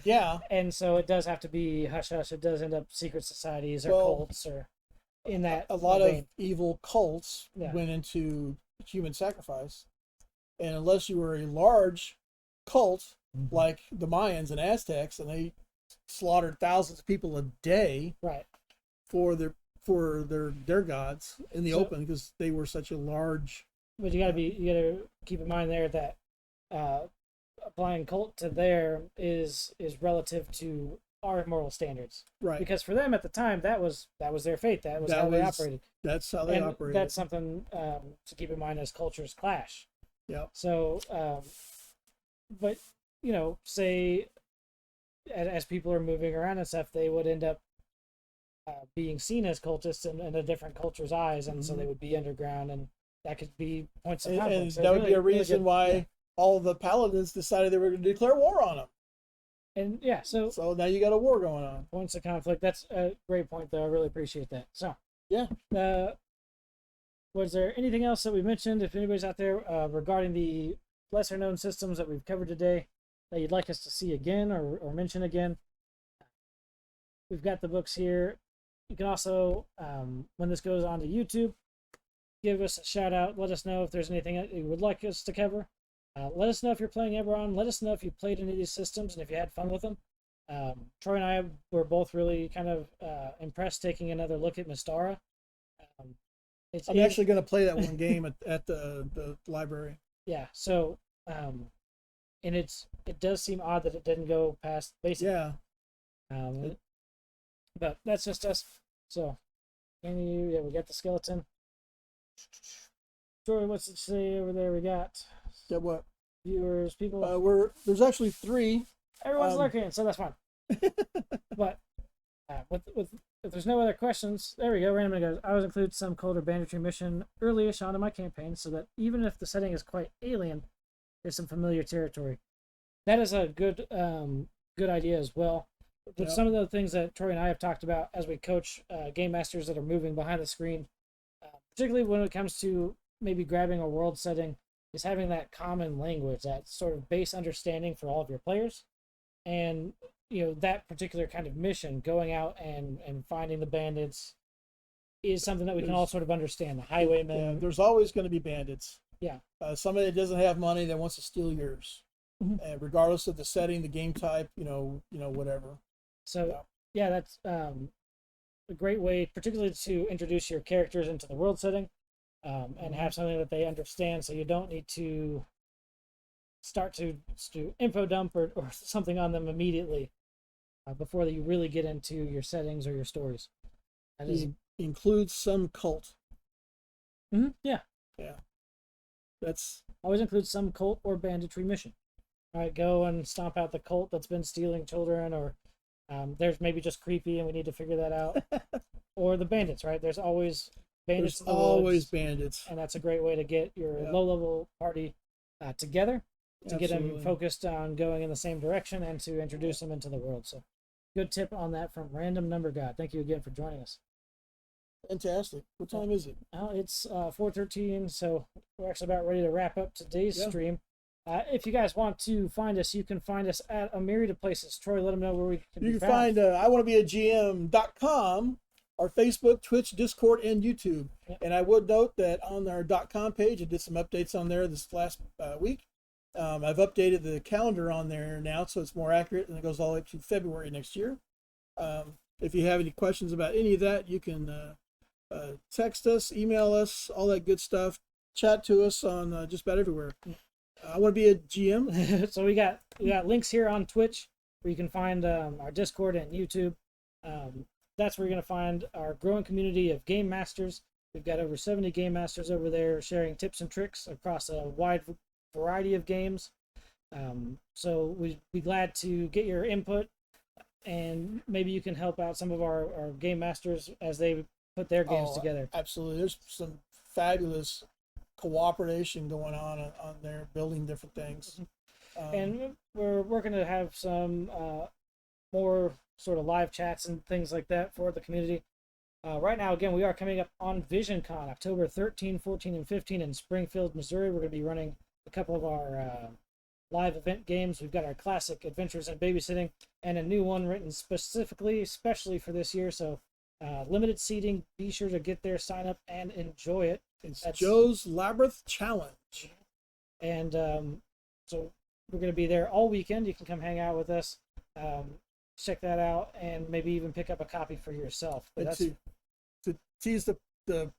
Yeah. And so it does have to be hush hush. It does end up secret societies or cults or in that. A lot of evil cults went into human sacrifice. and unless you were a large cult Mhm. like the Mayans and Aztecs, and they slaughtered thousands of people a day Right. for their gods in the So- open, because they were such a large. But you gotta keep in mind there that applying cult to there is relative to our moral standards. Right. Because for them at the time, that was their fate. That was how they operated. That's how they And operated. that's something to keep in mind as cultures clash. Yeah. So, but say as people are moving around and stuff, they would end up being seen as cultists in a different culture's eyes, and so they would be underground, and that could be points of conflict. And So that would be a really reason good- why yeah. all the paladins decided they were going to declare war on them. And yeah, so So now you got a war going on. points of conflict. That's a great point, though. I really appreciate that. So Yeah. Was there anything else that we mentioned? If anybody's out there regarding the lesser known systems that we've covered today that you'd like us to see again or mention again, we've got the books here. You can also, when this goes on to YouTube, give us a shout out. Let us know if there's anything that you would like us to cover. Let us know if you're playing Eberron. Let us know if you played any of these systems and if you had fun with them. Troy and I were both really kind of impressed taking another look at Mystara. I'm actually going to play that one game at the library. Yeah. So, and it does seem odd that it didn't go past basic. Yeah. But that's just us. So, we got the skeleton. Troy, what's it say over there? We got Yeah. What? viewers, people. There's actually 3. Everyone's lurking, so that's fine. But with if there's no other questions, there we go. Randomly goes. I always include some cult or banditry mission early-ish on in my campaign, so that even if the setting is quite alien, there's some familiar territory. That is a good idea as well. But Yep. some of the things that Troy and I have talked about as we coach game masters that are moving behind the screen, particularly when it comes to maybe grabbing a world setting, is having that common language, that sort of base understanding for all of your players. And that particular kind of mission, going out and finding the bandits, is something that we can all sort of understand. The highwaymen. Yeah, there's always going to be bandits. Yeah. Somebody that doesn't have money that wants to steal yours, Mhm. and regardless of the setting, the game type, whatever. So yeah, that's a great way, particularly to introduce your characters into the world setting, and have something that they understand. So you don't need to start to info dump or something on them immediately before you really get into your settings or your stories. That is, Includes some cult. yeah. That's Always include some cult or banditry mission. All right, go and stomp out the cult that's been stealing children, or there's maybe just creepy and we need to figure that out. Or the bandits, right? There's always bandits. there's in the always woods, bandits. and that's a great way to get your Yeah. low-level party together, to get them Absolutely. focused on going in the same direction and to introduce them into the world. So, good tip on that from Random Number God. Thank you again for joining us. Fantastic. What time is it? It's 4:13, so we're actually about ready to wrap up today's Yeah. stream. If you guys want to find us, you can find us at a myriad of places. Troy, let them know where we can You be can found. find iwannabeagm.com, our Facebook, Twitch, Discord, and YouTube. Yep. And I would note that on our .com page, I did some updates on there this last week. I've updated the calendar on there now, so it's more accurate, and it goes all the way up to February next year. If you have any questions about any of that, you can text us, email us, all that good stuff. Chat to us on just about everywhere. I want to be a GM. So we got links here on Twitch where you can find our Discord and YouTube. That's where you're going to find our growing community of game masters. We've got over 70 game masters over there sharing tips and tricks across a wide variety of games. So we'd be glad to get your input, and maybe you can help out some of our game masters as they put their games together. Absolutely. There's some fabulous cooperation going on there, building different things. And we're working to have some more sort of live chats and things like that for the community. Right now, again, we are coming up on VisionCon, October 13, 14, and 15 in Springfield, Missouri. We're going to be running a couple of our live event games. We've got our classic Adventures in Babysitting and a new one written especially for this year. So limited seating. Be sure to get there, sign up, and enjoy it. It's Joe's Labyrinth Challenge. And so we're going to be there all weekend. You can come hang out with us, check that out, and maybe even pick up a copy for yourself. But And that's to tease the a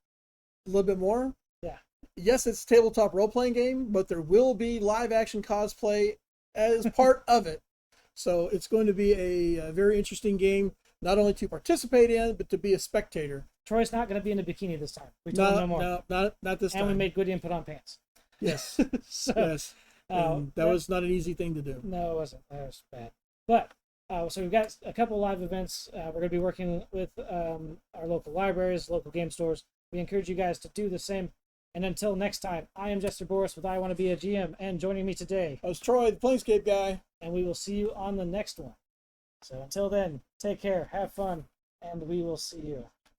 little bit more. Yeah. Yes, it's a tabletop role playing game, but there will be live action cosplay as part of it. So it's going to be a very interesting game, not only to participate in, but to be a spectator. Troy's not going to be in a bikini this time. We told him no more. No, not this time. And we made Gwydion put on pants. Yes. So, yes. That was not an easy thing to do. No, it wasn't. That was bad. But so we've got a couple live events. We're going to be working with our local libraries, local game stores. We encourage you guys to do the same. And until next time, I am Jester Borris with I Want to Be a GM, and joining me today, I was Troy, the Planescape guy. and we will see you on the next one. So until then, take care, have fun, and we will see you.